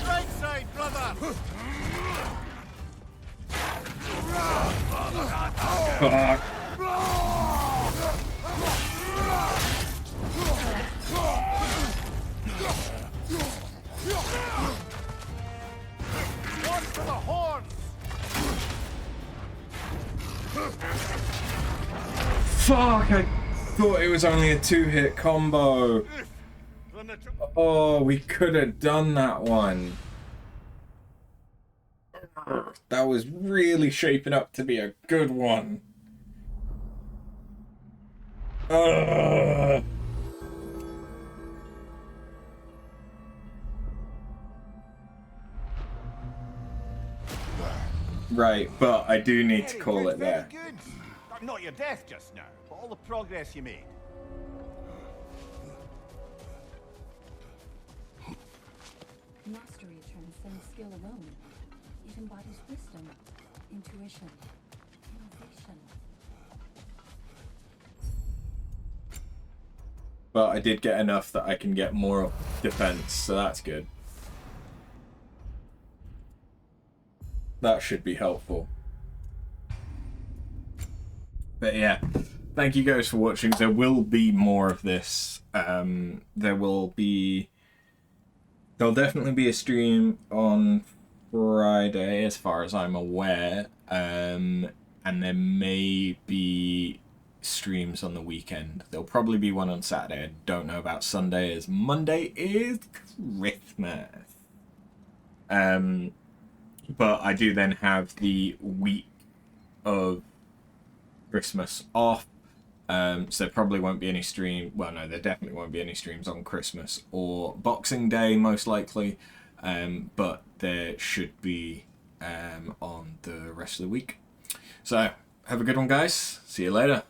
Right side, brother! Fuck. One for the horns! Fuck, I thought it was only a 2-hit combo. Oh, we could have done that one. That was really shaping up to be a good one. Right, but I do need to call it there. Very good. Not your death just now, but all the progress you made. Mastery transcends skill alone. It embodies wisdom, intuition, innovation. But I did get enough that I can get more defense, so that's good. That should be helpful. But yeah, thank you guys for watching. There will be more of this. There'll definitely be a stream on Friday, as far as I'm aware. And there may be streams on the weekend. There'll probably be one on Saturday. I don't know about Sunday, as Monday is Christmas. But I do then have the week of Christmas off. So there probably won't be any stream. Well, no, there definitely won't be any streams on Christmas or Boxing Day, most likely. But there should be on the rest of the week. So have a good one, guys. See you later.